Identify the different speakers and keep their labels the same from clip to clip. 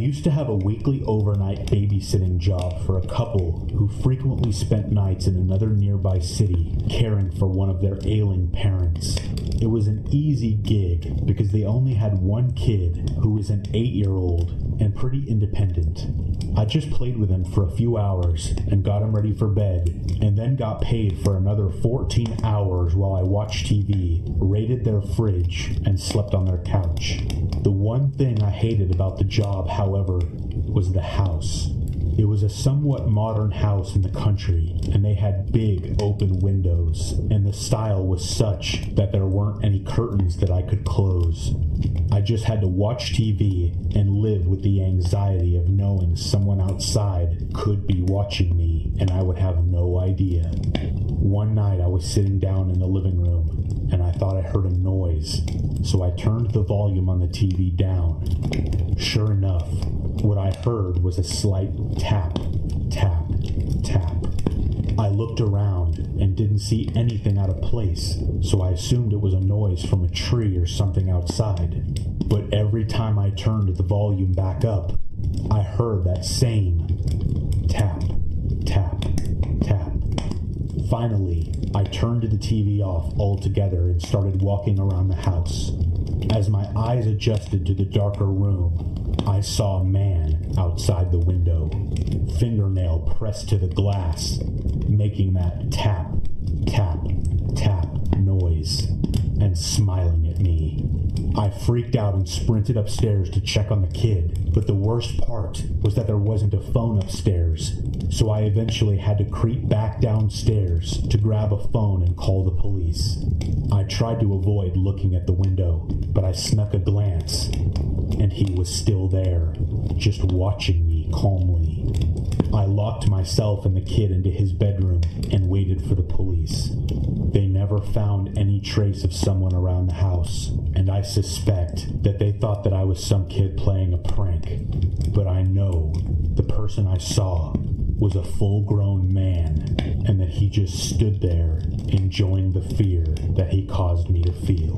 Speaker 1: used to have a weekly overnight babysitting job for a couple who frequently spent nights in another nearby city caring for one of their ailing parents. It was an easy gig because they only had one kid who was an 8-year-old and pretty independent. I just played with him for a few hours and got him ready for bed, and then got paid for another 14 hours while I watched TV, raided their fridge, and slept on their couch. The one thing I hated about the job, however, was the house. It was a somewhat modern house in the country, and they had big open windows, and the style was such that there weren't any curtains that I could close. I just had to watch TV and live with the anxiety of knowing someone outside could be watching me, and I would have no idea. One night I was sitting down in the living room, and I thought I heard a noise, so I turned the volume on the TV down. Sure enough, what I heard was a slight tap, tap, tap. I looked around and didn't see anything out of place, so I assumed it was a noise from a tree or something outside. But every time I turned the volume back up, I heard that same tap, tap, tap. Finally, I turned the TV off altogether and started walking around the house. As my eyes adjusted to the darker room, I saw a man outside the window, fingernail pressed to the glass, making that tap, tap, tap noise, and smiling at me. I freaked out and sprinted upstairs to check on the kid, but the worst part was that there wasn't a phone upstairs, so I eventually had to creep back downstairs to grab a phone and call the police. I tried to avoid looking at the window, but I snuck a glance, and he was still there, just watching me calmly. I locked myself and the kid into his bedroom and waited for the police. They never found any trace of someone around the house, and I suspect that they thought that I was some kid playing a prank. But I know the person I saw was a full-grown man, and that he just stood there enjoying the fear that he caused me to feel.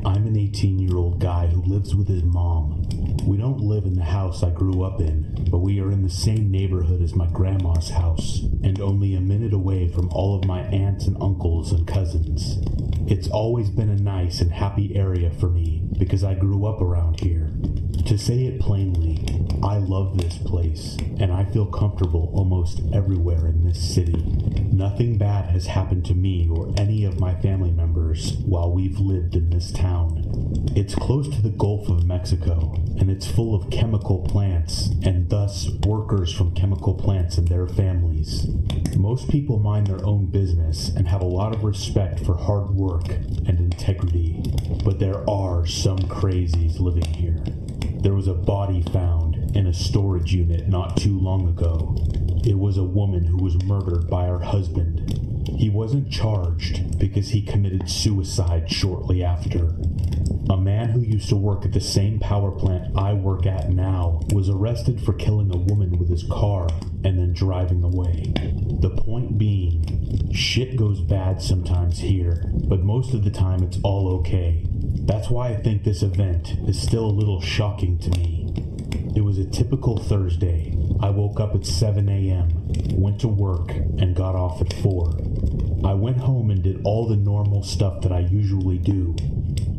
Speaker 1: I'm an 18-year-old guy who lives with his mom. We don't live in the house I grew up in, but we are in the same neighborhood as my grandma's house, and only a minute away from all of my aunts and uncles and cousins. It's always been a nice and happy area for me because I grew up around here. To say it plainly, I love this place, and I feel comfortable almost everywhere in this city. Nothing bad has happened to me or any of my family members while we've lived in this town. It's close to the Gulf of Mexico, and it's full of chemical plants, and thus workers from chemical plants and their families. Most people mind their own business and have a lot of respect for hard work and integrity, but there are some crazies living here. There was a body found in a storage unit not too long ago. It was a woman who was murdered by her husband. He wasn't charged because he committed suicide shortly after. A man who used to work at the same power plant I work at now was arrested for killing a woman with his car and then driving away. The point being, shit goes bad sometimes here, but most of the time it's all okay. That's why I think this event is still a little shocking to me. It was a typical Thursday. I woke up at 7 a.m., went to work, and got off at 4. I went home and did all the normal stuff that I usually do.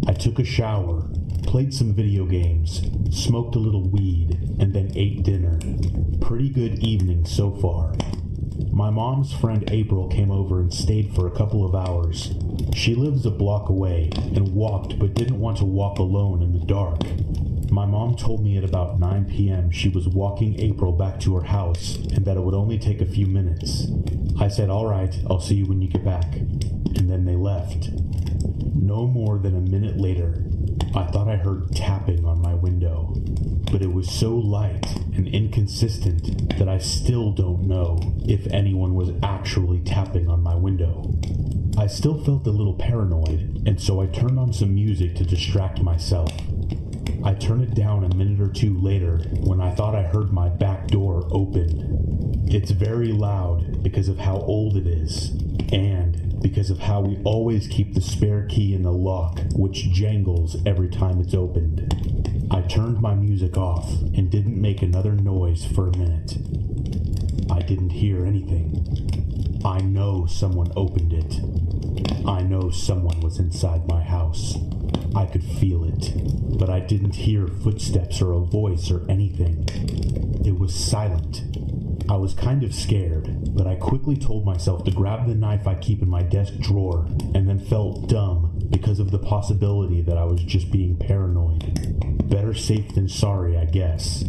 Speaker 1: I took a shower, played some video games, smoked a little weed, and then ate dinner. Pretty good evening so far. My mom's friend April came over and stayed for a couple of hours. She lives a block away and walked but didn't want to walk alone in the dark. My mom told me at about 9 p.m. she was walking April back to her house and that it would only take a few minutes. I said, "All right, I'll see you when you get back." And then they left. No more than a minute later, I thought I heard tapping on my window, but it was so light and inconsistent that I still don't know if anyone was actually tapping on my window. I still felt a little paranoid, and so I turned on some music to distract myself. I turned it down a minute or two later when I thought I heard my back door open. It's very loud because of how old it is, and because of how we always keep the spare key in the lock, which jangles every time it's opened. I turned my music off and didn't make another noise for a minute. I didn't hear anything. I know someone opened it. I know someone was inside my house. I could feel it, but I didn't hear footsteps or a voice or anything. It was silent. I was kind of scared, but I quickly told myself to grab the knife I keep in my desk drawer, and then felt dumb because of the possibility that I was just being paranoid. Better safe than sorry, I guess.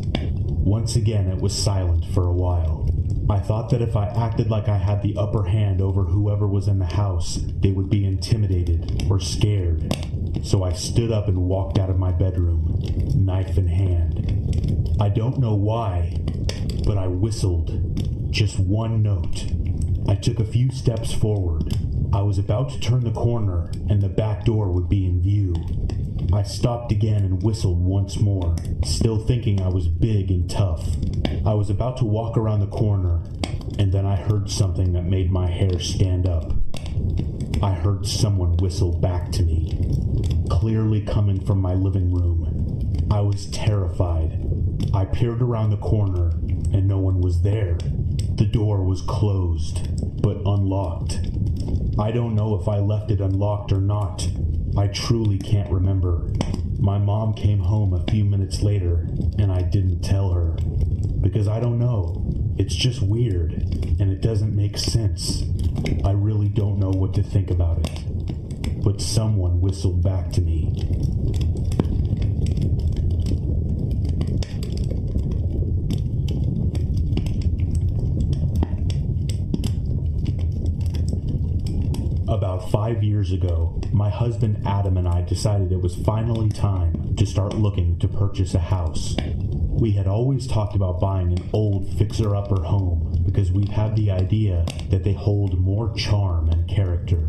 Speaker 1: Once again, it was silent for a while. I thought that if I acted like I had the upper hand over whoever was in the house, they would be intimidated or scared. So I stood up and walked out of my bedroom, knife in hand. I don't know why, but I whistled. Just one note. I took a few steps forward. I was about to turn the corner, and the back door would be in view. I stopped again and whistled once more, still thinking I was big and tough. I was about to walk around the corner, and then I heard something that made my hair stand up. I heard someone whistle back to me, clearly coming from my living room. I was terrified. I peered around the corner, and no one was there. The door was closed, but unlocked. I don't know if I left it unlocked or not. I truly can't remember. My mom came home a few minutes later, and I didn't tell her. Because I don't know. It's just weird, and it doesn't make sense. I really don't know what to think about it. But someone whistled back to me. About 5 years ago, my husband Adam and I decided it was finally time to start looking to purchase a house. We had always talked about buying an old fixer-upper home because we've had the idea that they hold more charm and character.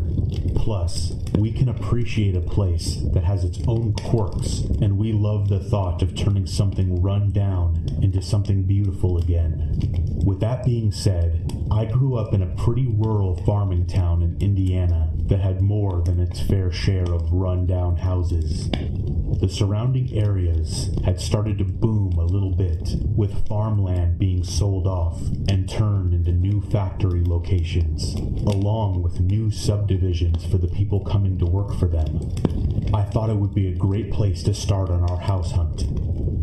Speaker 1: Plus, we can appreciate a place that has its own quirks, and we love the thought of turning something run down into something beautiful again. With that being said, I grew up in a pretty rural farming town in Indiana that had more than its fair share of run-down houses. The surrounding areas had started to boom a little bit, with farmland being sold off and turned into new factory locations, along with new subdivisions for the people coming to work for them. I thought it would be a great place to start on our house hunt.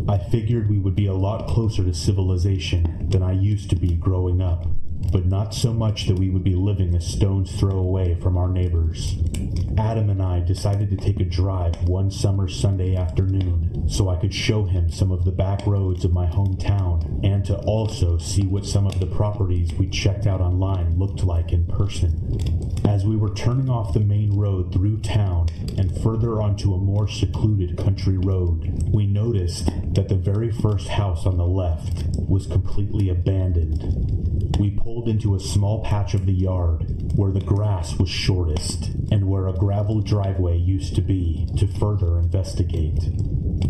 Speaker 1: I figured we would be a lot closer to civilization than I used to be growing up, but not so much that we would be living a stone's throw away from our neighbors. Adam and I decided to take a drive one summer Sunday afternoon so I could show him some of the back roads of my hometown and to also see what some of the properties we checked out online looked like in person. As we were turning off the main road through town and further onto a more secluded country road, we noticed that the very first house on the left was completely abandoned. We pulled into a small patch of the yard where the grass was shortest and where a gravel driveway used to be to further investigate.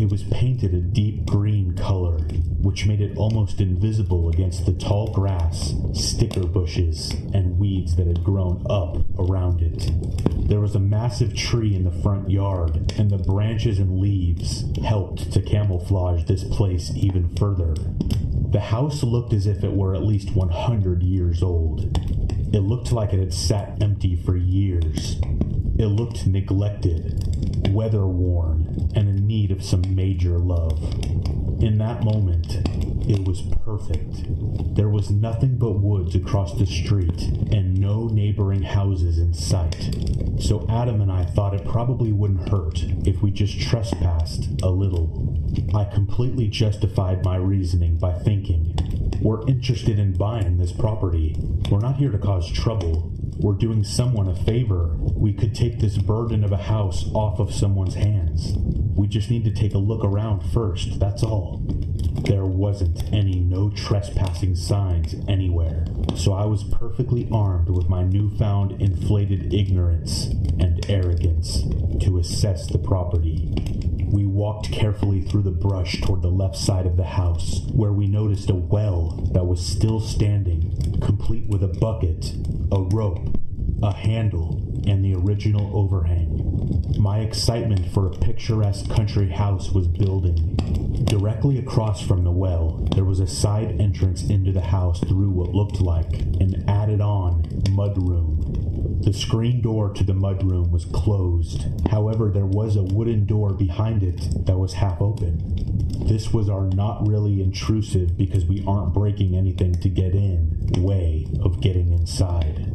Speaker 1: It was painted a deep green color, which made it almost invisible against the tall grass, sticker bushes, and weeds that had grown up around it. There was a massive tree in the front yard, and the branches and leaves helped to camouflage this place even further. The house looked as if it were at least 100 years old. It looked like it had sat empty for years. It looked neglected, weather-worn, and in need of some major love. In that moment, it was perfect. There was nothing but woods across the street and no neighboring houses in sight. So Adam and I thought it probably wouldn't hurt if we just trespassed a little. I completely justified my reasoning by thinking, we're interested in buying this property. We're not here to cause trouble. We're doing someone a favor. We could take this burden of a house off of someone's hands. We just need to take a look around first, that's all. There wasn't any no trespassing signs anywhere, so I was perfectly armed with my newfound inflated ignorance and arrogance to assess the property. We walked carefully through the brush toward the left side of the house, where we noticed a well that was still standing, complete with a bucket, a rope, a handle, and the original overhang. My excitement for a picturesque country house was building. Directly across from the well, there was a side entrance into the house through what looked like an added-on mudroom. The screen door to the mudroom was closed. However, there was a wooden door behind it that was half open. This was our not really intrusive because we aren't breaking anything to get in way of getting inside.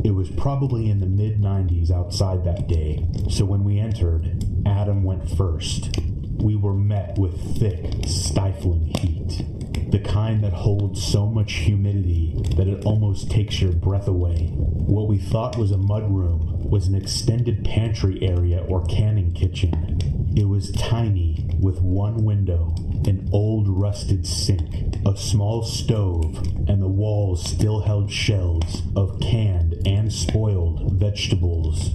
Speaker 1: It was probably in the mid-90s outside that day, so when we entered, Adam went first. We were met with thick, stifling heat. The kind that holds so much humidity that it almost takes your breath away. What we thought was a mudroom was an extended pantry area or canning kitchen. It was tiny, with one window, an old rusted sink, a small stove, and the walls still held shelves of canned and spoiled vegetables.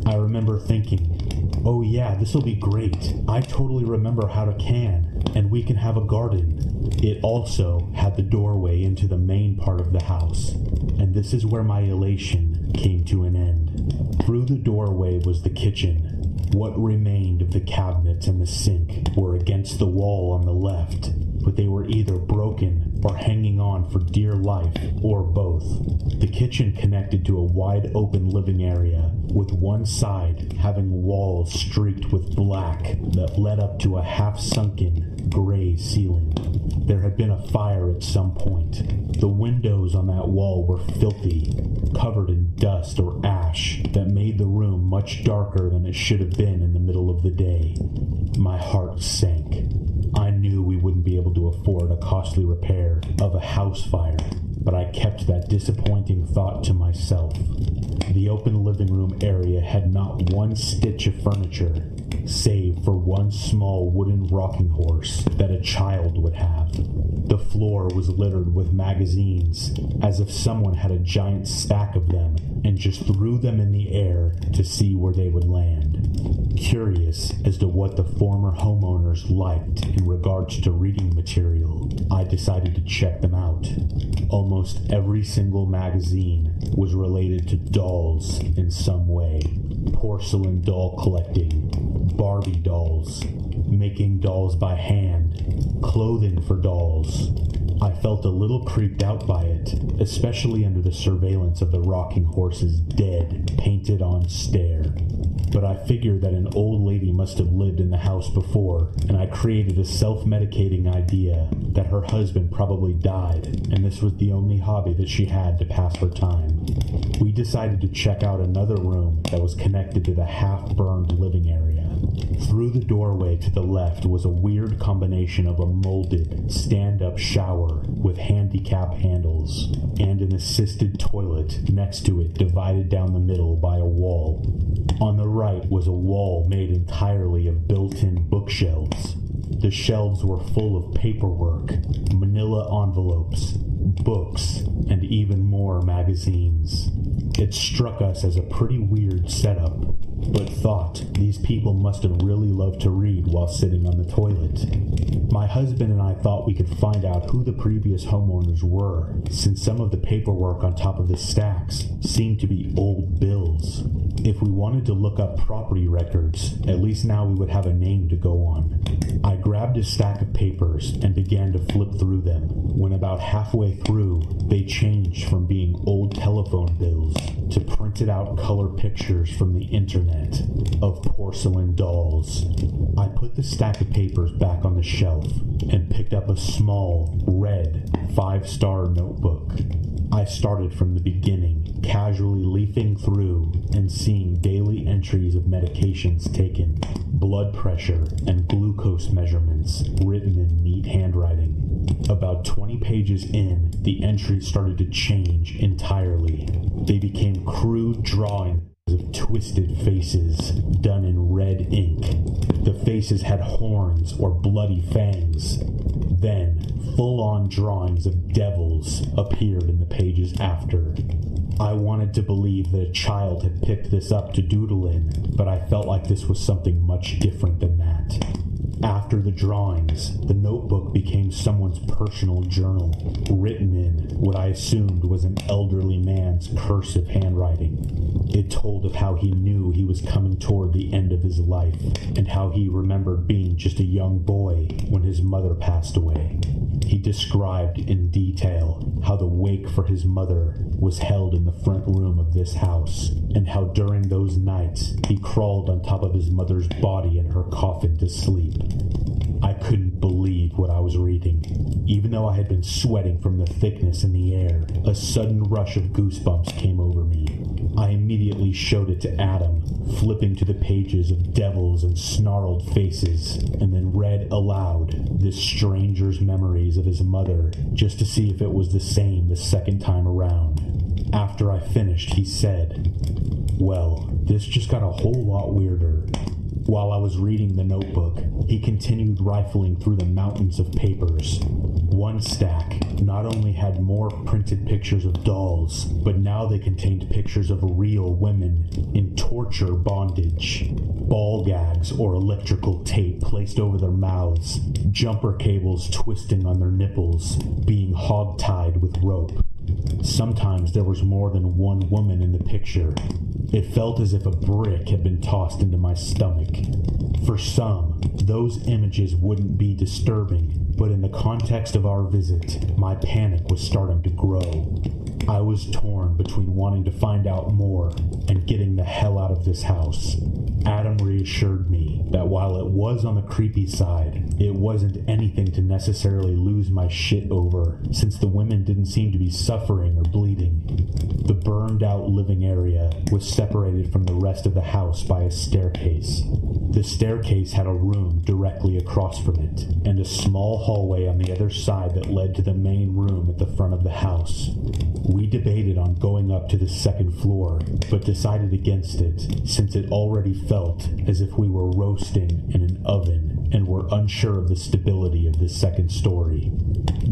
Speaker 1: I remember thinking, oh yeah, this'll be great. I totally remember how to can, and we can have a garden. It also had the doorway into the main part of the house, and this is where my elation came to an end. Through the doorway was the kitchen. What remained of the cabinets and the sink were against the wall on the left, but they were either broken or hanging on for dear life, or both. The kitchen connected to a wide open living area, with one side having walls streaked with black that led up to a half-sunken gray ceiling. There had been a fire at some point. The windows on that wall were filthy, covered in dust or ash that made the room much darker than it should have been in the middle of the day. My heart sank. I knew we wouldn't be able to afford a costly repair of a house fire, but I kept that disappointing thought to myself. The open living room area had not one stitch of furniture, save for one small wooden rocking horse that a child would have. The floor was littered with magazines, as if someone had a giant stack of them and just threw them in the air to see where they would land. Curious as to what the former homeowners liked in regards to reading material, I decided to check them out. Almost every single magazine was related to dolls in some way. Porcelain doll collecting, Barbie dolls, making dolls by hand, clothing for dolls. I felt a little creeped out by it, especially under the surveillance of the rocking horse's dead, painted-on stare. But I figured that an old lady must have lived in the house before, and I created a self-medicating idea that her husband probably died, and this was the only hobby that she had to pass her time. We decided to check out another room that was connected to the half-burned living area. Through the doorway to the left was a weird combination of a molded, stand-up shower with handicap handles, and an assisted toilet next to it divided down the middle by a wall. On the right was a wall made entirely of built-in bookshelves. The shelves were full of paperwork, manila envelopes, books, and even more magazines. It struck us as a pretty weird setup, but thought these people must have really loved to read while sitting on the toilet. My husband and I thought we could find out who the previous homeowners were, since some of the paperwork on top of the stacks seemed to be old bills. If we wanted to look up property records, at least now we would have a name to go on. I grabbed a stack of papers and began to flip through them. When about halfway through, they changed from being old telephone bills to printed out color pictures from the internet of porcelain dolls. I put the stack of papers back on the shelf and picked up a small, red, 5-star notebook. I started from the beginning, casually leafing through and seeing daily entries of medications taken, blood pressure, and glucose measurements written in neat handwriting. About 20 pages in, the entries started to change entirely. They became crude drawings of twisted faces done in red ink. The faces had horns or bloody fangs. Then, full-on drawings of devils appeared in the pages after. I wanted to believe that a child had picked this up to doodle in, but I felt like this was something much different than that. After the drawings, the notebook became someone's personal journal, written in what I assumed was an elderly man's cursive handwriting. It told of how he knew he was coming toward the end of his life, and how he remembered being just a young boy when his mother passed away. He described in detail how the wake for his mother was held in the front room of this house, and how during those nights he crawled on top of his mother's body in her coffin to sleep. I couldn't believe what I was reading. Even though I had been sweating from the thickness in the air, a sudden rush of goosebumps came over me. I immediately showed it to Adam, flipping to the pages of devils and snarled faces, and then read aloud this stranger's memories of his mother, just to see if it was the same the second time around. After I finished, he said, "Well, this just got a whole lot weirder." While I was reading the notebook, he continued rifling through the mountains of papers. One stack not only had more printed pictures of dolls, but now they contained pictures of real women in torture bondage, ball gags or electrical tape placed over their mouths, jumper cables twisting on their nipples, being hog-tied with rope. Sometimes there was more than one woman in the picture. It felt as if a brick had been tossed into my stomach. For some, those images wouldn't be disturbing, but in the context of our visit, my panic was starting to grow. I was torn between wanting to find out more and getting the hell out of this house. Adam reassured me that while it was on the creepy side, it wasn't anything to necessarily lose my shit over, since the women didn't seem to be suffering or bleeding. The burned out living area was separated from the rest of the house by a staircase. The staircase had a room directly across from it, and a small hallway on the other side that led to the main room at the front of the house. We debated on going up to the second floor, but decided against it, since it already felt as if we were roasting in an oven and were unsure of the stability of the second story.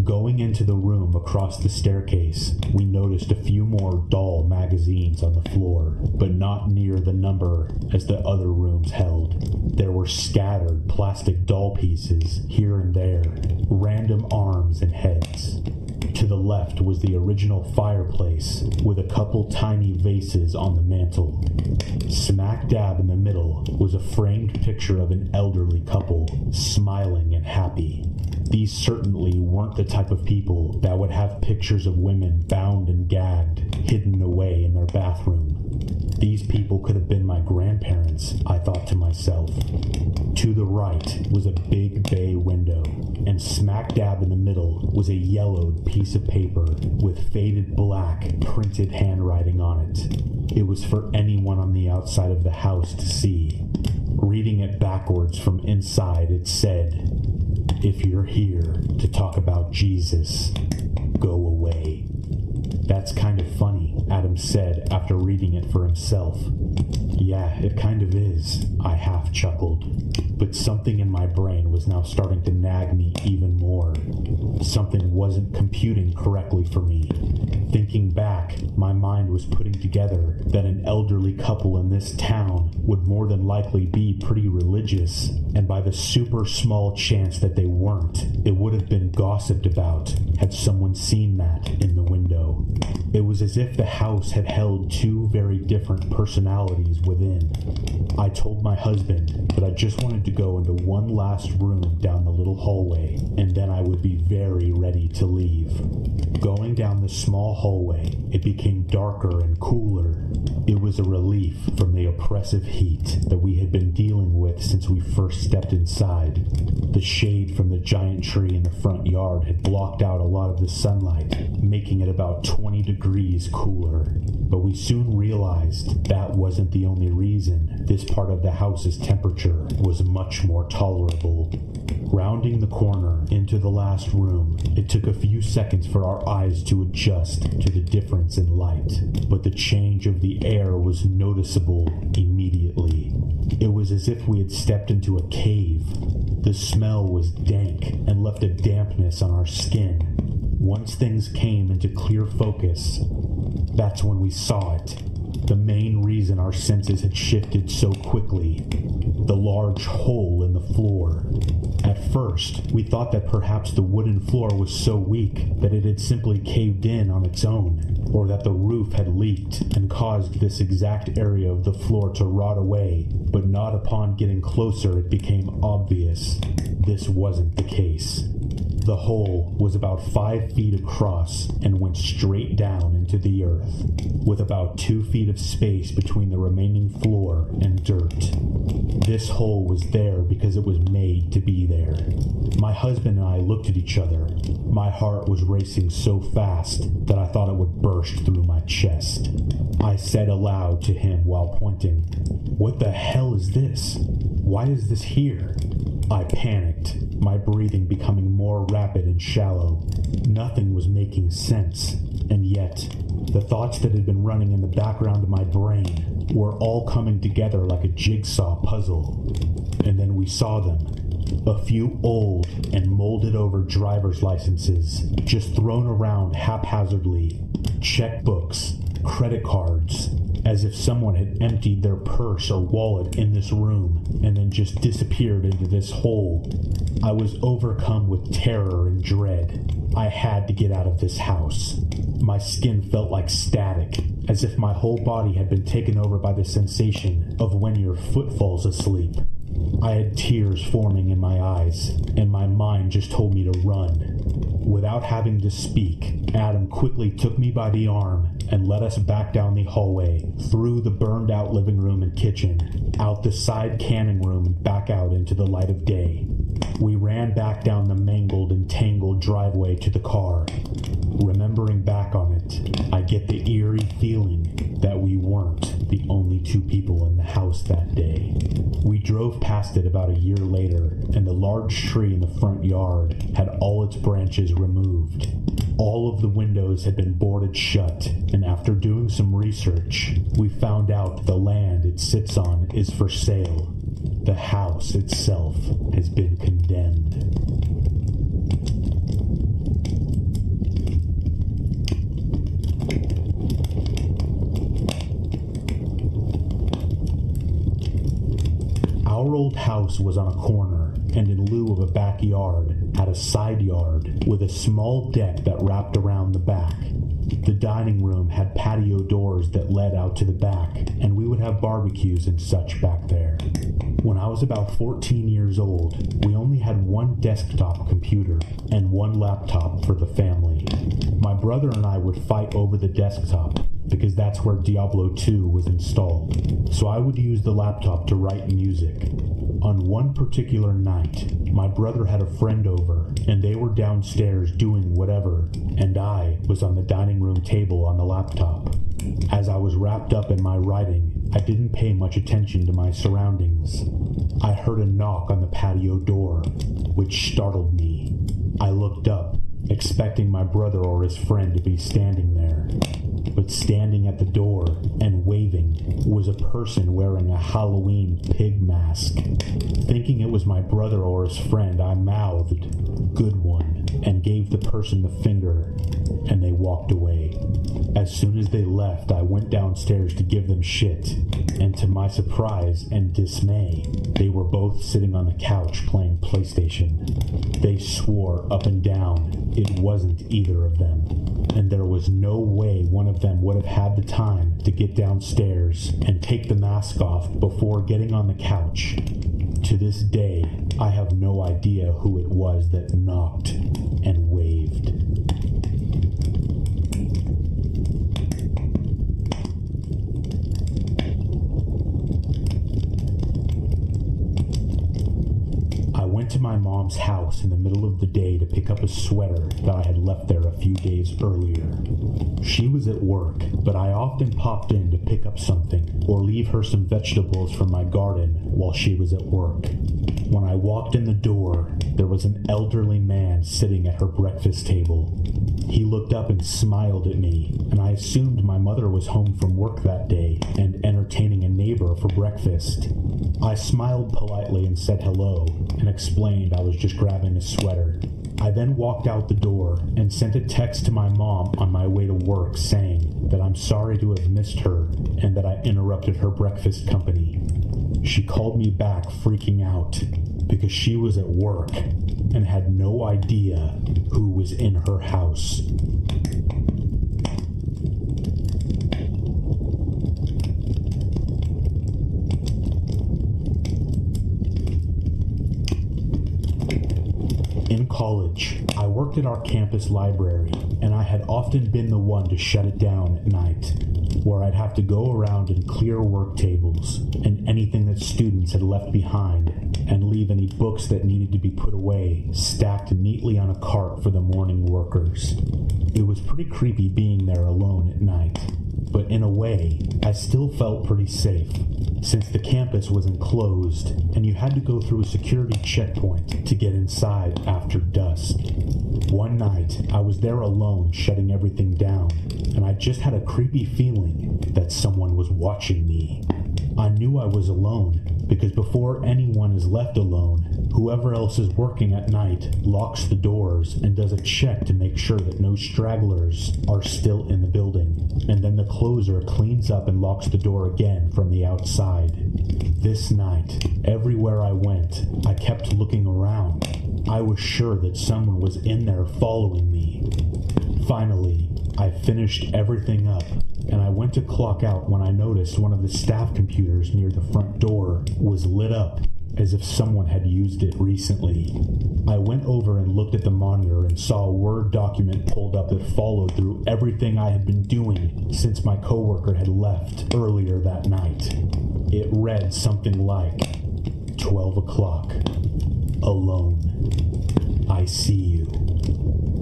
Speaker 1: Going into the room across the staircase, we noticed a few more doll magazines on the floor, but not near the number as the other rooms held. There were scattered plastic doll pieces here and there, random arms and heads. To the left was the original fireplace, with a couple tiny vases on the mantel. Smack dab in the middle was a framed picture of an elderly couple, smiling and happy. These certainly weren't the type of people that would have pictures of women bound and gagged, hidden away in their bathroom. These people could have been my grandparents, I thought to myself. To the right was a big bay window, and smack dab in the middle was a yellowed piece of paper with faded black printed handwriting on it. It was for anyone on the outside of the house to see. Reading it backwards from inside, it said, "If you're here to talk about Jesus, go away." "That's kind of funny," Adam said after reading it for himself. "Yeah, it kind of is," I half chuckled. But something in my brain was now starting to nag me even more. Something wasn't computing correctly for me. Thinking back, my mind was putting together that an elderly couple in this town would more than likely be pretty religious, and by the super small chance that they weren't, it would have been gossiped about had someone seen that in the window. It was as if the house had held two very different personalities within. I told my husband that I just wanted to go into one last room down the little hallway, and then I would be very ready to leave. Going down the small hallway, it became darker and cooler. It was a relief from the oppressive heat that we had been dealing with since we first stepped inside. The shade from the giant tree in the front yard had blocked out a lot of the sunlight, making it about 20 degrees cooler. But we soon realized that wasn't the only reason this part of the house's temperature was much more tolerable. Rounding the corner into the last room, it took a few seconds for our eyes to adjust to the difference in light, but the change of the air was noticeable immediately. It was as if we had stepped into a cave. The smell was dank and left a dampness on our skin. Once things came into clear focus, that's when we saw it. The main reason our senses had shifted so quickly. The large hole in the floor. At first, we thought that perhaps the wooden floor was so weak that it had simply caved in on its own, or that the roof had leaked and caused this exact area of the floor to rot away, but not upon getting closer it became obvious this wasn't the case. The hole was about 5 feet across and went straight down into the earth, with about 2 feet of space between the remaining floor and dirt. This hole was there because it was made to be there. My husband and I looked at each other. My heart was racing so fast that I thought it would burst through my chest. I said aloud to him while pointing, "What the hell is this? Why is this here?" I panicked, my breathing becoming more rapid and shallow. Nothing was making sense, and yet, the thoughts that had been running in the background of my brain were all coming together like a jigsaw puzzle. And then we saw them. A few old and molded over driver's licenses, just thrown around haphazardly, checkbooks, credit cards, as if someone had emptied their purse or wallet in this room and then just disappeared into this hole. I was overcome with terror and dread. I had to get out of this house. My skin felt like static, as if my whole body had been taken over by the sensation of when your foot falls asleep. I had tears forming in my eyes, and my mind just told me to run. Without having to speak, Adam quickly took me by the arm and led us back down the hallway, through the burned-out living room and kitchen, out the side canning room and back out into the light of day. We ran back down the mangled and tangled driveway to the car. Remembering back on it, I get the eerie feeling that we weren't the only 2 people in the house that day. We drove past it about a year later, and the large tree in the front yard had all its branches removed. All of the windows had been boarded shut, and after doing some research, we found out the land it sits on is for sale. The house itself has been condemned. Our old house was on a corner, and in lieu of a backyard, had a side yard with a small deck that wrapped around the back. The dining room had patio doors that led out to the back, and we would have barbecues and such back there. When I was about 14 years old, we only had one desktop computer and one laptop for the family. My brother and I would fight over the desktop, because that's where Diablo 2 was installed, so I would use the laptop to write music. On one particular night, my brother had a friend over, and they were downstairs doing whatever, and I was on the dining room table on the laptop. As I was wrapped up in my writing, I didn't pay much attention to my surroundings. I heard a knock on the patio door, which startled me. I looked up, expecting my brother or his friend to be standing there. But standing at the door and waving was a person wearing a Halloween pig mask. Thinking it was my brother or his friend, I mouthed, "Good one," and gave the person the finger, and they walked away. As soon as they left, I went downstairs to give them shit, and to my surprise and dismay, they were both sitting on the couch playing PlayStation. They swore up and down it wasn't either of them, and there was no way one of them would have had the time to get downstairs and take the mask off before getting on the couch. To this day, I have no idea who it was that knocked and waved. I went to my mom's house in the middle of the day to pick up a sweater that I had left there a few days earlier. She was at work, but I often popped in to pick up something or leave her some vegetables from my garden while she was at work. When I walked in the door, there was an elderly man sitting at her breakfast table. He looked up and smiled at me, and I assumed my mother was home from work that day and entertaining a neighbor for breakfast. I smiled politely and said hello, and explained I was just grabbing a sweater. I then walked out the door and sent a text to my mom on my way to work saying that I'm sorry to have missed her and that I interrupted her breakfast company. She called me back freaking out. because she was at work and had no idea who was in her house. In college, I worked at our campus library, and I had often been the one to shut it down at night, where I'd have to go around and clear work tables and anything that students had left behind, and leave any books that needed to be put away stacked neatly on a cart for the morning workers. It was pretty creepy being there alone at night, but in a way, I still felt pretty safe, since the campus was enclosed and you had to go through a security checkpoint to get inside after dusk. One night, I was there alone shutting everything down, and I just had a creepy feeling that someone was watching me. I knew I was alone because before anyone is left alone, whoever else is working at night locks the doors and does a check to make sure that no stragglers are still in the building, and then the closer cleans up and locks the door again from the outside. This night, everywhere I went, I kept looking around. I was sure that someone was in there following me. Finally, I finished everything up, and I went to clock out when I noticed one of the staff computers near the front door was lit up as if someone had used it recently. I went over and looked at the monitor and saw a Word document pulled up that followed through everything I had been doing since my coworker had left earlier that night. It read something like, 12 o'clock, alone, I see you.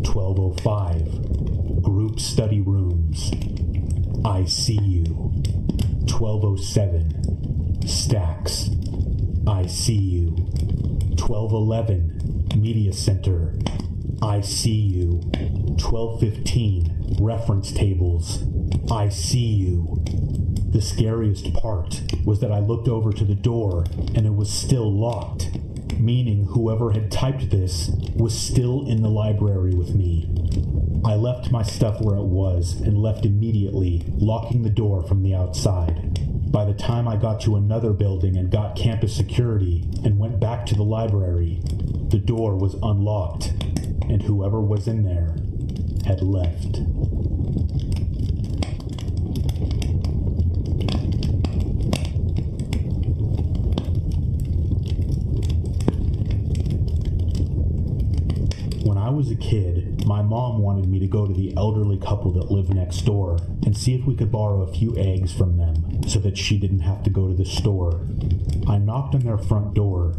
Speaker 1: 12:05, group study rooms, I see you. 12:07, stacks, I see you. 12:11, media center, I see you. 12:15, reference tables, I see you. The scariest part was that I looked over to the door and it was still locked, meaning whoever had typed this was still in the library with me. I left my stuff where it was and left immediately, locking the door from the outside. By the time I got to another building and got campus security and went back to the library, the door was unlocked, and whoever was in there had left. When I was a kid, my mom wanted me to go to the elderly couple that lived next door and see if we could borrow a few eggs from them so that she didn't have to go to the store. I knocked on their front door,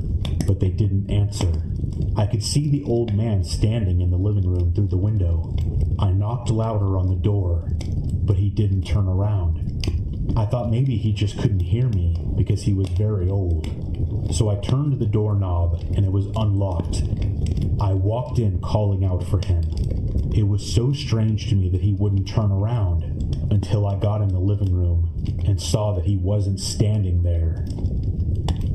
Speaker 1: but they didn't answer. I could see the old man standing in the living room through the window. I knocked louder on the door, but he didn't turn around. I thought maybe he just couldn't hear me because he was very old. So I turned the doorknob and it was unlocked. I walked in calling out for him. It was so strange to me that he wouldn't turn around until I got in the living room and saw that he wasn't standing there.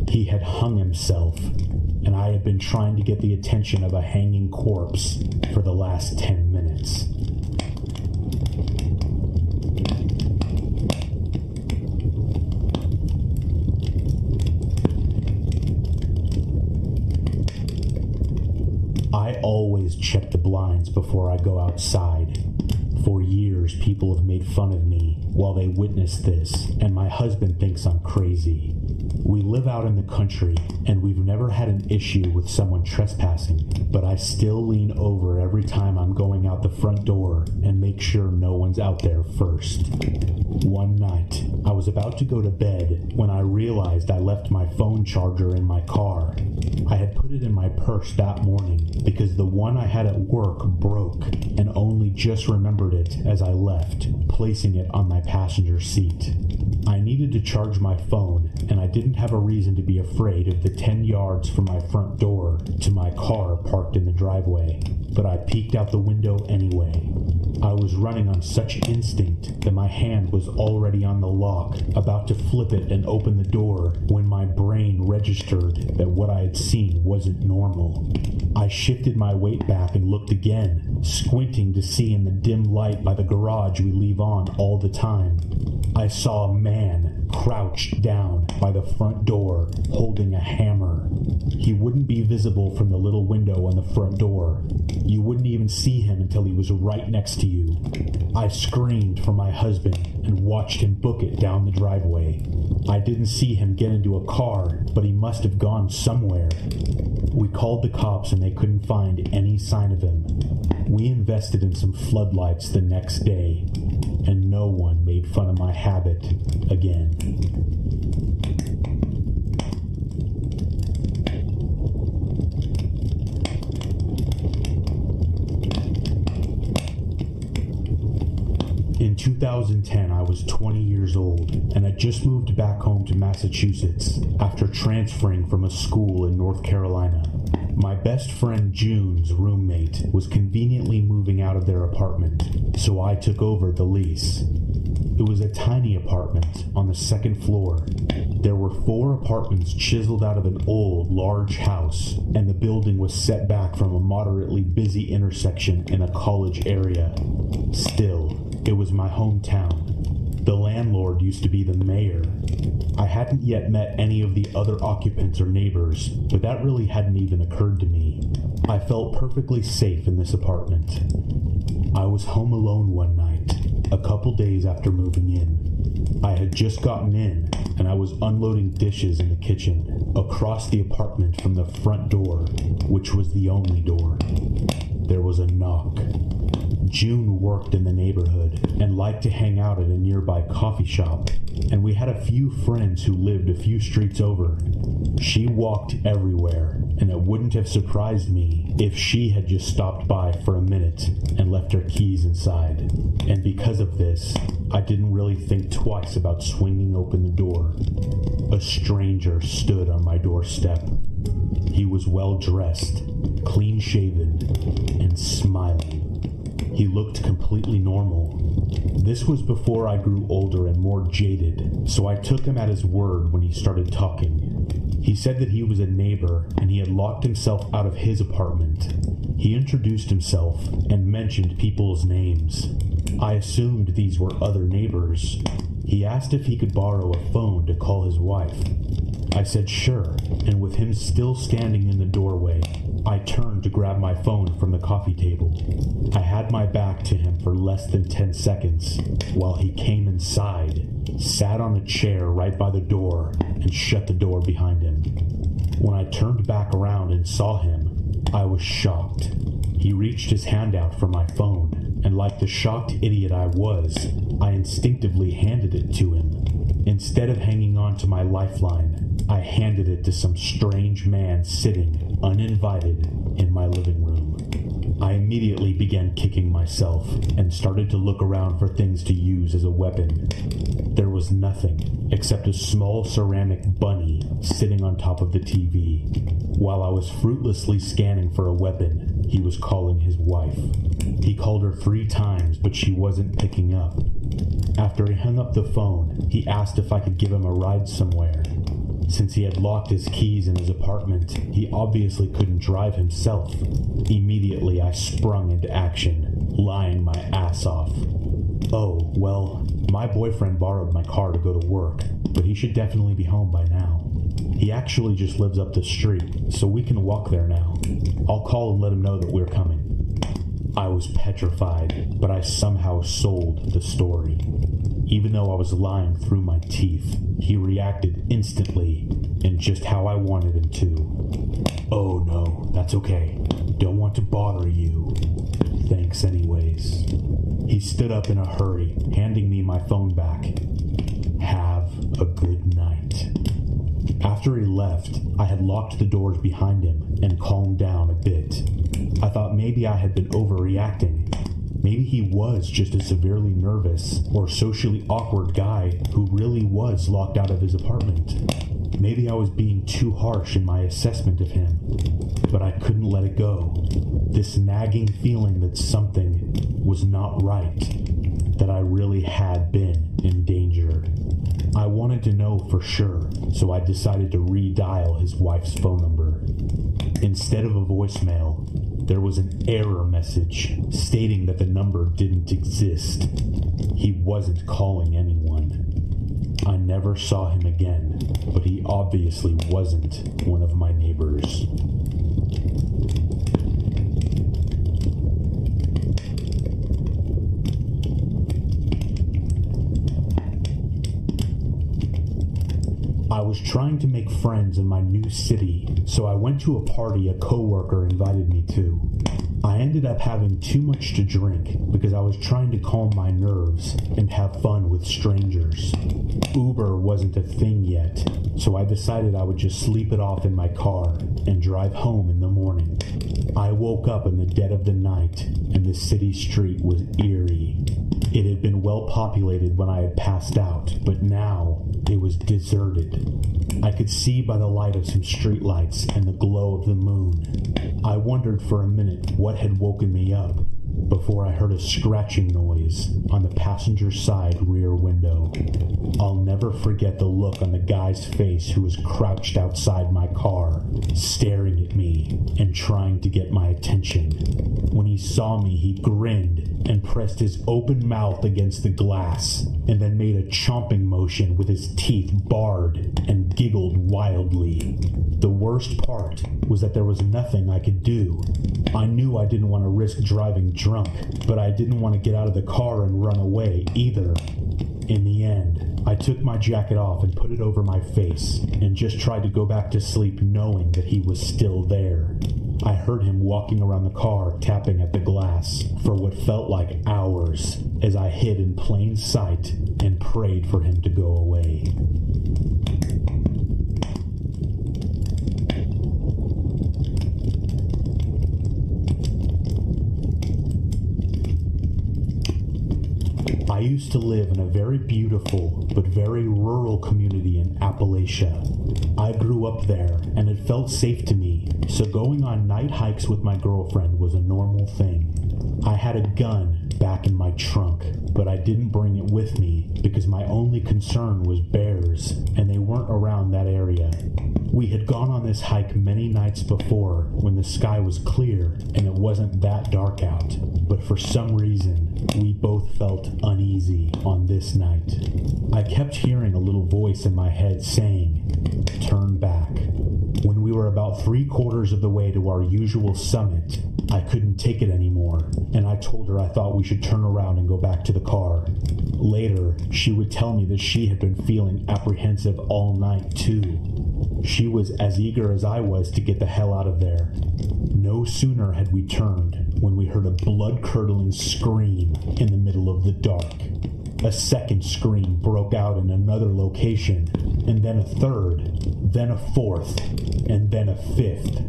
Speaker 1: He had hung himself, and I had been trying to get the attention of a hanging corpse for the last 10 minutes. I always check the blinds before I go outside. For years, people have made fun of me while they witness this, and my husband thinks I'm crazy. We live out in the country, and we've never had an issue with someone trespassing, but I still lean over every time I'm going out the front door and make sure no one's out there first. One night, I was about to go to bed when I realized I left my phone charger in my car. I had put it in my purse that morning because the one I had at work broke and only just remembered it as I left, placing it on my passenger seat. I needed to charge my phone, and I didn't have a reason to be afraid of the 10 yards from my front door to my car parked in the driveway, but I peeked out the window anyway. I was running on such instinct that my hand was already on the lock, about to flip it and open the door, when my brain registered that what I had seen wasn't normal. I shifted my weight back and looked again, squinting to see in the dim light by the garage we leave on all the time. I saw a man crouched down by the front door, holding a hammer. He wouldn't be visible from the little window on the front door. You wouldn't even see him until he was right next to you. I screamed for my husband and watched him book it down the driveway. I didn't see him get into a car, but he must have gone somewhere. We called the cops and they couldn't find any sign of him. We invested in some floodlights the next day, and no one made fun of my habit again. In 2010, I was 20 years old, and I just moved back home to Massachusetts after transferring from a school in North Carolina. My best friend June's roommate was conveniently moving out of their apartment, so I took over the lease. It was a tiny apartment on the second floor. There were 4 apartments chiseled out of an old, large house, and the building was set back from a moderately busy intersection in a college area. Still, it was my hometown. The landlord used to be the mayor. I hadn't yet met any of the other occupants or neighbors, but that really hadn't even occurred to me. I felt perfectly safe in this apartment. I was home alone one night, a couple days after moving in. I had just gotten in, and I was unloading dishes in the kitchen, across the apartment from the front door, which was the only door. There was a knock. June worked in the neighborhood and liked to hang out at a nearby coffee shop, and we had a few friends who lived a few streets over. She walked everywhere, and it wouldn't have surprised me if she had just stopped by for a minute and left her keys inside. And because of this, I didn't really think twice about swinging open the door. A stranger stood on my doorstep. He was well-dressed, clean-shaven, and smiling. He looked completely normal. This was before I grew older and more jaded, so I took him at his word when he started talking. He said that he was a neighbor and he had locked himself out of his apartment. He introduced himself and mentioned people's names. I assumed these were other neighbors. He asked if he could borrow a phone to call his wife. I said sure, and with him still standing in the doorway, I turned to grab my phone from the coffee table. I had my back to him for less than 10 seconds while he came inside, sat on a chair right by the door, and shut the door behind him. When I turned back around and saw him, I was shocked. He reached his hand out for my phone, and like the shocked idiot I was, I instinctively handed it to him. Instead of hanging on to my lifeline, I handed it to some strange man sitting, uninvited, in my living room. I immediately began kicking myself and started to look around for things to use as a weapon. There was nothing except a small ceramic bunny sitting on top of the TV. While I was fruitlessly scanning for a weapon, he was calling his wife. He called her 3 times, but she wasn't picking up. After he hung up the phone, he asked if I could give him a ride somewhere. Since he had locked his keys in his apartment, he obviously couldn't drive himself. Immediately, I sprung into action, lying my ass off. Oh, well, my boyfriend borrowed my car to go to work, but he should definitely be home by now. He actually just lives up the street, so we can walk there now. I'll call and let him know that we're coming. I was petrified, but I somehow sold the story. Even though I was lying through my teeth, he reacted instantly, and just how I wanted him to. Oh no, that's okay. Don't want to bother you. Thanks anyways. He stood up in a hurry, handing me my phone back. Have a good night. After he left, I had locked the doors behind him and calmed down a bit. I thought maybe I had been overreacting. Maybe he was just a severely nervous or socially awkward guy who really was locked out of his apartment. Maybe I was being too harsh in my assessment of him, but I couldn't let it go. This nagging feeling that something was not right, that I really had been in danger. I wanted to know for sure, so I decided to redial his wife's phone number. Instead of a voicemail, there was an error message stating that the number didn't exist. He wasn't calling anyone. I never saw him again, but he obviously wasn't one of my neighbors. I was trying to make friends in my new city, so I went to a party a coworker invited me to. I ended up having too much to drink because I was trying to calm my nerves and have fun with strangers. Uber wasn't a thing yet, so I decided I would just sleep it off in my car and drive home in the morning. I woke up in the dead of the night, and the city street was eerie. It had been well populated when I had passed out, but now it was deserted. I could see by the light of some streetlights and the glow of the moon. I wondered for a minute what had woken me up before I heard a scratching noise on the passenger side rear window. I'll never forget the look on the guy's face who was crouched outside my car, staring at me and trying to get my attention. When he saw me, he grinned and pressed his open mouth against the glass, and then made a chomping motion with his teeth bared and giggled wildly. The worst part was that there was nothing I could do. I knew I didn't want to risk driving drunk, but I didn't want to get out of the car and run away either. In the end, I took my jacket off and put it over my face and just tried to go back to sleep knowing that he was still there. I heard him walking around the car tapping at the glass for what felt like hours as I hid in plain sight and prayed for him to go away. I used to live in a very beautiful but very rural community in Appalachia. I grew up there and it felt safe to me, so going on night hikes with my girlfriend was a normal thing. I had a gun back in my trunk, but I didn't bring it with me because my only concern was bears, and they weren't around that area. We had gone on this hike many nights before when the sky was clear and it wasn't that dark out, but for some reason, we both felt uneasy on this night. I kept hearing a little voice in my head saying, "Turn back." When we were about 3/4 of the way to our usual summit, I couldn't take it anymore, and I told her I thought we should turn around and go back to the car. Later, she would tell me that she had been feeling apprehensive all night too. She was as eager as I was to get the hell out of there. No sooner had we turned when we heard a blood-curdling scream in the middle of the dark. A second scream broke out in another location, and then a third, then a fourth, and then a fifth.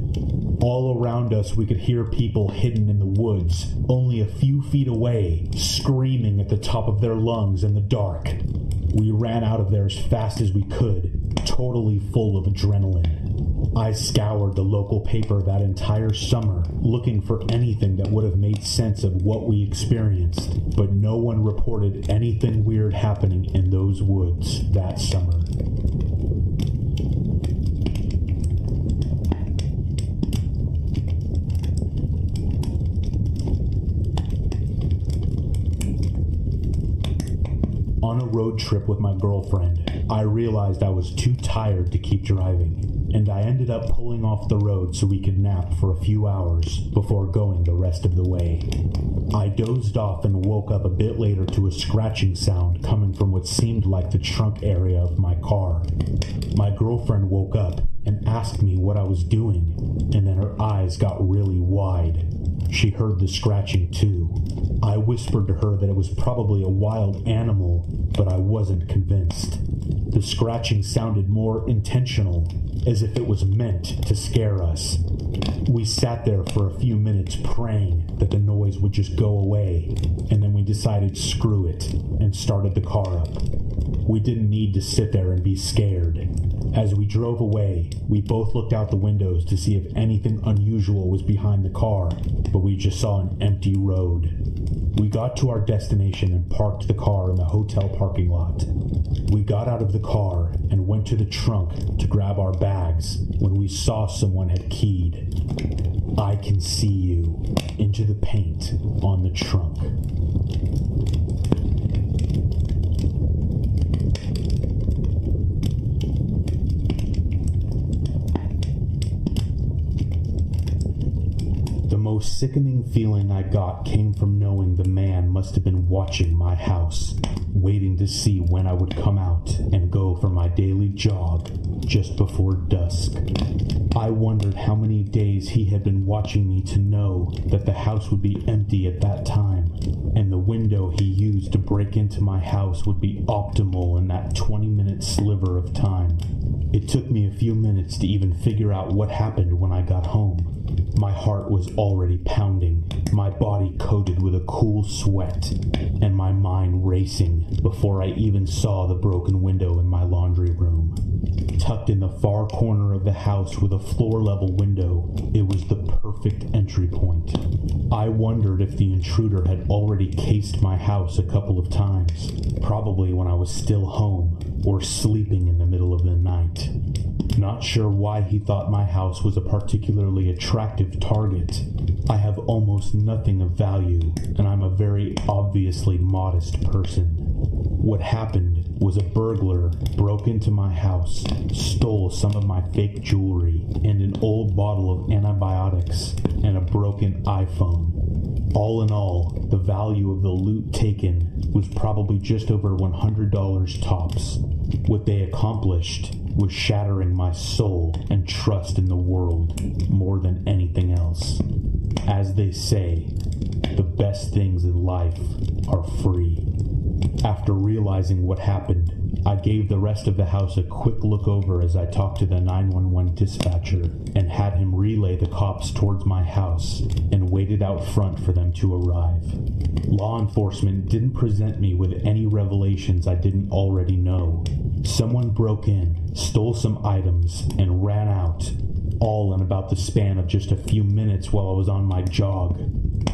Speaker 1: All around us we could hear people hidden in the woods, only a few feet away, screaming at the top of their lungs in the dark. We ran out of there as fast as we could, totally full of adrenaline. I scoured the local paper that entire summer, looking for anything that would have made sense of what we experienced, but no one reported anything weird happening in those woods that summer. On a road trip with my girlfriend, I realized I was too tired to keep driving, and I ended up pulling off the road so we could nap for a few hours before going the rest of the way. I dozed off and woke up a bit later to a scratching sound coming from what seemed like the trunk area of my car. My girlfriend woke up and asked me what I was doing, and then her eyes got really wide. She heard the scratching too. I whispered to her that it was probably a wild animal, but I wasn't convinced. The scratching sounded more intentional, as if it was meant to scare us. We sat there for a few minutes praying that the noise would just go away, and then we decided screw it and started the car up. We didn't need to sit there and be scared. As we drove away, we both looked out the windows to see if anything unusual was behind the car, but we just saw an empty road. We got to our destination and parked the car in the hotel parking lot. We got out of the car and went to the trunk to grab our bags when we saw someone had keyed "I can see you" into the paint on the trunk. most sickening feeling I got came from knowing the man must have been watching my house, waiting to see when I would come out and go for my daily jog just before dusk. I wondered how many days he had been watching me to know that the house would be empty at that time, and the window he used to break into my house would be optimal in that 20-minute sliver of time. It took me a few minutes to even figure out what happened when I got home. My heart was already pounding, my body coated with a cool sweat, and my mind racing before I even saw the broken window in my laundry room. Tucked in the far corner of the house with a floor-level window, it was the perfect entry point. I wondered if the intruder had already cased my house a couple of times, probably when I was still home or sleeping in the middle of the night. Not sure why he thought my house was a particularly attractive target. I have almost nothing of value, and I'm a very obviously modest person. What happened was a burglar broke into my house, stole some of my fake jewelry, and an old bottle of antibiotics, and a broken iPhone. All in all, the value of the loot taken was probably just over $100 tops. What they accomplished was shattering my soul and trust in the world more than anything else. As they say, the best things in life are free. After realizing what happened, I gave the rest of the house a quick look over as I talked to the 911 dispatcher and had him relay the cops towards my house and waited out front for them to arrive. Law enforcement didn't present me with any revelations I didn't already know. Someone broke in, stole some items, and ran out, all in about the span of just a few minutes while I was on my jog.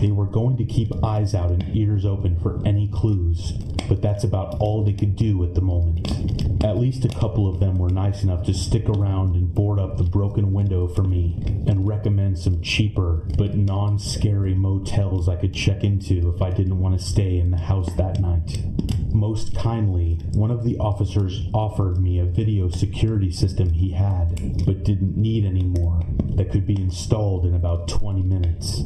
Speaker 1: They were going to keep eyes out and ears open for any clues, but that's about all they could do at the moment. At least a couple of them were nice enough to stick around and board up the broken window for me and recommend some cheaper but non-scary motels I could check into if I didn't want to stay in the house that night. Most kindly, one of the officers offered me a video security system he had, but didn't need anymore, that could be installed in about 20 minutes.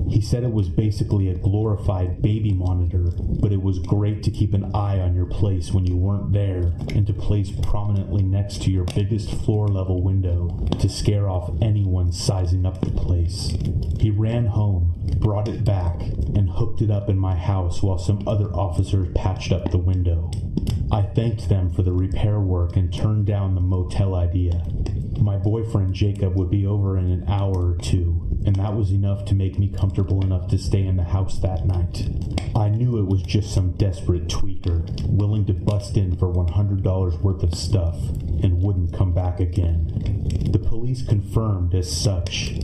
Speaker 1: He said it was basically a glorified baby monitor, but it was great to keep an eye on your place when you weren't there, and to place prominently next to your biggest floor-level window to scare off anyone sizing up the place. He ran home, brought it back, and hooked it up in my house while some other officers patched up the window. I thanked them for the repair work and turned down the motel idea. My boyfriend Jacob would be over in an hour or two, and that was enough to make me comfortable enough to stay in the house that night. I knew it was just some desperate tweaker, willing to bust in for $100 worth of stuff, and wouldn't come back again. The police confirmed as such.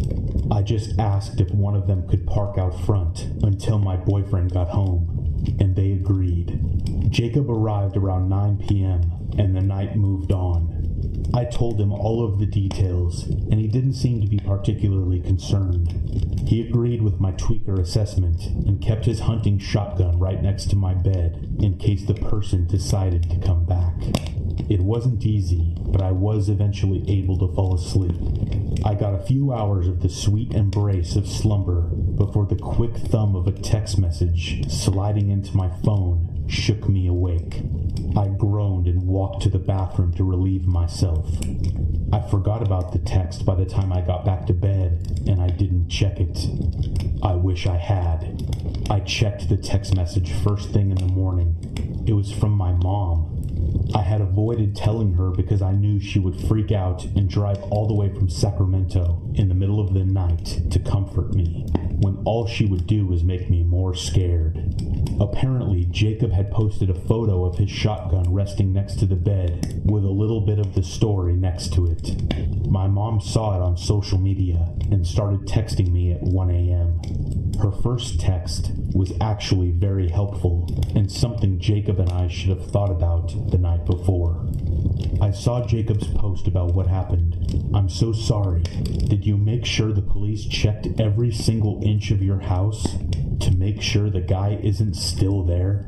Speaker 1: I just asked if one of them could park out front until my boyfriend got home, and they agreed. Jacob arrived around 9 p.m., and the night moved on. I told him all of the details, and he didn't seem to be particularly concerned. He agreed with my tweaker assessment and kept his hunting shotgun right next to my bed in case the person decided to come back. It wasn't easy, but I was eventually able to fall asleep. I got a few hours of the sweet embrace of slumber before the quick thumb of a text message sliding into my phone shook me awake. I groaned and walked to the bathroom to relieve myself. I forgot about the text by the time I got back to bed, and I didn't check it. I wish I had. I checked the text message first thing in the morning. It was from my mom. I had avoided telling her because I knew she would freak out and drive all the way from Sacramento in the middle of the night to comfort me, when all she would do was make me more scared. Apparently, Jacob had posted a photo of his shotgun resting next to the bed with a little bit of the story next to it. My mom saw it on social media and started texting me at 1 a.m. Her first text was actually very helpful and something Jacob and I should have thought about the night before. I saw Jacob's post about what happened. I'm so sorry. Did you make sure the police checked every single inch of your house to make sure the guy isn't still there?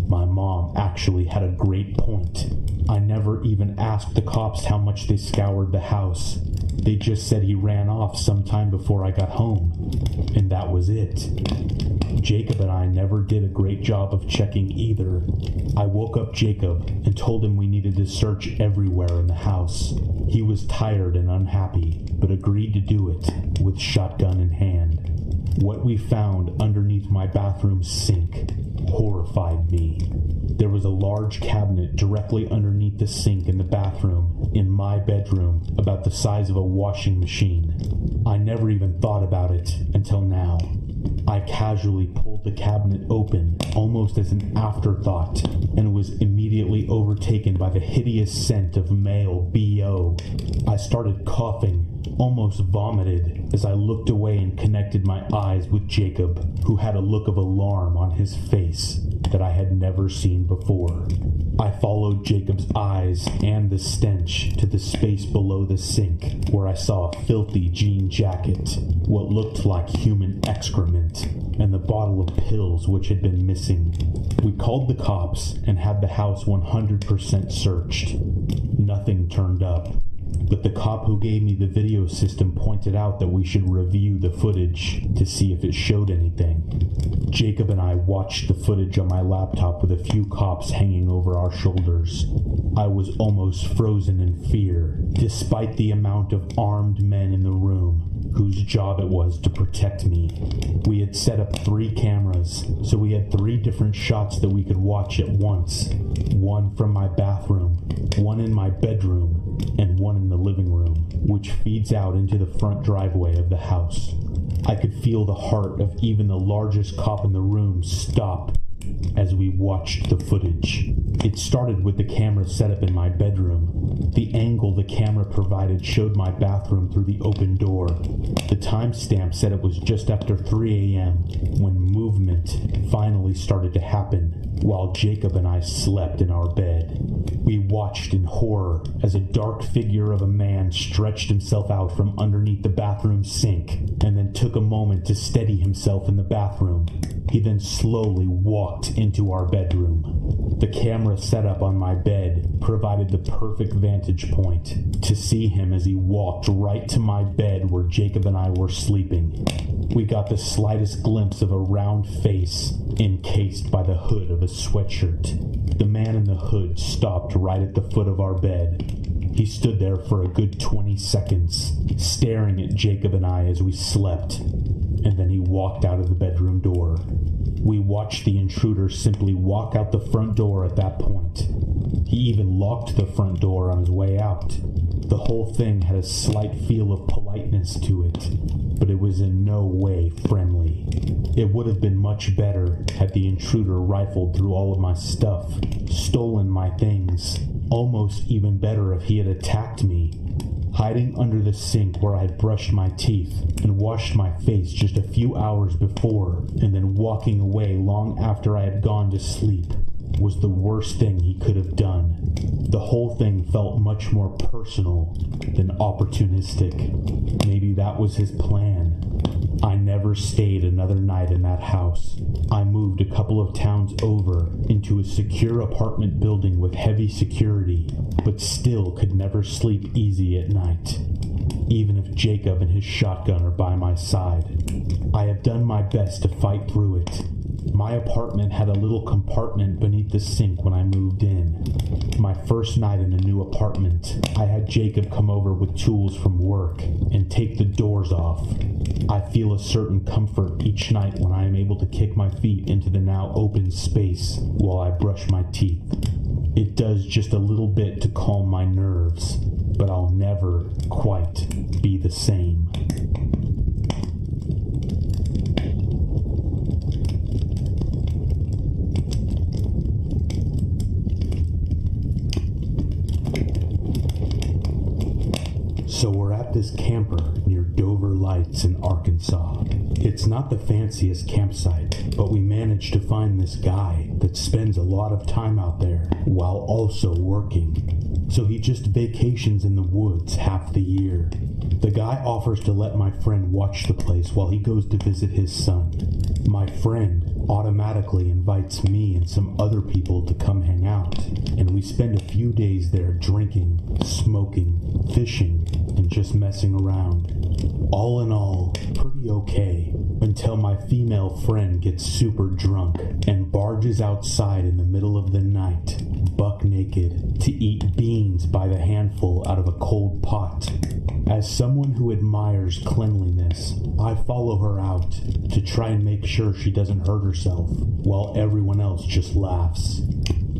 Speaker 1: My mom actually had a great point. I never even asked the cops how much they scoured the house. They just said he ran off sometime before I got home, and that was it. Jacob and I never did a great job of checking either. I woke up Jacob and told him we needed to search everywhere in the house. He was tired and unhappy, but agreed to do it with shotgun in hand. What we found underneath my bathroom sink horrified me. There was a large cabinet directly underneath the sink in the bathroom in my bedroom, about the size of a washing machine. I never even thought about it until now. I casually pulled the cabinet open, almost as an afterthought, and was immediately overtaken by the hideous scent of male BO. I started coughing, almost vomited, as I looked away and connected my eyes with Jacob, who had a look of alarm on his face that I had never seen before. I followed Jacob's eyes and the stench to the space below the sink, where I saw a filthy jean jacket, what looked like human excrement, and the bottle of pills which had been missing. We called the cops and had the house 100% searched. Nothing turned up, but the cop who gave me the video system pointed out that we should review the footage to see if it showed anything. Jacob and I watched the footage on my laptop with a few cops hanging over our shoulders. I was almost frozen in fear, despite the amount of armed men in the room whose job it was to protect me. We had set up 3 cameras, so we had 3 different shots that we could watch at once. One from my bathroom, one in my bedroom, and one in the living room, which feeds out into the front driveway of the house. I could feel the heart of even the largest cop in the room stop as we watched the footage. It started with the camera set up in my bedroom. The angle the camera provided showed my bathroom through the open door. The timestamp said it was just after 3 a.m. when movement finally started to happen while Jacob and I slept in our bed. We watched in horror as a dark figure of a man stretched himself out from underneath the bathroom sink and then took a moment to steady himself in the bathroom. He then slowly walked into our bedroom. The camera set up on my bed provided the perfect vantage point to see him as he walked right to my bed where Jacob and I were sleeping. We got the slightest glimpse of a round face encased by the hood of a sweatshirt. The man in the hood stopped right at the foot of our bed. He stood there for a good 20 seconds, staring at Jacob and I as we slept, and then he walked out of the bedroom door. We watched the intruder simply walk out the front door at that point. He even locked the front door on his way out. The whole thing had a slight feel of politeness to it, but it was in no way friendly. It would have been much better had the intruder rifled through all of my stuff, stolen my things. Almost even better if he had attacked me, hiding under the sink where I had brushed my teeth and washed my face just a few hours before, and then walking away long after I had gone to sleep, was the worst thing he could have done. The whole thing felt much more personal than opportunistic. Maybe that was his plan. I never stayed another night in that house. I moved a couple of towns over into a secure apartment building with heavy security, but still could never sleep easy at night, even if Jacob and his shotgun are by my side. I have done my best to fight through it. My apartment had a little compartment beneath the sink when I moved in. My first night in a new apartment, I had Jacob come over with tools from work and take the doors off. I feel a certain comfort each night when I am able to kick my feet into the now open space while I brush my teeth. It does just a little bit to calm my nerves, but I'll never quite be the same. So we're at this camper near Dover Lights in Arkansas. It's not the fanciest campsite, but we managed to find this guy that spends a lot of time out there while also working. So he just vacations in the woods half the year. The guy offers to let my friend watch the place while he goes to visit his son. My friend automatically invites me and some other people to come hang out, and we spend a few days there drinking, smoking, fishing, and just messing around. All in all, pretty okay, until my female friend gets super drunk and barges outside in the middle of the night, buck naked, to eat beans by the handful out of a cold pot. As someone who admires cleanliness, I follow her out to try and make sure she doesn't hurt herself, while everyone else just laughs.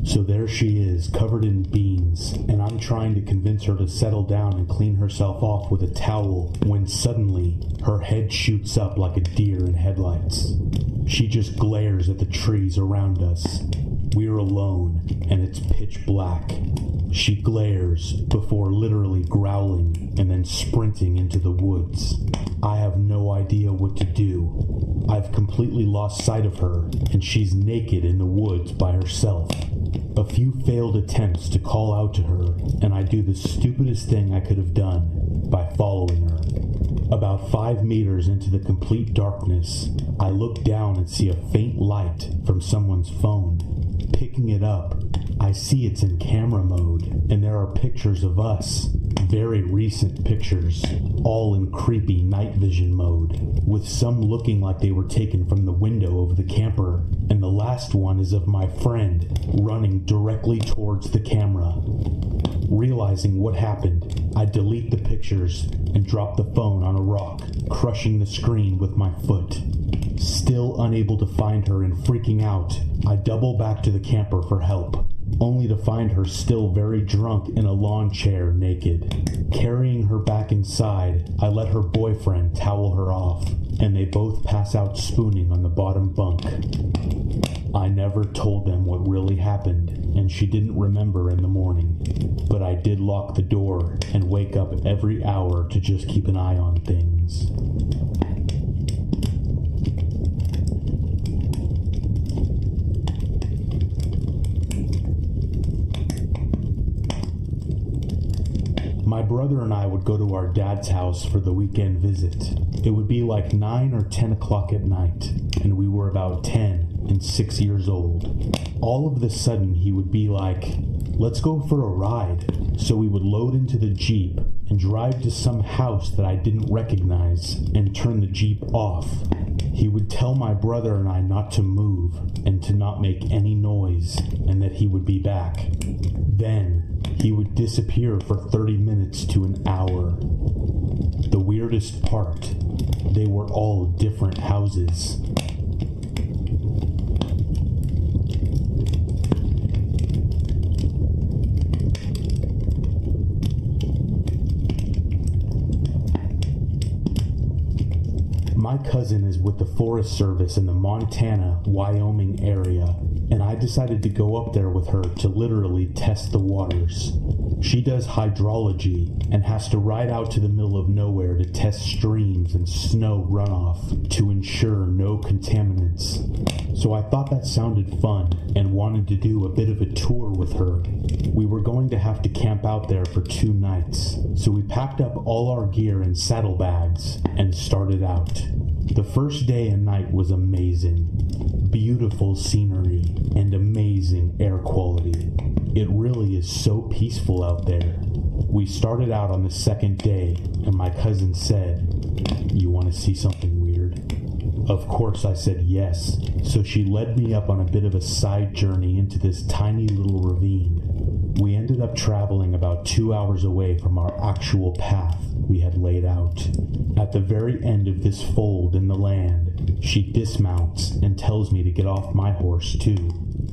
Speaker 1: So there she is, covered in beans, and I'm trying to convince her to settle down and clean herself off with a towel, when suddenly her head shoots up like a deer in headlights. She just glares at the trees around us. We're alone, and it's pitch black. She glares before literally growling and then sprinting into the woods. I have no idea what to do. I've completely lost sight of her, and she's naked in the woods by herself. A few failed attempts to call out to her, and I do the stupidest thing I could have done by following her. About 5 meters into the complete darkness, I look down and see a faint light from someone's phone. Picking it up, I see it's in camera mode, and there are pictures of us, very recent pictures, all in creepy night vision mode, with some looking like they were taken from the window of the camper, and the last one is of my friend running directly towards the camera. Realizing what happened, I delete the pictures and drop the phone on a rock, crushing the screen with my foot. Still unable to find her and freaking out, I double back to the camper for help, only to find her still very drunk in a lawn chair naked. Carrying her back inside, I let her boyfriend towel her off, and they both pass out spooning on the bottom bunk. I never told them what really happened, and she didn't remember in the morning, but I did lock the door and wake up every hour to just keep an eye on things. My brother and I would go to our dad's house for the weekend visit. It would be like 9 or 10 o'clock at night, and we were about 10 and 6 years old. All of a sudden, he would be like, "Let's go for a ride." So we would load into the Jeep and drive to some house that I didn't recognize and turn the Jeep off. He would tell my brother and I not to move and to not make any noise, and that he would be back. Then, he would disappear for 30 minutes to an hour. The weirdest part, they were all different houses. My cousin is with the Forest Service in the Montana, Wyoming area, and I decided to go up there with her to literally test the waters. She does hydrology and has to ride out to the middle of nowhere to test streams and snow runoff to ensure no contaminants. So I thought that sounded fun and wanted to do a bit of a tour with her. We were going to have to camp out there for 2 nights, so we packed up all our gear in saddlebags and started out. The first day and night was amazing. Beautiful scenery and amazing air quality. It really is so peaceful out there. We started out on the second day, and my cousin said, "You want to see something weird?" Of course I said yes, so she led me up on a bit of a side journey into this tiny little ravine. We ended up traveling about 2 hours away from our actual path we had laid out. At the very end of this fold in the land, she dismounts and tells me to get off my horse too.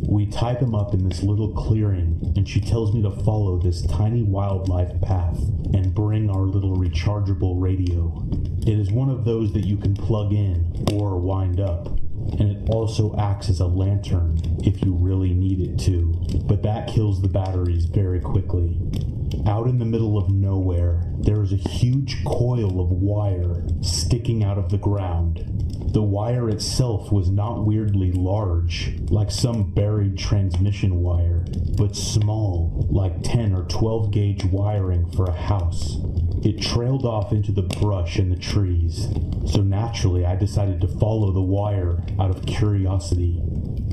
Speaker 1: We tie them up in this little clearing, and she tells me to follow this tiny wildlife path and bring our little rechargeable radio. It is one of those that you can plug in or wind up, and it also acts as a lantern if you really need it to, but that kills the batteries very quickly. Out in the middle of nowhere, there is a huge coil of wire sticking out of the ground. The wire itself was not weirdly large, like some buried transmission wire, but small, like 10 or 12 gauge wiring for a house. It trailed off into the brush and the trees, so naturally I decided to follow the wire out of curiosity.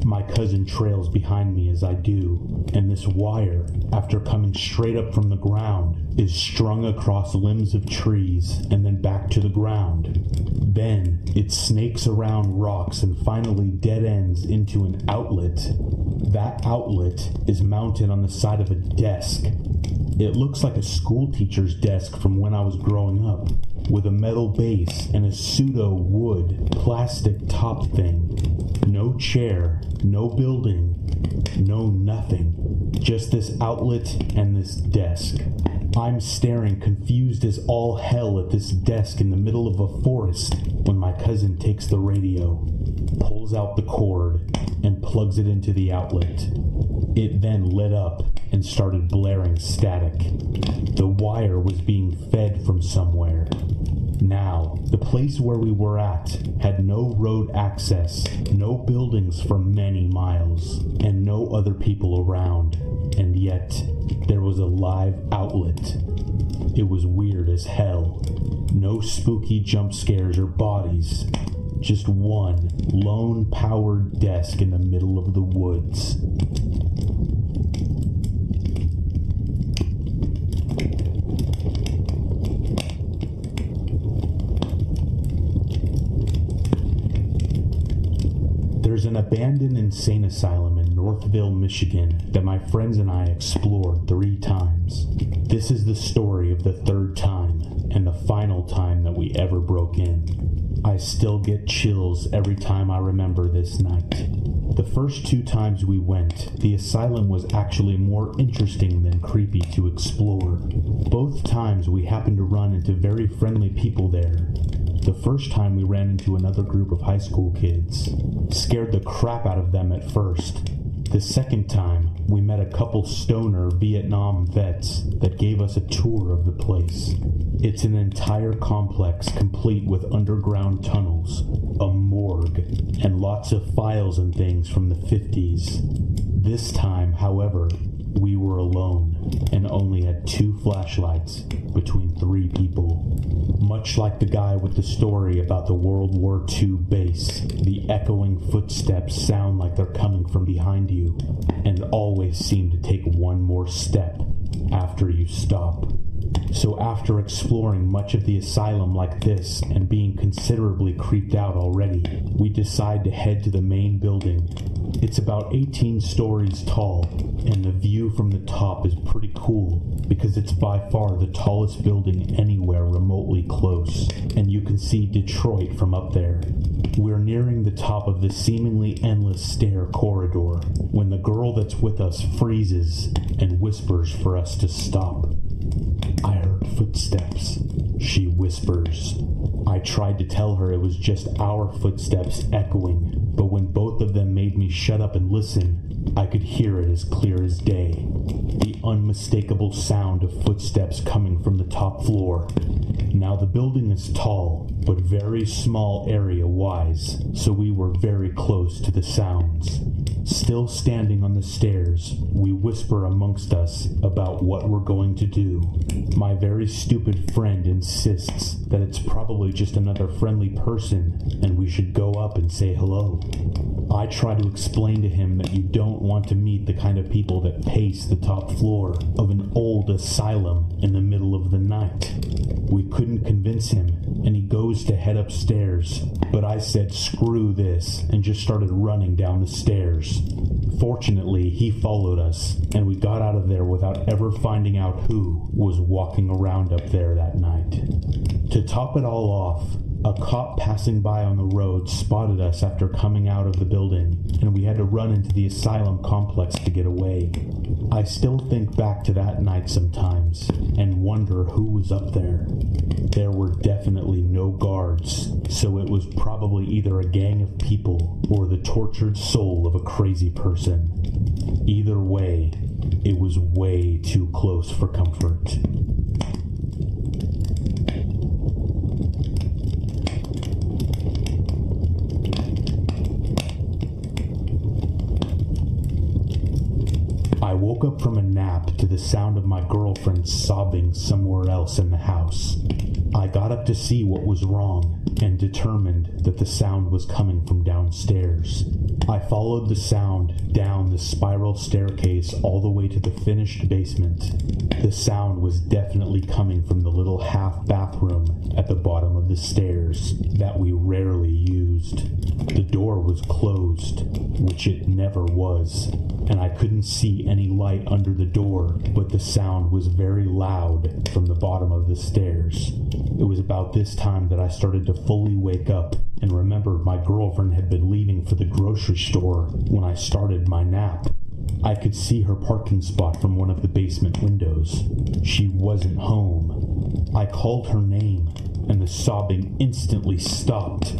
Speaker 1: My cousin trails behind me as I do, and this wire, after coming straight up from the ground, is strung across limbs of trees and then back to the ground. Then it snakes around rocks and finally dead ends into an outlet. That outlet is mounted on the side of a desk. It looks like a school teacher's desk from when I was growing up, with a metal base and a pseudo-wood plastic top thing. No chair, no building, no nothing. Just this outlet and this desk. I'm staring confused as all hell at this desk in the middle of a forest when my cousin takes the radio, pulls out the cord, and plugs it into the outlet. It then lit up and started blaring static. The wire was being fed from somewhere. Now, the place where we were at had no road access, no buildings for many miles, and no other people around. And yet, there was a live outlet. It was weird as hell. No spooky jump scares or bodies. Just one lone powered desk in the middle of the woods. There's an abandoned insane asylum in Northville, Michigan that my friends and I explored 3 times. This is the story of the 3rd time and the final time that we ever broke in. I still get chills every time I remember this night. The first 2 times we went, the asylum was actually more interesting than creepy to explore. Both times we happened to run into very friendly people there. The first time we ran into another group of high school kids. Scared the crap out of them at first. The second time, we met a couple stoner Vietnam vets that gave us a tour of the place. It's an entire complex complete with underground tunnels, a morgue, and lots of files and things from the 50s. This time, however, we were alone and only had 2 flashlights between 3 people. Much like the guy with the story about the World War II base, the echoing footsteps sound like they're coming from behind you and always seem to take one more step after you stop. So after exploring much of the asylum like this and being considerably creeped out already, we decide to head to the main building. It's about 18 stories tall, and the view from the top is pretty cool because it's by far the tallest building anywhere remotely close, and you can see Detroit from up there. We're nearing the top of the seemingly endless stair corridor when the girl that's with us freezes and whispers for us to stop. "I heard footsteps," she whispers. I tried to tell her it was just our footsteps echoing, but when both of them made me shut up and listen, I could hear it as clear as day. The unmistakable sound of footsteps coming from the top floor. Now the building is tall, but very small area-wise, so we were very close to the sounds. Still standing on the stairs, we whisper amongst us about what we're going to do. My very stupid friend insists that it's probably just another friendly person and we should go up and say hello. I try to explain to him that you don't want to meet the kind of people that pace the top floor of an old asylum in the middle of the night. We couldn't convince him, and he goes to head upstairs, but I said screw this and just started running down the stairs. Fortunately, he followed us, and we got out of there without ever finding out who was walking around up there that night. To top it all off, a cop passing by on the road spotted us after coming out of the building, and we had to run into the asylum complex to get away. I still think back to that night sometimes, and wonder who was up there. There were definitely no guards, so it was probably either a gang of people or the tortured soul of a crazy person. Either way, it was way too close for comfort. I woke up from a nap to the sound of my girlfriend sobbing somewhere else in the house. I got up to see what was wrong and determined that the sound was coming from downstairs. I followed the sound down the spiral staircase all the way to the finished basement. The sound was definitely coming from the little half bathroom at the bottom of the stairs that we rarely used. The door was closed, which it never was, and I couldn't see any light under the door, but the sound was very loud from the bottom of the stairs. It was about this time that I started to fully wake up and remembered my girlfriend had been leaving for the grocery store when I started my nap. I could see her parking spot from one of the basement windows. She wasn't home. I called her name, and the sobbing instantly stopped.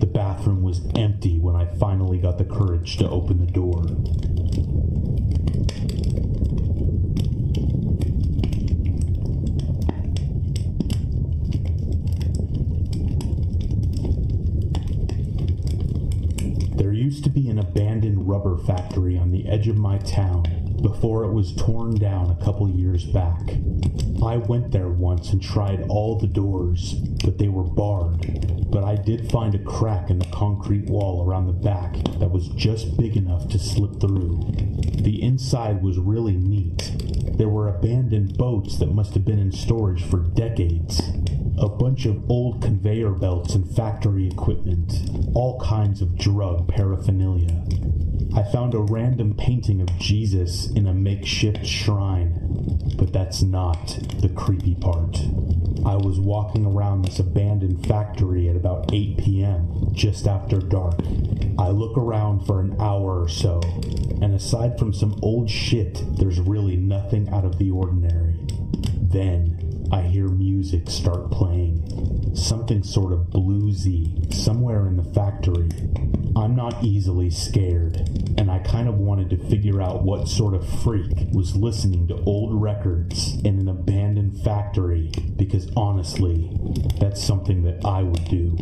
Speaker 1: The bathroom was empty when I finally got the courage to open the door. There used to be an abandoned rubber factory on the edge of my town before it was torn down a couple years back. I went there once and tried all the doors, but they were barred. But I did find a crack in the concrete wall around the back that was just big enough to slip through. The inside was really neat. There were abandoned boats that must have been in storage for decades. A bunch of old conveyor belts and factory equipment, all kinds of drug paraphernalia. I found a random painting of Jesus in a makeshift shrine, but that's not the creepy part. I was walking around this abandoned factory at about 8 p.m., just after dark. I look around for an hour or so, and aside from some old shit, there's really nothing out of the ordinary. Then I hear music start playing, something sort of bluesy, somewhere in the factory. I'm not easily scared, and I kind of wanted to figure out what sort of freak was listening to old records in an abandoned factory, because honestly, that's something that I would do.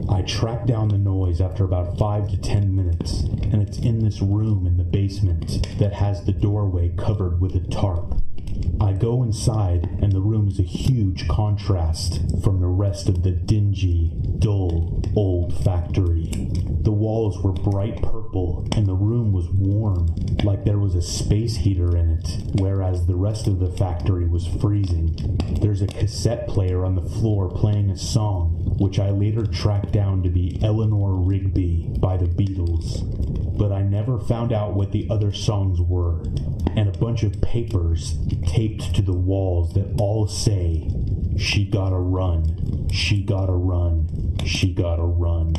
Speaker 1: I tracked down the noise after about 5 to 10 minutes, and it's in this room in the basement that has the doorway covered with a tarp. I go inside, and the room is a huge contrast from the rest of the dingy, dull, old factory. The walls were bright purple, and the room was warm, like there was a space heater in it, whereas the rest of the factory was freezing. There's a cassette player on the floor playing a song, which I later tracked down to be Eleanor Rigby by the Beatles. But I never found out what the other songs were, and a bunch of papers taped to the walls that all say, "She gotta run, she gotta run, she gotta run."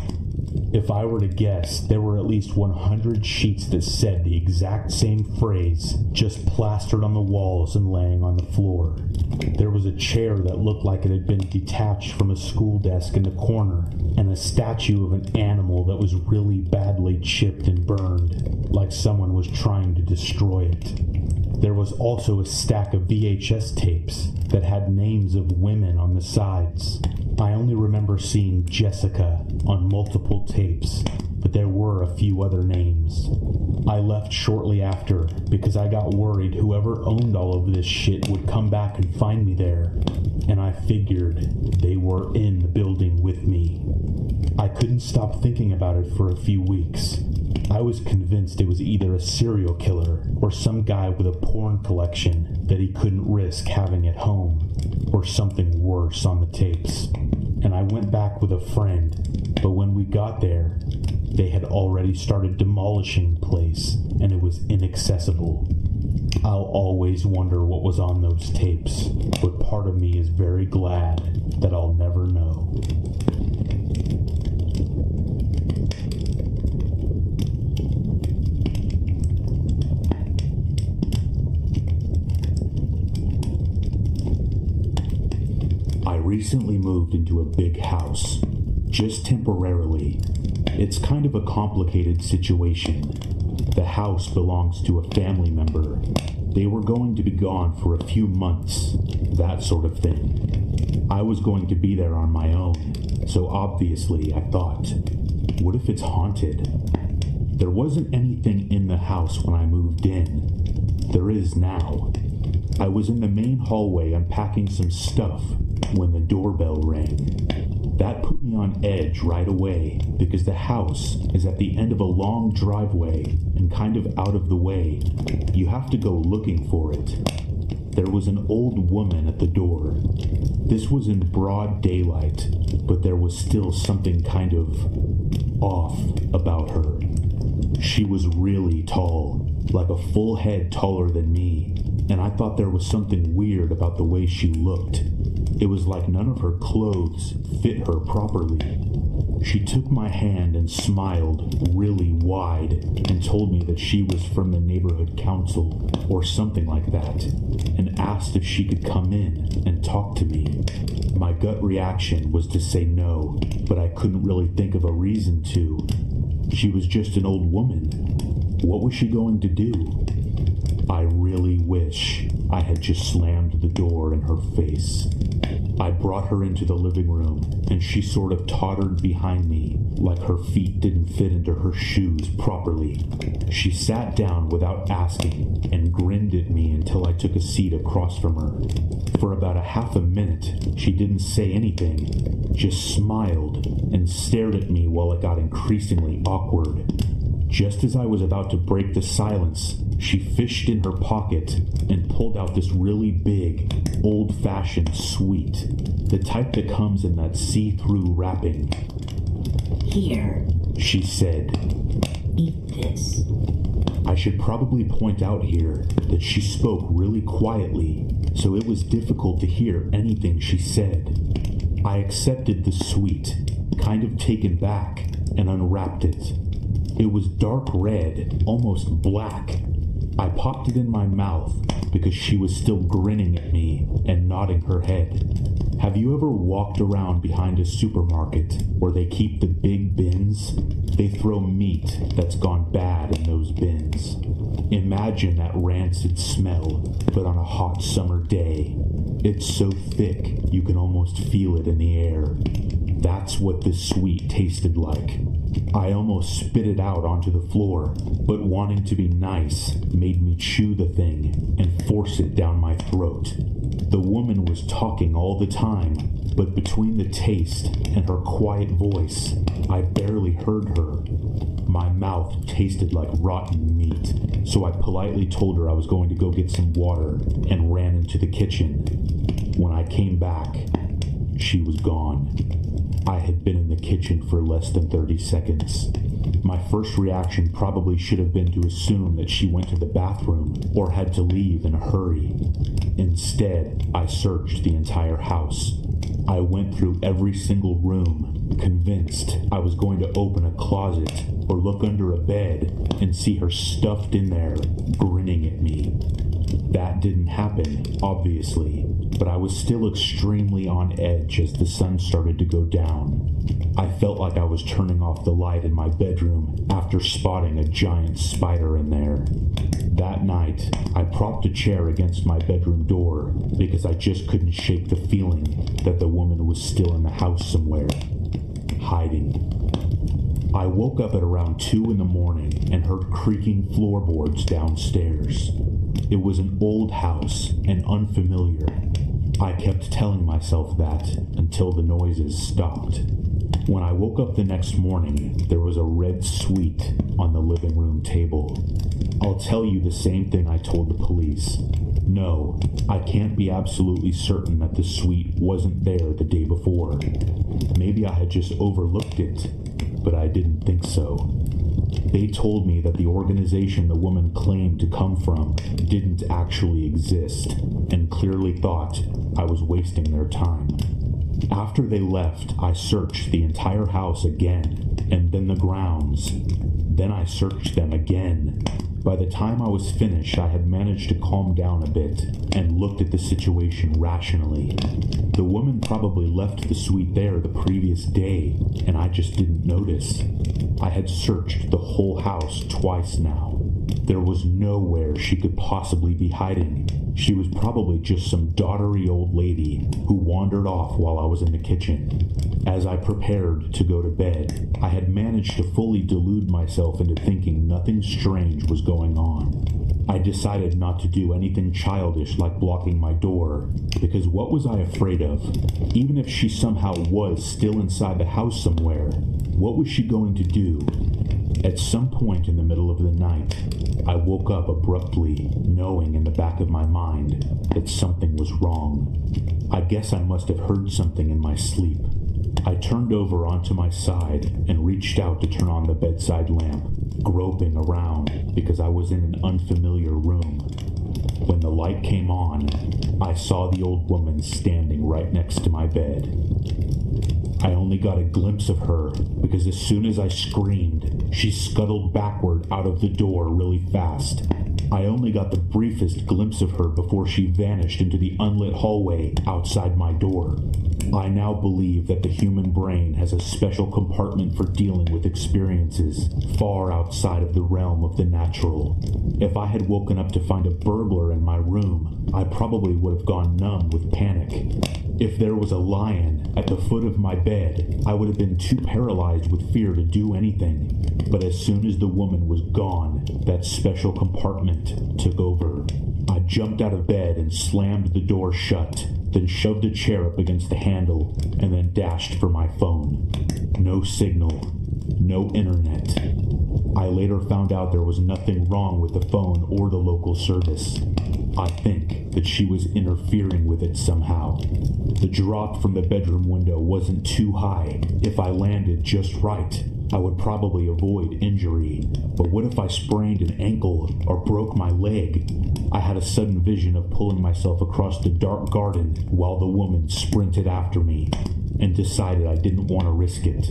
Speaker 1: If I were to guess, there were at least 100 sheets that said the exact same phrase, just plastered on the walls and laying on the floor. There was a chair that looked like it had been detached from a school desk in the corner, and a statue of an animal that was really badly chipped and burned, like someone was trying to destroy it. There was also a stack of VHS tapes that had names of women on the sides. I only remember seeing Jessica on multiple tapes, but there were a few other names. I left shortly after because I got worried whoever owned all of this shit would come back and find me there, and I figured they were in the building with me. I couldn't stop thinking about it for a few weeks. I was convinced it was either a serial killer or some guy with a porn collection that he couldn't risk having at home, or something worse on the tapes. And I went back with a friend, but when we got there, they had already started demolishing the place, and it was inaccessible. I'll always wonder what was on those tapes, but part of me is very glad that I'll never know. I recently moved into a big house, just temporarily. It's kind of a complicated situation. The house belongs to a family member. They were going to be gone for a few months, that sort of thing. I was going to be there on my own, so obviously I thought, what if it's haunted? There wasn't anything in the house when I moved in. There is now. I was in the main hallway unpacking some stuff when the doorbell rang. That put me on edge right away because the house is at the end of a long driveway and kind of out of the way. You have to go looking for it. There was an old woman at the door. This was in broad daylight, but there was still something kind of off about her. She was really tall, like a full head taller than me, and I thought there was something weird about the way she looked. It was like none of her clothes fit her properly. She took my hand and smiled really wide and told me that she was from the neighborhood council or something like that, and asked if she could come in and talk to me. My gut reaction was to say no, but I couldn't really think of a reason to. She was just an old woman. What was she going to do? I really wish I had just slammed the door in her face. I brought her into the living room, and she sort of tottered behind me, like her feet didn't fit into her shoes properly. She sat down without asking and grinned at me until I took a seat across from her. For about a half a minute, she didn't say anything, just smiled and stared at me while it got increasingly awkward. Just as I was about to break the silence, she fished in her pocket and pulled out this really big, old-fashioned sweet, the type that comes in that see-through wrapping.
Speaker 2: "Here,"
Speaker 1: she said.
Speaker 2: "eat this."
Speaker 1: I should probably point out here that she spoke really quietly, so it was difficult to hear anything she said. I accepted the sweet, kind of taken back, and unwrapped it. It was dark red, almost black. I popped it in my mouth because she was still grinning at me and nodding her head. Have you ever walked around behind a supermarket where they keep the big bins? They throw meat that's gone bad in those bins. Imagine that rancid smell, but on a hot summer day. It's so thick you can almost feel it in the air. That's what this sweet tasted like. I almost spit it out onto the floor, but wanting to be nice made me chew the thing and force it down my throat. The woman was talking all the time, but between the taste and her quiet voice, I barely heard her. My mouth tasted like rotten meat, so I politely told her I was going to go get some water and ran into the kitchen. When I came back, she was gone. I had been in the kitchen for less than 30 seconds. My first reaction probably should have been to assume that she went to the bathroom or had to leave in a hurry. Instead, I searched the entire house. I went through every single room, convinced I was going to open a closet or look under a bed and see her stuffed in there, grinning at me. That didn't happen, obviously, but I was still extremely on edge as the sun started to go down. I felt like I was turning off the light in my bedroom after spotting a giant spider in there. That night, I propped a chair against my bedroom door because I just couldn't shake the feeling that the woman was still in the house somewhere, hiding. I woke up at around 2 in the morning and heard creaking floorboards downstairs. It was an old house and unfamiliar. I kept telling myself that until the noises stopped. When I woke up the next morning, there was a red sweet on the living room table. I'll tell you the same thing I told the police. No, I can't be absolutely certain that the sweet wasn't there the day before. Maybe I had just overlooked it, but I didn't think so. They told me that the organization the woman claimed to come from didn't actually exist, and clearly thought I was wasting their time. After they left, I searched the entire house again, and then the grounds. Then I searched them again. By the time I was finished, I had managed to calm down a bit and looked at the situation rationally. The woman probably left the suite there the previous day, and I just didn't notice. I had searched the whole house twice now. There was nowhere she could possibly be hiding. She was probably just some doddery old lady who wandered off while I was in the kitchen. As I prepared to go to bed, I had managed to fully delude myself into thinking nothing strange was going on. I decided not to do anything childish like blocking my door, because what was I afraid of? Even if she somehow was still inside the house somewhere, what was she going to do? At some point in the middle of the night, I woke up abruptly, knowing in the back of my mind that something was wrong. I guess I must have heard something in my sleep. I turned over onto my side and reached out to turn on the bedside lamp, groping around because I was in an unfamiliar room. When the light came on, I saw the old woman standing right next to my bed. I only got a glimpse of her because as soon as I screamed, she scuttled backward out of the door really fast. I only got the briefest glimpse of her before she vanished into the unlit hallway outside my door. I now believe that the human brain has a special compartment for dealing with experiences far outside of the realm of the natural. If I had woken up to find a burglar in my room, I probably would have gone numb with panic. If there was a lion at the foot of my bed, I would have been too paralyzed with fear to do anything. But as soon as the woman was gone, that special compartment took over. I jumped out of bed and slammed the door shut, then shoved a chair up against the handle, and then dashed for my phone. No signal, no internet. I later found out there was nothing wrong with the phone or the local service. I think that she was interfering with it somehow. The drop from the bedroom window wasn't too high. If I landed just right, I would probably avoid injury. But what if I sprained an ankle or broke my leg? I had a sudden vision of pulling myself across the dark garden while the woman sprinted after me, and decided I didn't want to risk it.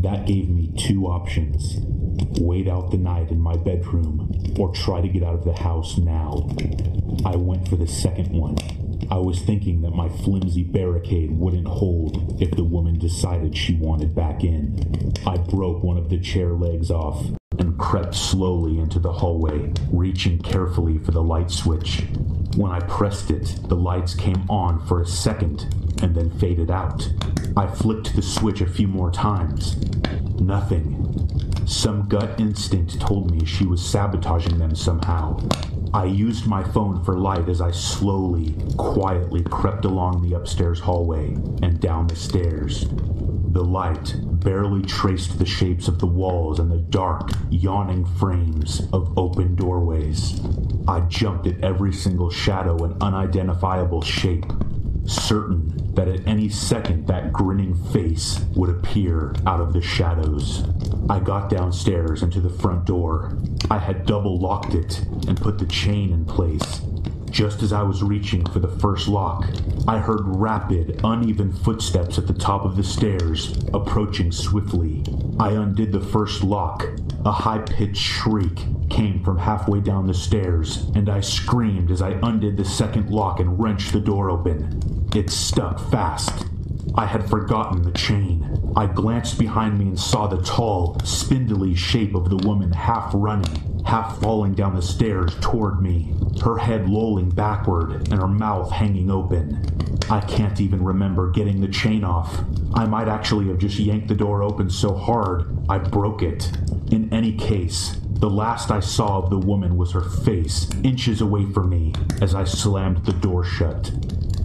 Speaker 1: That gave me two options: wait out the night in my bedroom, or try to get out of the house now. I went for the second one. I was thinking that my flimsy barricade wouldn't hold if the woman decided she wanted back in. I broke one of the chair legs off and crept slowly into the hallway, reaching carefully for the light switch. When I pressed it, the lights came on for a second and then faded out. I flicked the switch a few more times. Nothing. Some gut instinct told me she was sabotaging them somehow. I used my phone for light as I slowly, quietly crept along the upstairs hallway and down the stairs. The light barely traced the shapes of the walls and the dark, yawning frames of open doorways. I jumped at every single shadow and unidentifiable shape, certain that at any second that grinning face would appear out of the shadows. I got downstairs and to the front door. I had double locked it and put the chain in place. Just as I was reaching for the first lock, I heard rapid, uneven footsteps at the top of the stairs, approaching swiftly. I undid the first lock. A high-pitched shriek came from halfway down the stairs, and I screamed as I undid the second lock and wrenched the door open. It stuck fast. I had forgotten the chain. I glanced behind me and saw the tall, spindly shape of the woman half running, half falling down the stairs toward me, her head lolling backward and her mouth hanging open. I can't even remember getting the chain off. I might actually have just yanked the door open so hard I broke it. In any case, the last I saw of the woman was her face, inches away from me, as I slammed the door shut.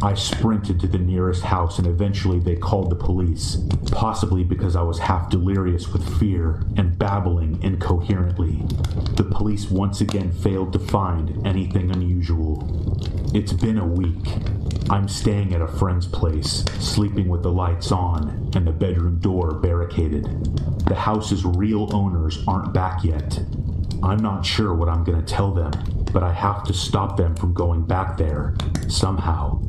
Speaker 1: I sprinted to the nearest house and eventually they called the police, possibly because I was half delirious with fear and babbling incoherently. The police once again failed to find anything unusual. It's been a week. I'm staying at a friend's place, sleeping with the lights on and the bedroom door barricaded. The house's real owners aren't back yet. I'm not sure what I'm going to tell them, but I have to stop them from going back there, somehow.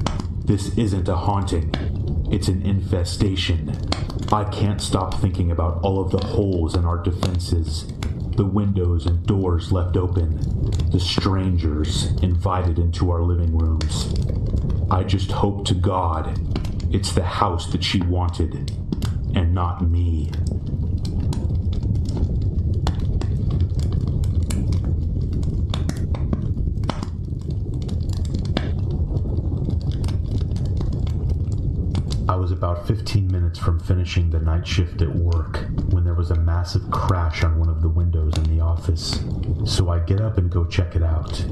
Speaker 1: This isn't a haunting. It's an infestation. I can't stop thinking about all of the holes in our defenses, the windows and doors left open, the strangers invited into our living rooms. I just hope to God it's the house that she wanted, and not me. about 15 minutes from finishing the night shift at work when there was a massive crash on one of the windows in the office. So I get up and go check it out.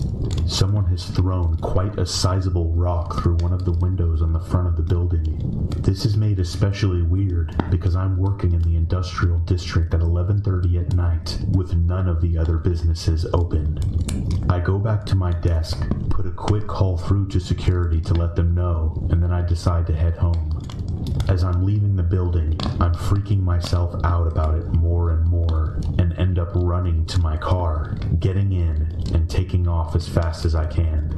Speaker 1: Someone has thrown quite a sizable rock through one of the windows on the front of the building. This is made especially weird because I'm working in the industrial district at 11:30 at night with none of the other businesses open. I go back to my desk, put a quick call through to security to let them know, and then I decide to head home. As I'm leaving the building, I'm freaking myself out about it more and more, and end up running to my car, getting in, and taking off as fast as I can.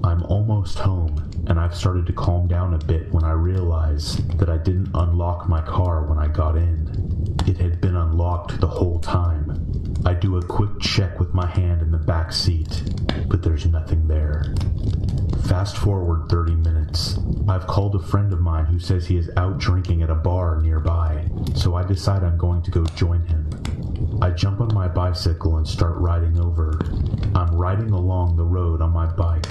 Speaker 1: I'm almost home, and I've started to calm down a bit when I realize that I didn't unlock my car when I got in. It had been unlocked the whole time. I do a quick check with my hand in the back seat, but there's nothing there. Fast forward 30 minutes. I've called a friend of mine who says he is out drinking at a bar nearby, so I decide I'm going to go join him. I jump on my bicycle and start riding over. I'm riding along the road on my bike.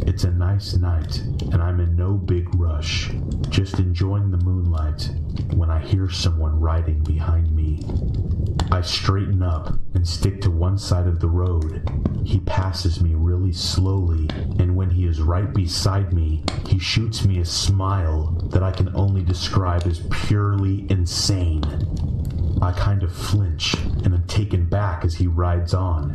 Speaker 1: It's a nice night, and I'm in no big rush, just enjoying the moonlight, when I hear someone riding behind me. I straighten up and stick to one side of the road. He passes me really slowly, and when he is right beside me, he shoots me a smile that I can only describe as purely insane. I kind of flinch and am taken back as he rides on.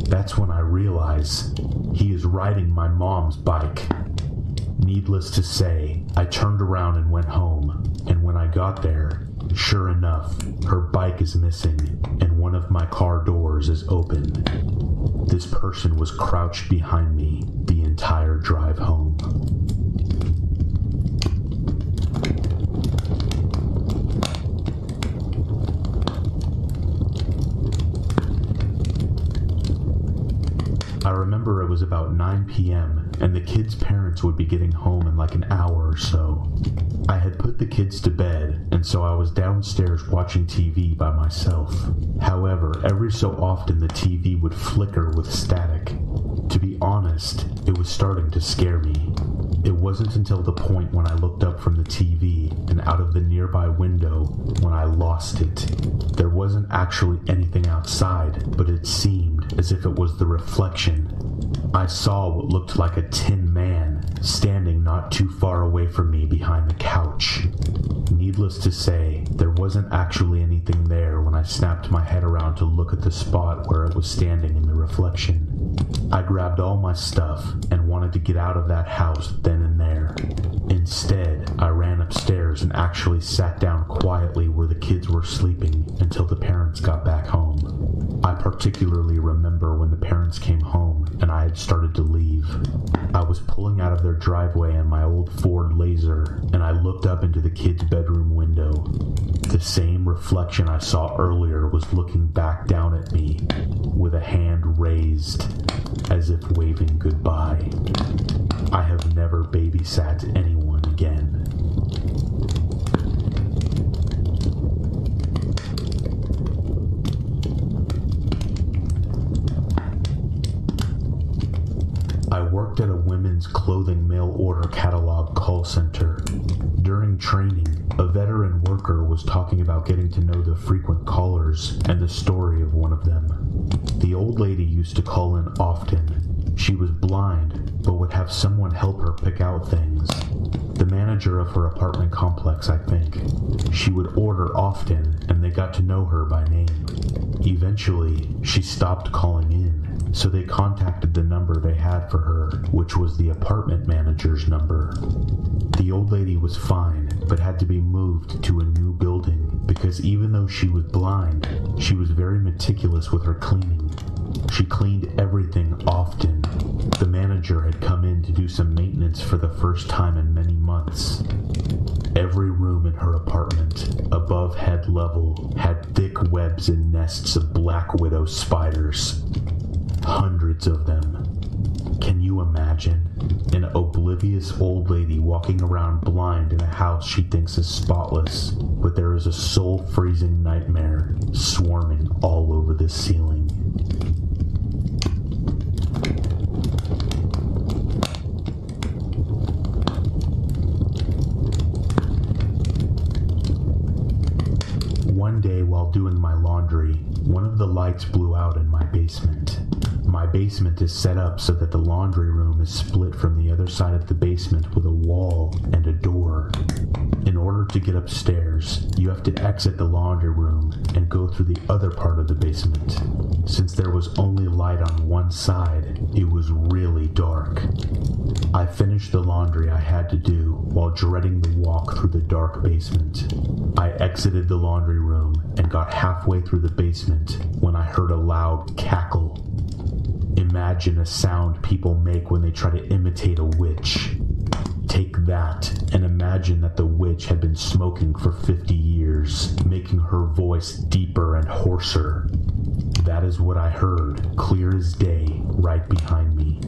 Speaker 1: That's when I realize he is riding my mom's bike. Needless to say, I turned around and went home, and when I got there, sure enough, her bike is missing, and one of my car doors is open. This person was crouched behind me the entire drive home. I remember it was about 9 p.m. and the kids' parents would be getting home in like an hour or so. I had put the kids to bed, and so I was downstairs watching TV by myself. However, every so often the TV would flicker with static. To be honest, it was starting to scare me. It wasn't until the point when I looked up from the TV and out of the nearby window when I lost it. There wasn't actually anything outside, but it seemed as if it was the reflection. I saw what looked like a tin man standing not too far away from me behind the couch. Needless to say, there wasn't actually anything there when I snapped my head around to look at the spot where it was standing in the reflection. I grabbed all my stuff and wanted to get out of that house then and there. Instead, I ran upstairs and actually sat down quietly where the kids were sleeping until the parents got back home. I particularly remember when the parents came home and I had started to leave. I was pulling out of their driveway in my old Ford Laser, and I looked up into the kids' bedroom window. The same reflection I saw earlier was looking back down at me with a hand raised, as if waving goodbye. I have never babysat anyone again. I worked at a women's clothing mail order catalog call center. During training, a veteran worker was talking about getting to know the frequent callers and the story of one of them. The old lady used to call in often. She was blind, but would have someone help her pick out things. The manager of her apartment complex, I think. She would order often, and they got to know her by name. Eventually, she stopped calling in, so they contacted the number they had for her, which was the apartment manager's number. The old lady was fine, but had to be moved to a new building, because even though she was blind, she was very meticulous with her cleaning. She cleaned everything often. The manager had come in to do some maintenance for the first time in many months. Every room in her apartment, above head level, had thick webs and nests of black widow spiders. Hundreds of them. Can you imagine? An oblivious old lady walking around blind in a house she thinks is spotless, but there is a soul-freezing nightmare swarming all over the ceiling. while doing my laundry, one of the lights blew out in my basement. My basement is set up so that the laundry room is split from the other side of the basement with a wall and a door. In order to get upstairs, you have to exit the laundry room and go through the other part of the basement. Since there was only light on one side, it was really dark. I finished the laundry I had to do while dreading the walk through the dark basement. I exited the laundry room and got halfway through the basement when I heard a loud cackle. Imagine a sound people make when they try to imitate a witch. Take that and imagine that the witch had been smoking for 50 years, making her voice deeper and hoarser. That is what I heard, clear as day, right behind me.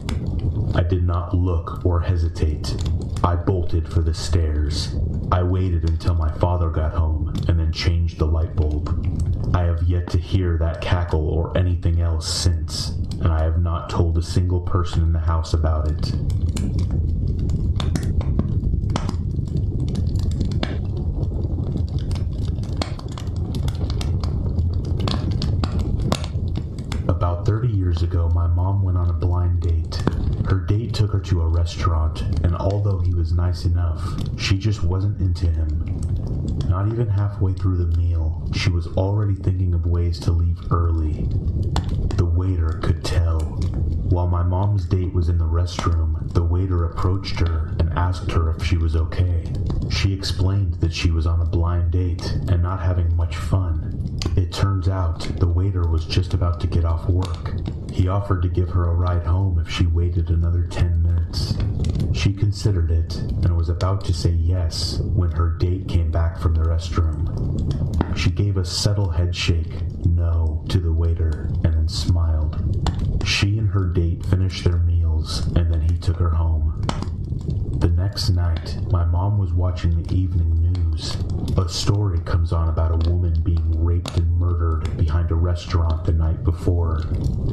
Speaker 1: I did not look or hesitate. I bolted for the stairs. I waited until my father got home and then changed the light bulb. I have yet to hear that cackle or anything else since, and I have not told a single person in the house about it. About 30 years ago, my mom went on a blind date. Her date took her to a restaurant, and although he was nice enough, she just wasn't into him. Not even halfway through the meal, she was already thinking of ways to leave early. The waiter could tell. While my mom's date was in the restroom, the waiter approached her and asked her if she was okay. She explained that she was on a blind date and not having much fun. It turns out the waiter was just about to get off work. He offered to give her a ride home if she waited another 10 minutes. She considered it and was about to say yes when her date came back from the restroom. She gave a subtle head shake, no, to the waiter and then smiled. She and her date finished their meals and then he took her home. The next night, my mom was watching the evening news. A story comes on about a woman being raped and murdered behind a restaurant the night before.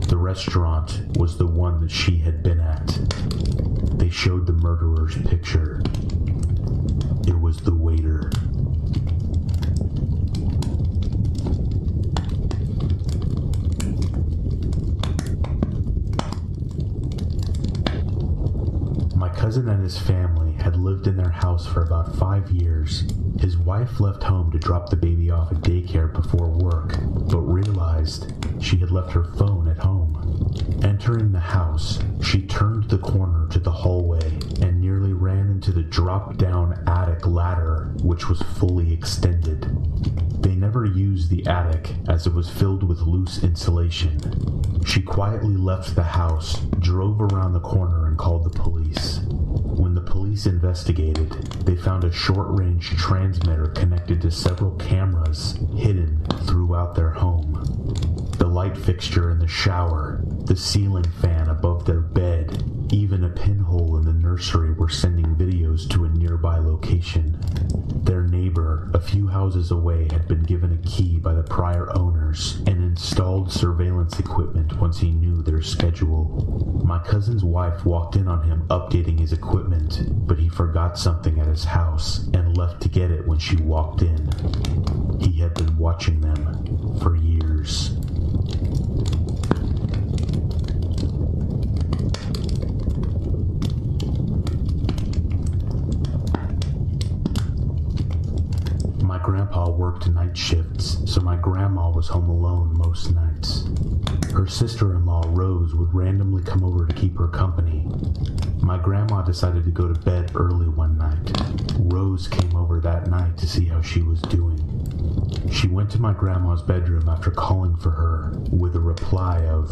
Speaker 1: The restaurant was the one that she had been at. They showed the murderer's picture. It was the waiter. My cousin and his family had lived in their house for about 5 years. His wife left home to drop the baby off at daycare before work, but realized she had left her phone at home. Entering the house, she turned the corner to the hallway and nearly ran into the drop-down attic ladder, which was fully extended. They never used the attic as it was filled with loose insulation. She quietly left the house, drove around the corner, and called the police. When the police investigated, they found a short-range transmitter connected to several cameras hidden throughout their home. The light fixture in the shower, the ceiling fan above their bed, even a pinhole in the nursery were sending videos to a nearby location. Their neighbor, a few houses away, had been given a key by the prior owners and installed surveillance equipment once he knew their schedule. My cousin's wife walked in on him updating his equipment, but he forgot something at his house and left to get it when she walked in. He had been watching them for years. My grandpa worked night shifts, so my grandma was home alone most nights. Her sister-in-law, Rose, would randomly come over to keep her company. My grandma decided to go to bed early one night. Rose came over that night to see how she was doing. She went to my grandma's bedroom after calling for her, with a reply of,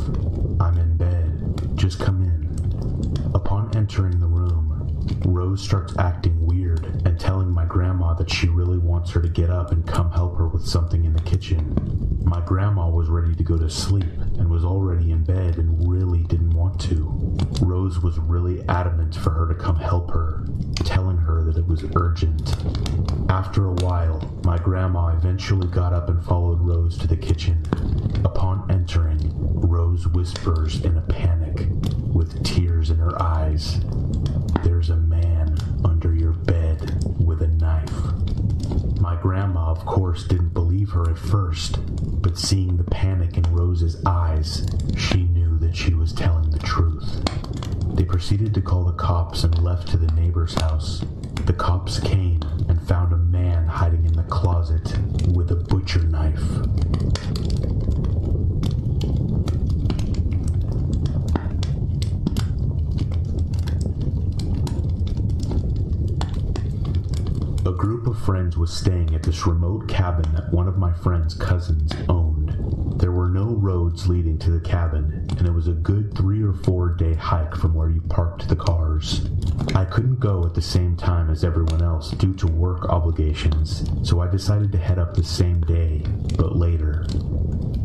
Speaker 1: "I'm in bed, just come in." Upon entering the room, Rose starts acting weird and telling my grandma that she really wants her to get up and come help her with something in the kitchen. My grandma was ready to go to sleep and was already in bed and really didn't want to. Rose was really adamant for her to come help her, telling her that it was urgent. After a while, my grandma eventually got up and followed Rose to the kitchen. Upon entering, Rose whispers in a panic, with tears in her eyes, "There's a man under your bed with a knife." My My grandma, of course, didn't believe her at first, but seeing the panic in Rose's eyes, she knew that she was telling the truth. They proceeded to call the cops and left to the neighbor's house. The cops came and found a man hiding in the closet with a butcher knife. A group of friends was staying at this remote cabin that one of my friend's cousins owned. There were no roads leading to the cabin, and it was a good 3 or 4 day hike from where you parked the cars. I couldn't go at the same time as everyone else due to work obligations, so I decided to head up the same day, but later.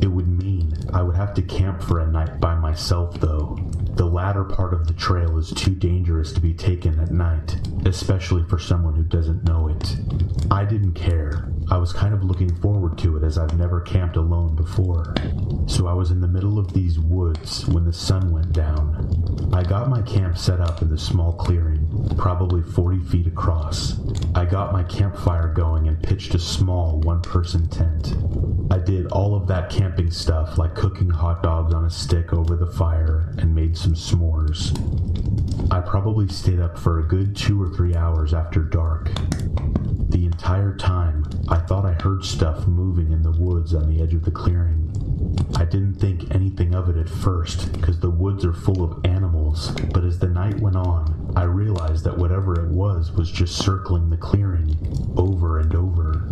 Speaker 1: It would mean I would have to camp for a night by myself though. The latter part of the trail is too dangerous to be taken at night, especially for someone who doesn't know it. I didn't care. I was kind of looking forward to it as I've never camped alone before. So I was in the middle of these woods when the sun went down. I got my camp set up in the small clearing, probably 40 feet across. I got my campfire going and pitched a small one-person tent. I did all of that camping stuff like cooking hot dogs on a stick over the fire and made some s'mores. I probably stayed up for a good 2 or 3 hours after dark. The entire time, I thought I heard stuff moving in the woods on the edge of the clearing. I didn't think anything of it at first, because the woods are full of animals, but as the night went on, I realized that whatever it was just circling the clearing, over and over.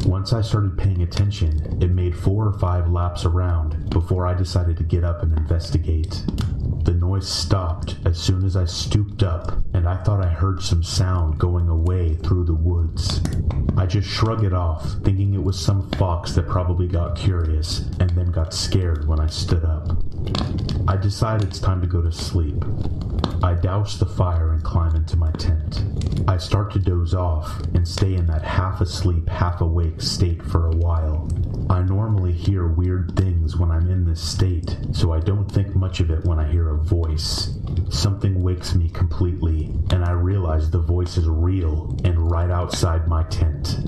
Speaker 1: Once I started paying attention, it made 4 or 5 laps around before I decided to get up and investigate. The noise stopped as soon as I stooped up, and I thought I heard some sound going away through the woods. I just shrugged it off, thinking it was some fox that probably got curious, and then got scared when I stood up. I decided it's time to go to sleep. I douse the fire and climb into my tent. I start to doze off and stay in that half-asleep, half-awake state for a while. I normally hear weird things when I'm in this state, so I don't think much of it when I hear a voice. Something wakes me completely, and I realize the voice is real and right outside my tent.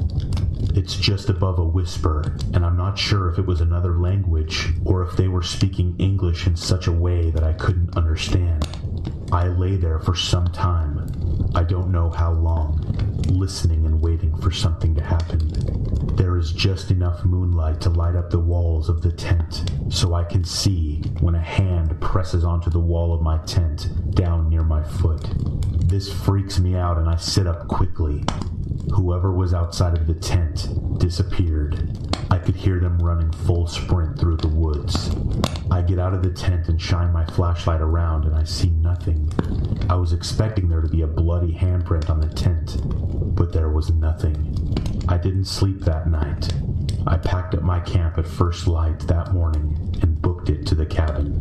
Speaker 1: It's just above a whisper, and I'm not sure if it was another language or if they were speaking English in such a way that I couldn't understand. I lay there for some time, I don't know how long, listening and waiting for something to happen. There is just enough moonlight to light up the walls of the tent, so I can see when a hand presses onto the wall of my tent down near my foot. This freaks me out and I sit up quickly. Whoever was outside of the tent disappeared. I could hear them running full sprint through the woods. I get out of the tent and shine my flashlight around and I see nothing. I was expecting there to be a bloody handprint on the tent, but there was nothing. I didn't sleep that night. I packed up my camp at first light that morning and booked it to the cabin.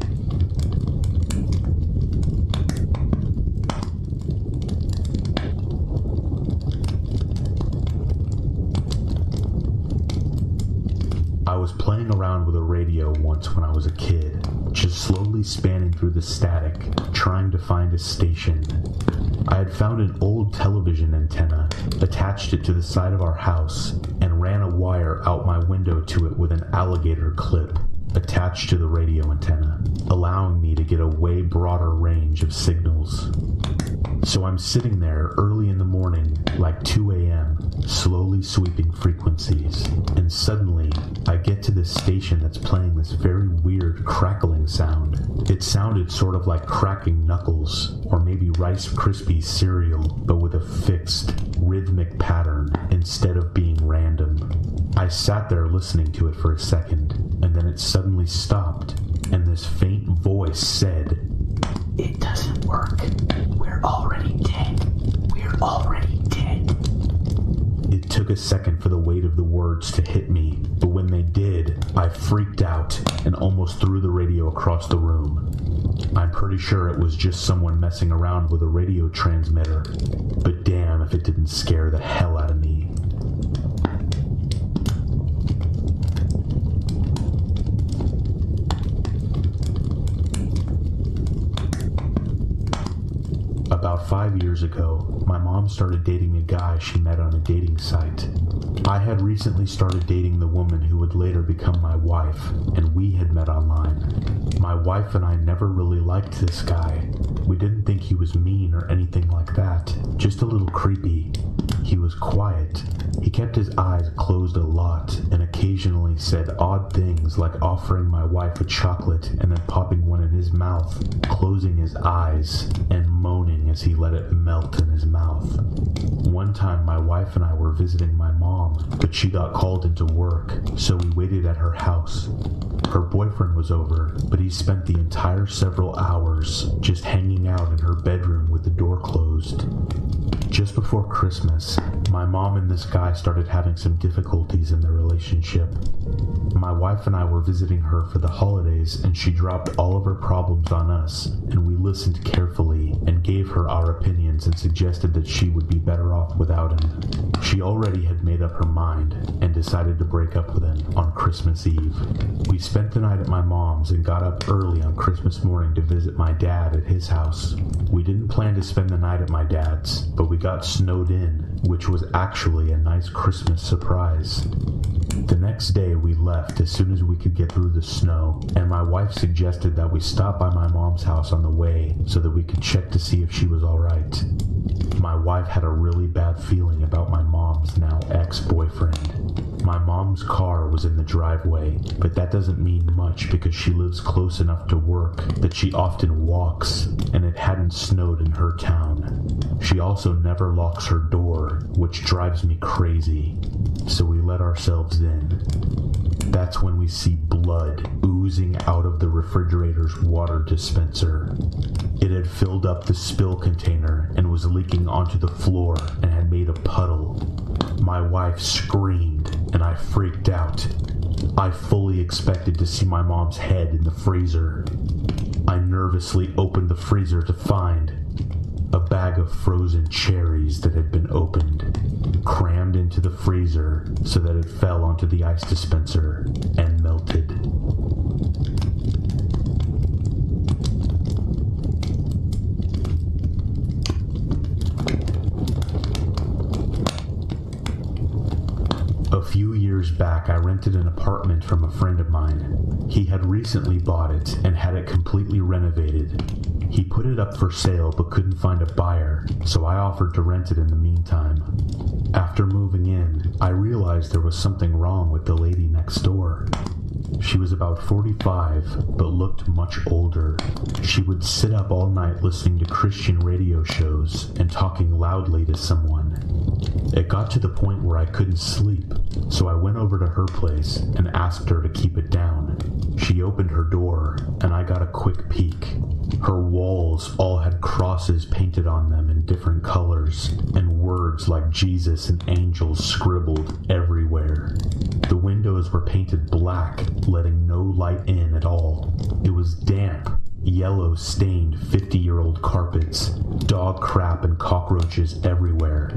Speaker 1: I was playing around with a radio once when I was a kid, just slowly spanning through the static, trying to find a station. I had found an old television antenna, attached it to the side of our house, and ran a wire out my window to it with an alligator clip attached to the radio antenna, allowing me to get a way broader range of signals. So I'm sitting there early in the morning, like 2 a.m., slowly sweeping frequencies, and suddenly I get to this station that's playing this very weird crackling sound. It sounded sort of like cracking knuckles, or maybe Rice Krispies cereal, but with a fixed, rhythmic pattern instead of being random. I sat there listening to it for a second, and then it suddenly stopped, and this faint voice said,
Speaker 2: It doesn't work. We're already dead. We're already dead.
Speaker 1: It took a second for the weight of the words to hit me, but when they did, I freaked out and almost threw the radio across the room. I'm pretty sure it was just someone messing around with a radio transmitter, but damn if it didn't scare the hell out of me. About 5 years ago, my mom started dating a guy she met on a dating site. I had recently started dating the woman who would later become my wife, and we had met online. My wife and I never really liked this guy. We didn't think he was mean or anything like that, just a little creepy. He was quiet. He kept his eyes closed a lot and occasionally said odd things like offering my wife a chocolate and then popping one in his mouth, closing his eyes, and moaning as he let it melt in his mouth. One time my wife and I were visiting my mom, but she got called into work, so we waited at her house. Her boyfriend was over, but he spent the entire several hours just hanging out in her bedroom with the door closed. Just before Christmas, my mom and this guy started having some difficulties in their relationship. My wife and I were visiting her for the holidays, and she dropped all of her problems on us, and we listened carefully and gave her our opinions and suggested that she would be better off without him. She already had made up her mind and decided to break up with him on Christmas Eve. We spent the night at my mom's and got up early on Christmas morning to visit my dad at his house. We didn't plan to spend the night at my dad's, but we got snowed in, which was actually a nice Christmas surprise. The next day we left as soon as we could get through the snow, and my wife suggested that we stop by my mom's house on the way so that we could check to see if she was alright. My wife had a really bad feeling about my mom's now ex-boyfriend. My mom's car was in the driveway, but that doesn't mean much because she lives close enough to work that she often walks, and it hadn't snowed in her town. She also never locks her door, which drives me crazy, so we let ourselves in. That's when we see blood oozing out of the refrigerator's water dispenser. It had filled up the spill container and was leaking onto the floor and had made a puddle. My wife screamed, and I freaked out. I fully expected to see my mom's head in the freezer. I nervously opened the freezer to find a bag of frozen cherries that had been opened, crammed into the freezer so that it fell onto the ice dispenser and melted. A few years back, I rented an apartment from a friend of mine. He had recently bought it and had it completely renovated. He put it up for sale but couldn't find a buyer, so I offered to rent it in the meantime. After moving in, I realized there was something wrong with the lady next door. She was about 45, but looked much older. She would sit up all night listening to Christian radio shows and talking loudly to someone. It got to the point where I couldn't sleep, so I went over to her place and asked her to keep it down. She opened her door, and I got a quick peek. Her walls all had crosses painted on them in different colors, and words like Jesus and angels scribbled everywhere. The windows were painted black, letting no light in at all. It was damp, yellow-stained 50-year-old carpets, dog crap and cockroaches everywhere.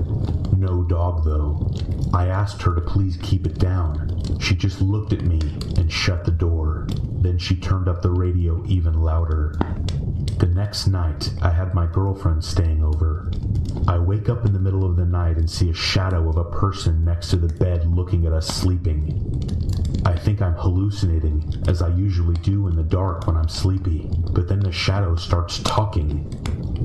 Speaker 1: No dog, though. I asked her to please keep it down. She just looked at me and shut the door. Then she turned up the radio even louder. The next night, I had my girlfriend staying over. I wake up in the middle of the night and see a shadow of a person next to the bed looking at us sleeping. I think I'm hallucinating, as I usually do in the dark when I'm sleepy, but then the shadow starts talking.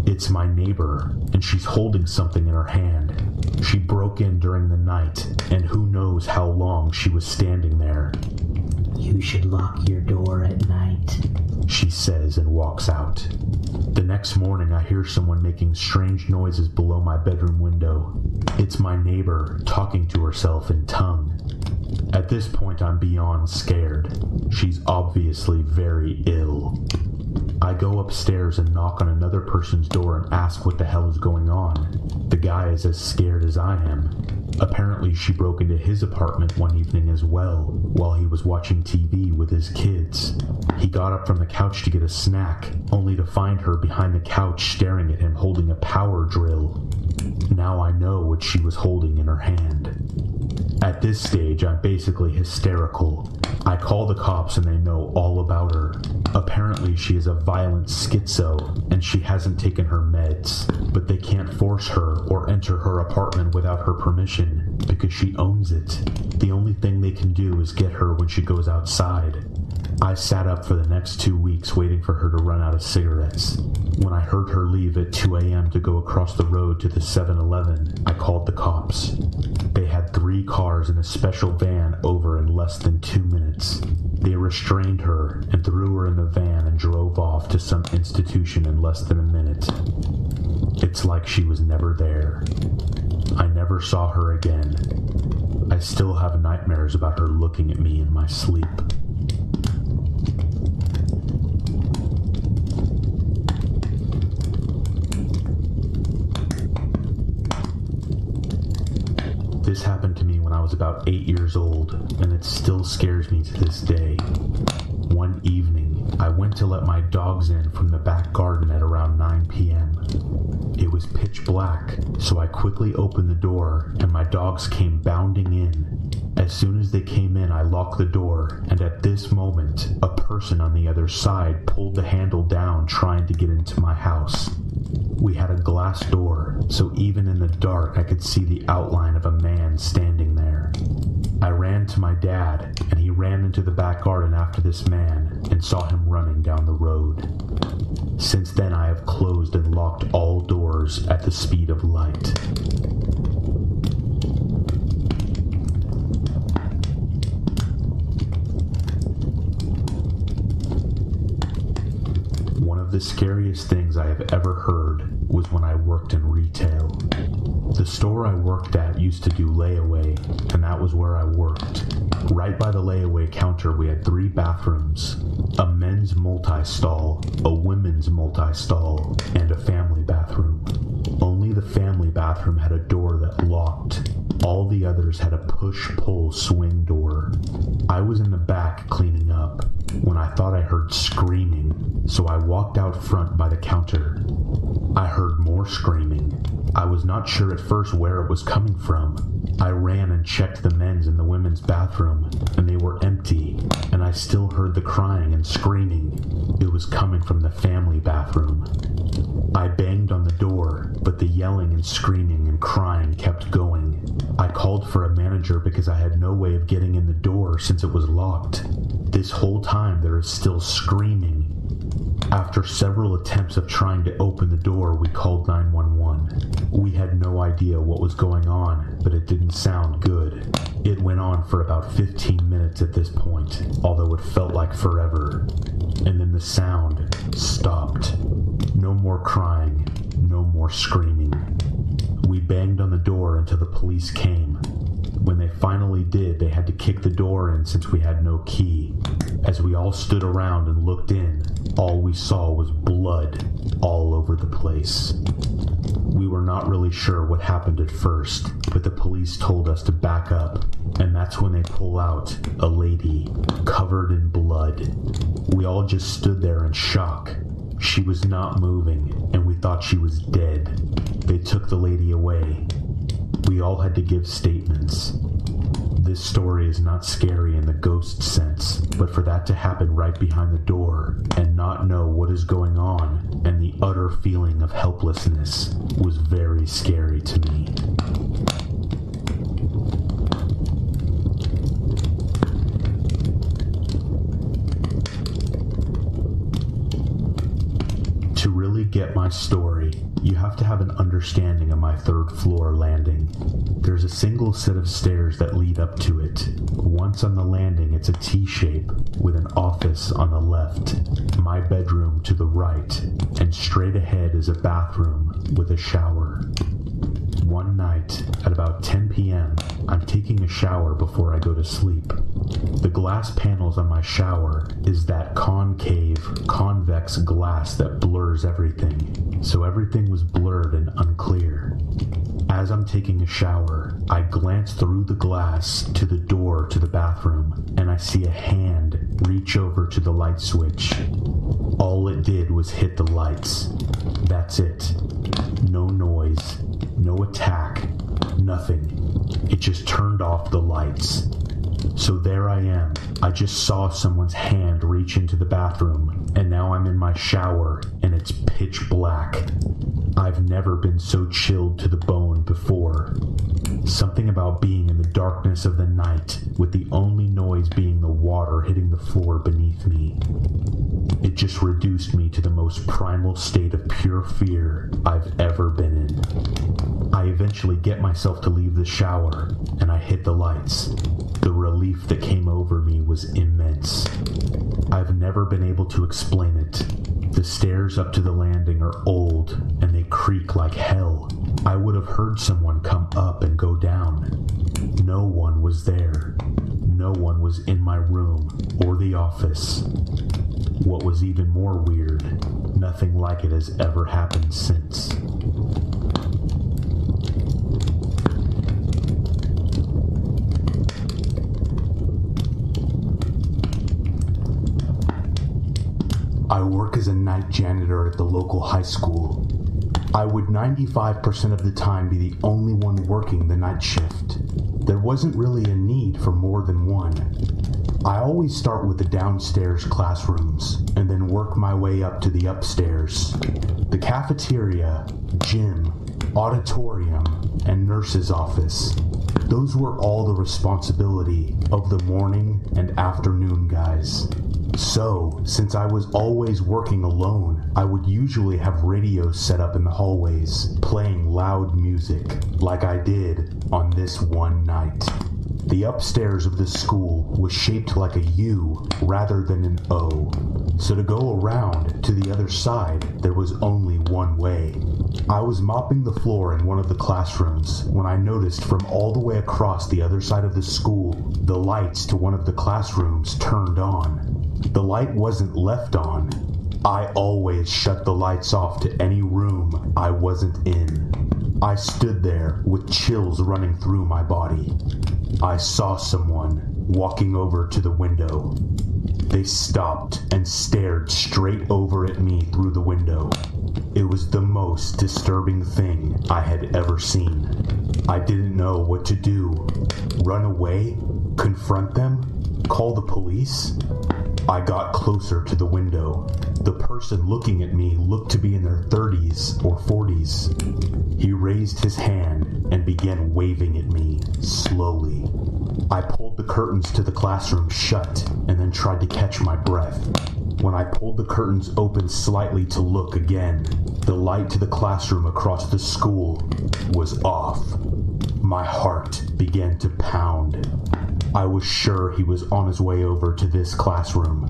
Speaker 1: It's my neighbor, and she's holding something in her hand. She broke in during the night, and who knows how long she was standing there.
Speaker 2: You should lock your door at night,
Speaker 1: she says and walks out. The next morning I hear someone making strange noises below my bedroom window. It's my neighbor talking to herself in tongue. At this point I'm beyond scared. She's obviously very ill. I go upstairs and knock on another person's door and ask what the hell is going on. The guy is as scared as I am. Apparently she broke into his apartment one evening as well, while he was watching TV with his kids. He got up from the couch to get a snack, only to find her behind the couch staring at him holding a power drill. Now I know what she was holding in her hand. At this stage, I'm basically hysterical. I call the cops and they know all about her. Apparently she is a violent schizo and she hasn't taken her meds, but they can't force her or enter her apartment without her permission because she owns it. The only thing they can do is get her when she goes outside. I sat up for the next 2 weeks waiting for her to run out of cigarettes. When I heard her leave at 2 a.m. to go across the road to the 7-Eleven, I called the cops. They had 3 cars and a special van over in less than 2 minutes. They restrained her and threw her in the van and drove off to some institution in less than a minute. It's like she was never there. I never saw her again. I still have nightmares about her looking at me in my sleep. This happened to me when I was about 8 years old, and it still scares me to this day. One evening, I went to let my dogs in from the back garden at around 9 p.m. It was pitch black, so I quickly opened the door, and my dogs came bounding in. As soon as they came in, I locked the door, and at this moment, a person on the other side pulled the handle down trying to get into my house. We had a glass door, so even in the dark I could see the outline of a man standing there. I ran to my dad, and he ran into the back garden after this man and saw him running down the road. Since then I have closed and locked all doors at the speed of light. One of the scariest things I have ever heard was when I worked in retail. The store I worked at used to do layaway, and that was where I worked. Right by the layaway counter we had 3 bathrooms, a men's multi-stall, a women's multi-stall, and a family bathroom. Only the family bathroom had a door that locked. All the others had a push-pull swing door. I was in the back cleaning up when I thought I heard screaming, so I walked out front by the counter. I heard more screaming. I was not sure at first where it was coming from. I ran and checked the men's and the women's bathroom, and they were empty, and I still heard the crying and screaming. It was coming from the family bathroom. I banged on the door, but the yelling and screaming and crying kept going. I called for a manager because I had no way of getting in the door since it was locked. This whole time there is still screaming. After several attempts of trying to open the door, we called 911. We had no idea what was going on, but it didn't sound good. It went on for about 15 minutes at this point, although it felt like forever. And then the sound stopped. No more crying, no more screaming. We banged on the door until the police came. When they finally did, they had to kick the door in since we had no key. As we all stood around and looked in, all we saw was blood all over the place. We were not really sure what happened at first, but the police told us to back up, and that's when they pull out a lady covered in blood. We all just stood there in shock. She was not moving, and we thought she was dead. They took the lady away. We all had to give statements. This story is not scary in the ghost sense, but for that to happen right behind the door and not know what is going on and the utter feeling of helplessness was very scary to me. To really get my story, you have to have an understanding of my 3rd floor landing. There's a single set of stairs that lead up to it. Once on the landing, it's a T-shape with an office on the left, my bedroom to the right, and straight ahead is a bathroom with a shower. One night, at about 10 p.m., I'm taking a shower before I go to sleep. The glass panels on my shower is that concave, convex glass that blurs everything, so everything was blurred and unclear. As I'm taking a shower, I glance through the glass to the door to the bathroom, and I see a hand reach over to the light switch. All it did was hit the lights. That's it. No noise, no attack, nothing. It just turned off the lights. So there I am. I just saw someone's hand reach into the bathroom, and now I'm in my shower, and it's pitch black. I've never been so chilled to the bone before. Something about being in the darkness of the night, with the only noise being the water hitting the floor beneath me. It just reduced me to the most primal state of pure fear I've ever been in. I eventually get myself to leave the shower, and I hit the lights. The relief that came over me was immense. I've never been able to explain it. The stairs up to the landing are old, and they creak like hell. I would have heard someone come up and go down. No one was there. No one was in my room or the office. What was even more weird, nothing like it has ever happened since. I work as a night janitor at the local high school. I would 95% of the time be the only one working the night shift. There wasn't really a need for more than one. I always start with the downstairs classrooms and then work my way up to the upstairs. The cafeteria, gym, auditorium, and nurse's office. Those were all the responsibility of the morning and afternoon guys. So, since I was always working alone, I would usually have radios set up in the hallways, playing loud music, like I did on this one night. The upstairs of the school was shaped like a U rather than an O, so to go around to the other side, there was only one way. I was mopping the floor in one of the classrooms when I noticed from all the way across the other side of the school, the lights to one of the classrooms turned on. The light wasn't left on. I always shut the lights off to any room I wasn't in. I stood there with chills running through my body. I saw someone walking over to the window. They stopped and stared straight over at me through the window. It was the most disturbing thing I had ever seen. I didn't know what to do. Run away? Confront them? Call the police? I got closer to the window. The person looking at me looked to be in their 30s or 40s. He raised his hand and began waving at me, slowly. I pulled the curtains to the classroom shut and then tried to catch my breath. When I pulled the curtains open slightly to look again, the light to the classroom across the school was off. My heart began to pound. I was sure he was on his way over to this classroom.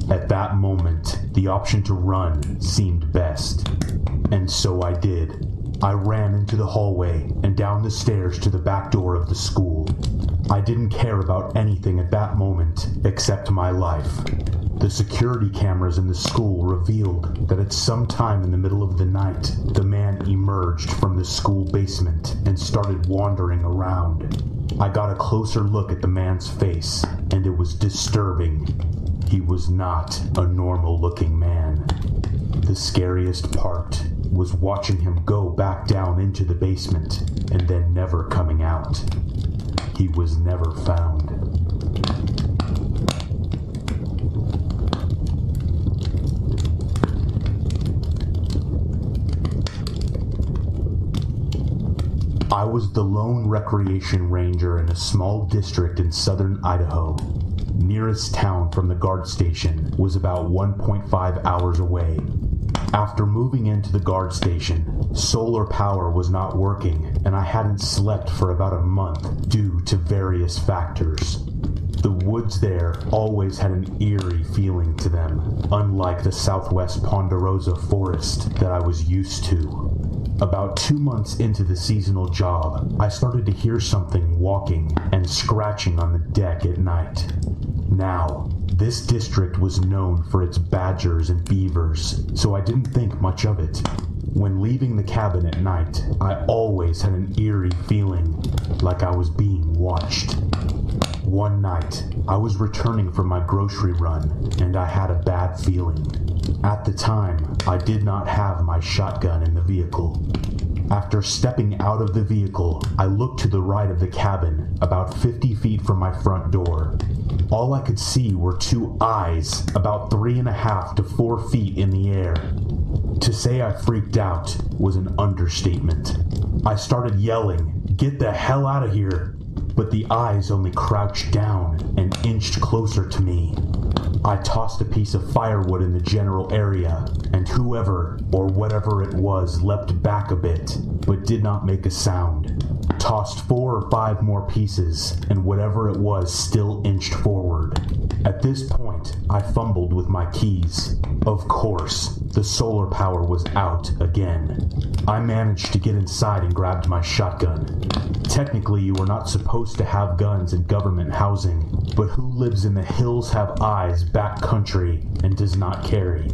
Speaker 1: At that moment, the option to run seemed best. And so I did. I ran into the hallway and down the stairs to the back door of the school. I didn't care about anything at that moment except my life. The security cameras in the school revealed that at some time in the middle of the night, the man emerged from the school basement and started wandering around. I got a closer look at the man's face, and it was disturbing. He was not a normal-looking man. The scariest part was watching him go back down into the basement and then never coming out. He was never found. I was the lone recreation ranger in a small district in southern Idaho. Nearest town from the guard station was about 1.5 hours away. After moving into the guard station, solar power was not working, and I hadn't slept for about a month due to various factors. The woods there always had an eerie feeling to them, unlike the southwest Ponderosa forest that I was used to. About 2 months into the seasonal job, I started to hear something walking and scratching on the deck at night. Now, this district was known for its badgers and beavers, so I didn't think much of it. When leaving the cabin at night, I always had an eerie feeling like I was being watched. One night, I was returning from my grocery run, and I had a bad feeling. At the time, I did not have my shotgun in the vehicle. After stepping out of the vehicle, I looked to the right of the cabin, about 50 feet from my front door. All I could see were two eyes, about 3.5 to 4 feet in the air. To say I freaked out was an understatement. I started yelling, "Get the hell out of here!" But the eyes only crouched down and inched closer to me. I tossed a piece of firewood in the general area, and whoever or whatever it was leapt back a bit, but did not make a sound. Tossed 4 or 5 more pieces, and whatever it was still inched forward. At this point, I fumbled with my keys. Of course, the solar power was out again. I managed to get inside and grabbed my shotgun. Technically, you are not supposed to have guns in government housing, but who lives in the hills have eyes backcountry and does not carry?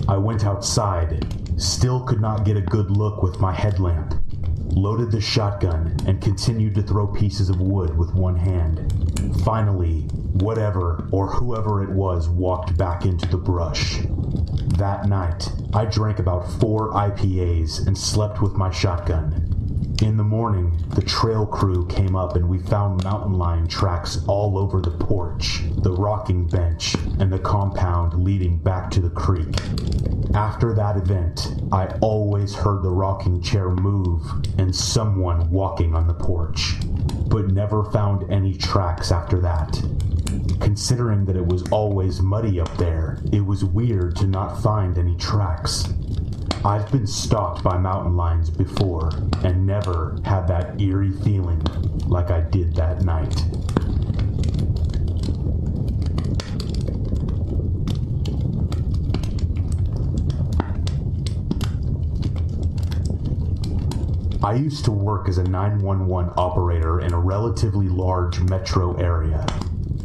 Speaker 1: I went outside, still could not get a good look with my headlamp, loaded the shotgun, and continued to throw pieces of wood with one hand. Finally, whatever or whoever it was walked back into the brush. That night, I drank about 4 IPAs and slept with my shotgun. In the morning, the trail crew came up and we found mountain lion tracks all over the porch, the rocking bench, and the compound leading back to the creek. After that event, I always heard the rocking chair move and someone walking on the porch, but never found any tracks after that. Considering that it was always muddy up there, it was weird to not find any tracks. I've been stalked by mountain lions before, and never had that eerie feeling like I did that night. I used to work as a 911 operator in a relatively large metro area.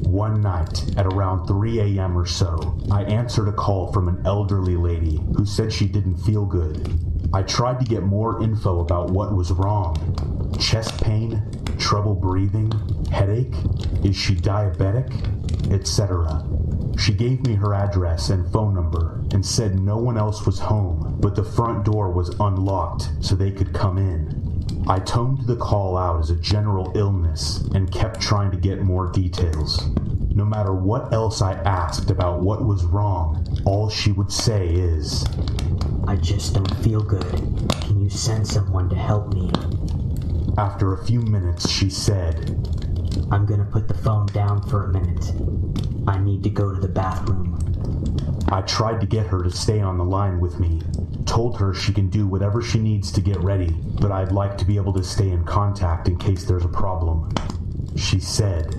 Speaker 1: One night, at around 3 a.m. or so, I answered a call from an elderly lady who said she didn't feel good. I tried to get more info about what was wrong. Chest pain, trouble breathing, headache, is she diabetic, etc. She gave me her address and phone number and said no one else was home, but the front door was unlocked so they could come in. I toned the call out as a general illness and kept trying to get more details. No matter what else I asked about what was wrong, all she would say is,
Speaker 2: "I just don't feel good. Can you send someone to help me?"
Speaker 1: After a few minutes, she said,
Speaker 2: "I'm gonna put the phone down for a minute. I need to go to the bathroom."
Speaker 1: I tried to get her to stay on the line with me, told her she can do whatever she needs to get ready, but I'd like to be able to stay in contact in case there's a problem. She said,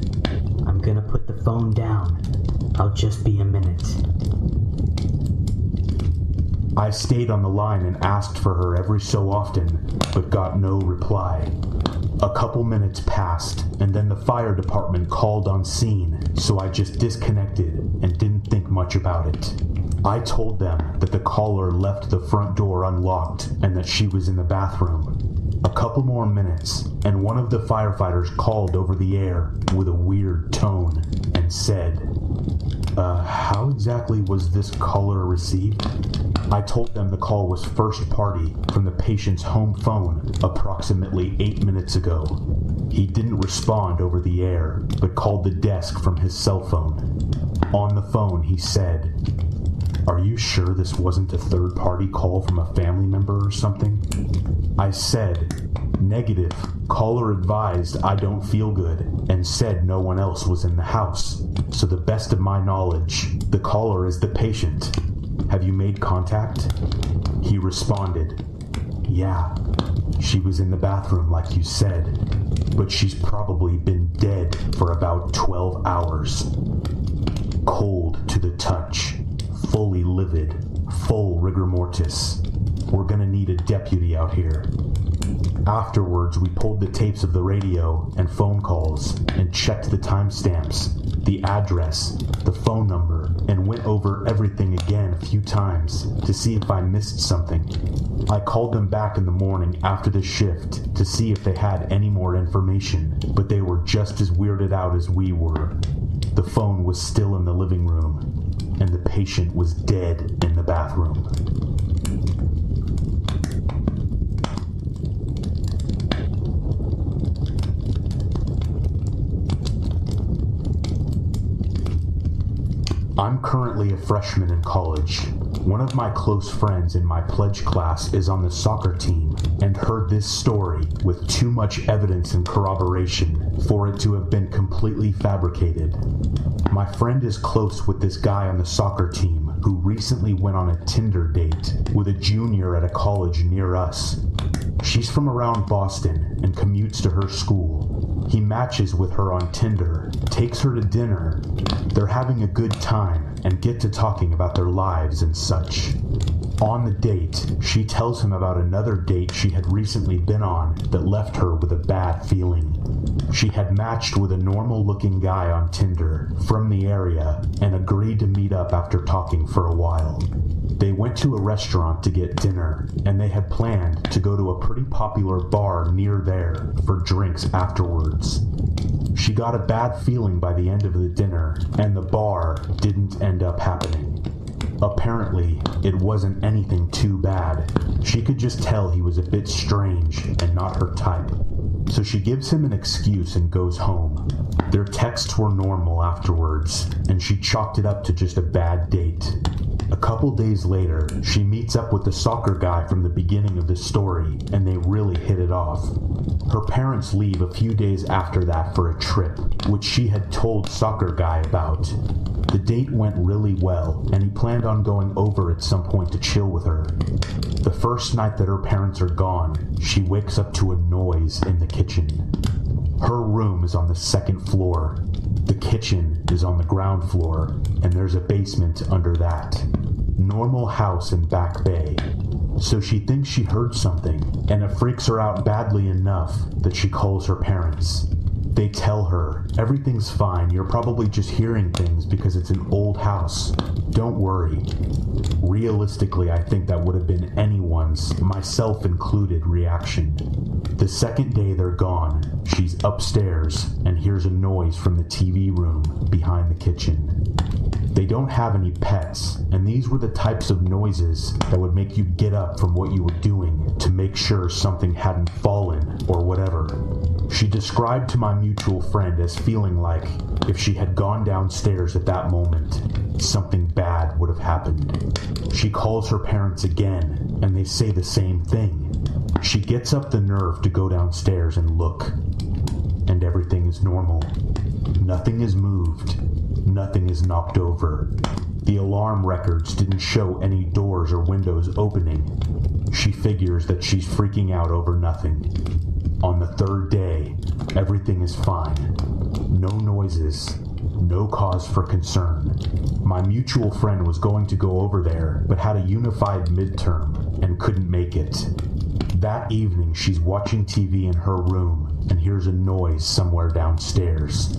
Speaker 2: "I'm gonna put the phone down. I'll just be a minute."
Speaker 1: I stayed on the line and asked for her every so often, but got no reply. A couple minutes passed, and then the fire department called on scene, so I just disconnected and didn't think much about it. I told them that the caller left the front door unlocked and that she was in the bathroom. A couple more minutes, and one of the firefighters called over the air with a weird tone and said, how exactly was this caller received?" I told them the call was first party from the patient's home phone approximately 8 minutes ago. He didn't respond over the air, but called the desk from his cell phone. On the phone, he said, "Are you sure this wasn't a third-party call from a family member or something?" I said, "Negative. Caller advised I don't feel good and said no one else was in the house. So the best of my knowledge, the caller is the patient. Have you made contact?" He responded, "Yeah, she was in the bathroom like you said, but she's probably been dead for about 12 hours. Cold to the touch, fully livid, full rigor mortis. We're gonna need a deputy out here." Afterwards, we pulled the tapes of the radio and phone calls and checked the timestamps, the address, the phone number, and went over everything again a few times to see if I missed something. I called them back in the morning after the shift to see if they had any more information, but they were just as weirded out as we were. The phone was still in the living room, and the patient was dead in the bathroom. currently a freshman in college. One of my close friends in my pledge class is on the soccer team and heard this story with too much evidence and corroboration for it to have been completely fabricated. My friend is close with this guy on the soccer team who recently went on a Tinder date with a junior at a college near us. She's from around Boston and commutes to her school. He matches with her on Tinder, takes her to dinner. They're having a good time and get to talking about their lives and such. On the date, she tells him about another date she had recently been on that left her with a bad feeling. She had matched with a normal-looking guy on Tinder from the area and agreed to meet up after talking for a while. They went to a restaurant to get dinner, and they had planned to go to a pretty popular bar near there for drinks afterwards. She got a bad feeling by the end of the dinner, and the bar didn't end up happening. Apparently, it wasn't anything too bad. She could just tell he was a bit strange and not her type. So she gives him an excuse and goes home. Their texts were normal afterwards, and she chalked it up to just a bad date. A couple days later, she meets up with the soccer guy from the beginning of the story, and they really hit it off. Her parents leave a few days after that for a trip, which she had told soccer guy about. The date went really well, and he planned on going over at some point to chill with her. The first night that her parents are gone, she wakes up to a noise in the kitchen. Her room is on the second floor. The kitchen is on the ground floor, and there's a basement under that. Normal house in Back Bay. So she thinks she heard something, and it freaks her out badly enough that she calls her parents. They tell her, everything's fine, you're probably just hearing things because it's an old house. Don't worry. Realistically, I think that would have been anyone's, myself included, reaction. The second day they're gone, she's upstairs and hears a noise from the TV room behind the kitchen. They don't have any pets, and these were the types of noises that would make you get up from what you were doing to make sure something hadn't fallen or whatever. She described to my mutual friend as feeling like if she had gone downstairs at that moment, something bad would have happened. She calls her parents again, and they say the same thing. She gets up the nerve to go downstairs and look, and everything is normal. Nothing is moved. Nothing is knocked over. The alarm records didn't show any doors or windows opening. She figures that she's freaking out over nothing. On the third day, everything is fine. No noises. No cause for concern. My mutual friend was going to go over there, but had a unified midterm and couldn't make it. That evening, she's watching TV in her room and hears a noise somewhere downstairs.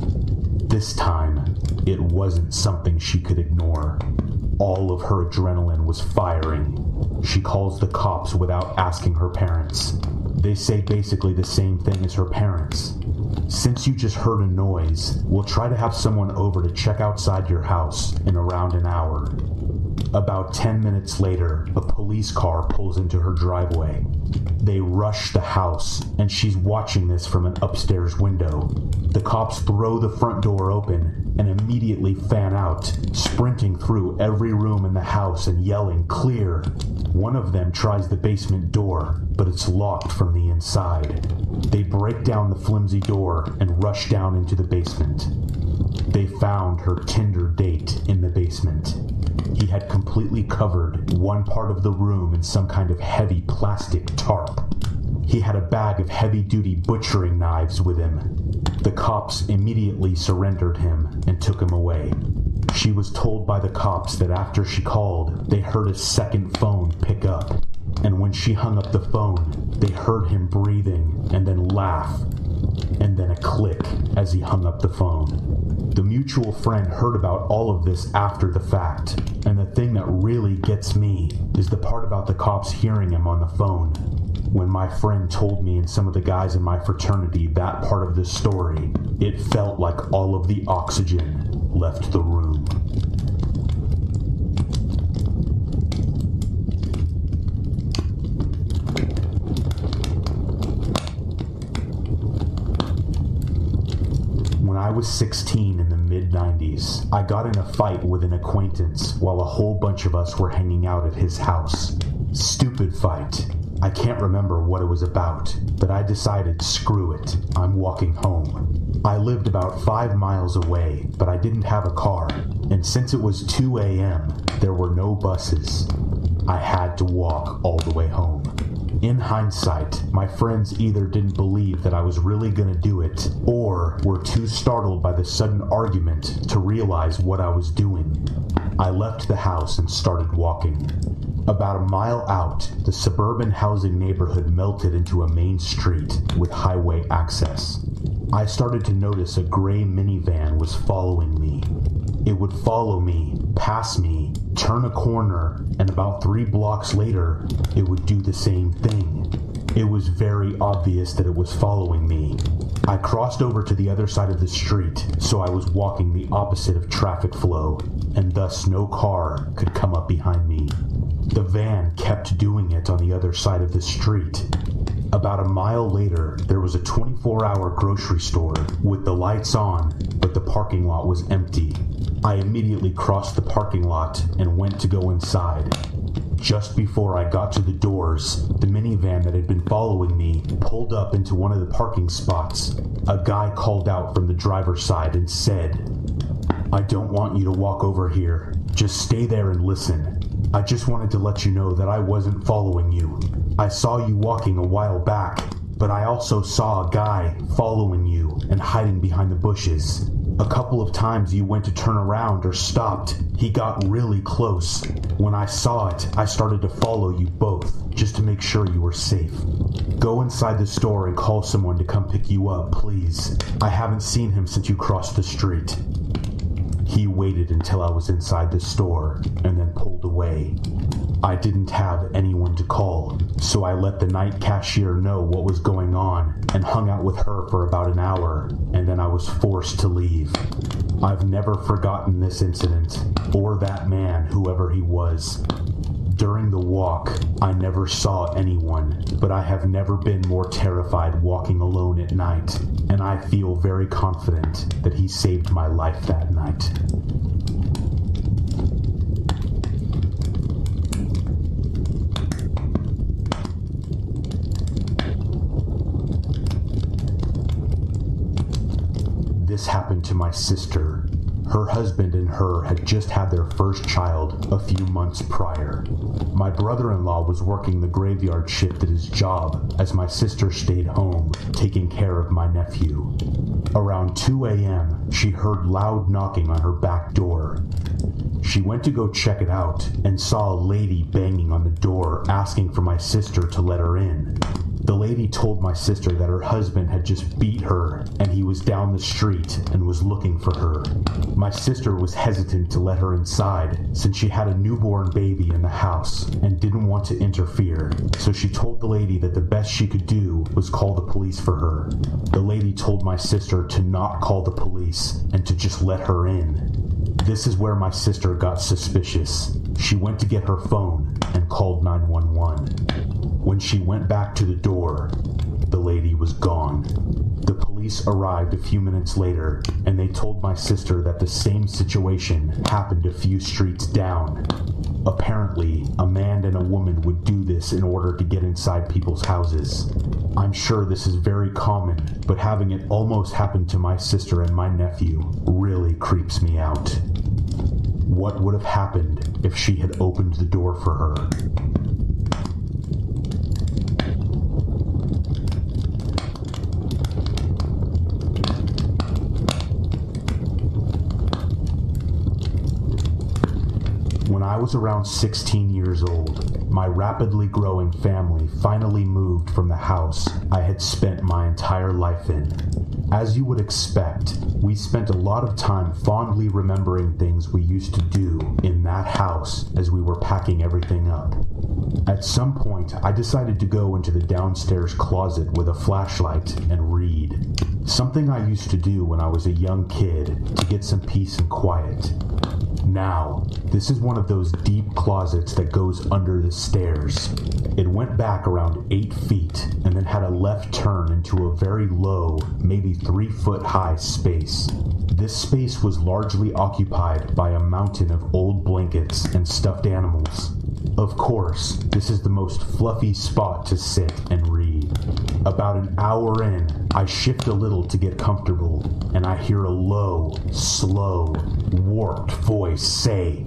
Speaker 1: This time, it wasn't something she could ignore. All of her adrenaline was firing. She calls the cops without asking her parents. They say basically the same thing as her parents. Since you just heard a noise, we'll try to have someone over to check outside your house in around an hour. About 10 minutes later, a police car pulls into her driveway. They rush the house, and she's watching this from an upstairs window. The cops throw the front door open and immediately fan out, sprinting through every room in the house and yelling, "Clear!" One of them tries the basement door, but it's locked from the inside. They break down the flimsy door and rush down into the basement. They found her Tinder date in the basement. He had completely covered one part of the room in some kind of heavy plastic tarp. He had a bag of heavy-duty butchering knives with him. The cops immediately surrendered him and took him away. She was told by the cops that after she called, they heard a second phone pick up. And when she hung up the phone, they heard him breathing and then laugh, and then a click as he hung up the phone. The mutual friend heard about all of this after the fact, and the thing that really gets me is the part about the cops hearing him on the phone. When my friend told me and some of the guys in my fraternity that part of the story, it felt like all of the oxygen left the room. When I was 16 in the mid mid-90s, I got in a fight with an acquaintance while a whole bunch of us were hanging out at his house. Stupid fight. I can't remember what it was about, but I decided, screw it, I'm walking home. I lived about 5 miles away, but I didn't have a car, and since it was 2 a.m., there were no buses. I had to walk all the way home. In hindsight, my friends either didn't believe that I was really gonna do it, or were too startled by the sudden argument to realize what I was doing. I left the house and started walking. About a mile out, the suburban housing neighborhood melted into a main street with highway access. I started to notice a gray minivan was following me. It would follow me, pass me, turn a corner, and about 3 blocks later, it would do the same thing. It was very obvious that it was following me. I crossed over to the other side of the street, so I was walking the opposite of traffic flow, and thus no car could come up behind me. The van kept doing it on the other side of the street. About a mile later, there was a 24-hour grocery store with the lights on, but the parking lot was empty. I immediately crossed the parking lot and went to go inside. Just before I got to the doors, the minivan that had been following me pulled up into one of the parking spots. A guy called out from the driver's side and said, "I don't want you to walk over here. Just stay there and listen. I just wanted to let you know that I wasn't following you. I saw you walking a while back, but I also saw a guy following you and hiding behind the bushes. A couple of times you went to turn around or stopped. He got really close. When I saw it, I started to follow you both, just to make sure you were safe. Go inside the store and call someone to come pick you up, please. I haven't seen him since you crossed the street." He waited until I was inside the store and then pulled away. I didn't have anyone to call, so I let the night cashier know what was going on and hung out with her for about an hour, and then I was forced to leave. I've never forgotten this incident, or that man, whoever he was. During the walk, I never saw anyone, but I have never been more terrified walking alone at night, and I feel very confident that he saved my life that night. This happened to my sister. Her husband and her had just had their first child a few months prior. My brother-in-law was working the graveyard shift at his job as my sister stayed home, taking care of my nephew. Around 2 a.m., she heard loud knocking on her back door. She went to go check it out and saw a lady banging on the door asking for my sister to let her in. The lady told my sister that her husband had just beat her and he was down the street and was looking for her. My sister was hesitant to let her inside since she had a newborn baby in the house and didn't want to interfere, so she told the lady that the best she could do was call the police for her. The lady told my sister to not call the police and to just let her in. This is where my sister got suspicious. She went to get her phone and called 911. When she went back to the door, the lady was gone. The police arrived a few minutes later, and they told my sister that the same situation happened a few streets down. Apparently, a man and a woman would do this in order to get inside people's houses. I'm sure this is very common, but having it almost happen to my sister and my nephew really creeps me out. What would have happened if she had opened the door for her? When I was around 16 years old, my rapidly growing family finally moved from the house I had spent my entire life in. As you would expect, we spent a lot of time fondly remembering things we used to do in that house as we were packing everything up. At some point, I decided to go into the downstairs closet with a flashlight and read. Something I used to do when I was a young kid to get some peace and quiet. Now, this is one of those deep closets that goes under the stairs. It went back around 8 feet and then had a left turn into a very low, maybe 3-foot high space. This space was largely occupied by a mountain of old blankets and stuffed animals. Of course, this is the most fluffy spot to sit and read. About an hour in, I shift a little to get comfortable, and I hear a low, slow, warped voice say,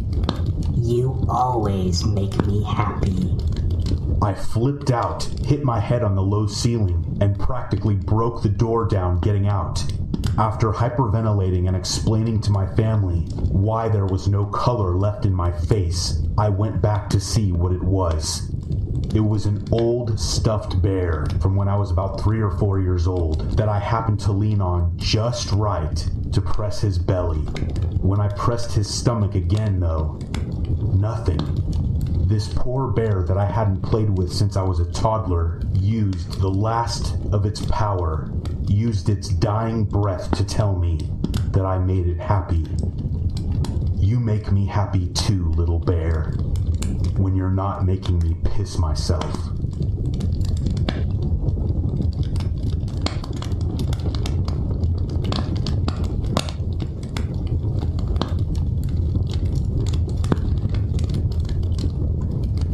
Speaker 2: "You always make me happy."
Speaker 1: I flipped out, hit my head on the low ceiling, and practically broke the door down getting out. After hyperventilating and explaining to my family why there was no color left in my face, I went back to see what it was. It was an old stuffed bear from when I was about 3 or 4 years old that I happened to lean on just right to press his belly. When I pressed his stomach again, though, nothing. This poor bear that I hadn't played with since I was a toddler used the last of its power, used its dying breath to tell me that I made it happy. You make me happy too, little bear, when you're not making me piss myself.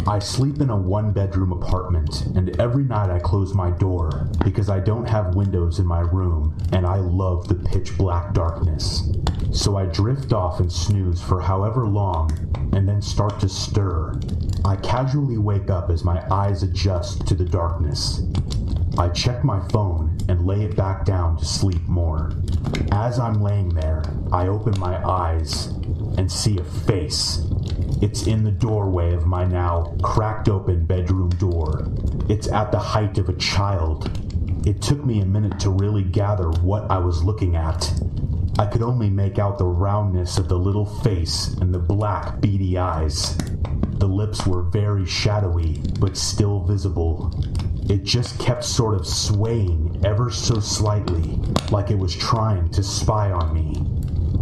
Speaker 1: I sleep in a one-bedroom apartment, and every night I close my door because I don't have windows in my room and I love the pitch black darkness. So I drift off and snooze for however long and then start to stir. I casually wake up as my eyes adjust to the darkness. I check my phone and lay it back down to sleep more. As I'm laying there, I open my eyes and see a face. It's in the doorway of my now cracked open bedroom door. It's at the height of a child. It took me a minute to really gather what I was looking at. I could only make out the roundness of the little face and the black, beady eyes. The lips were very shadowy, but still visible. It just kept sort of swaying ever so slightly, like it was trying to spy on me.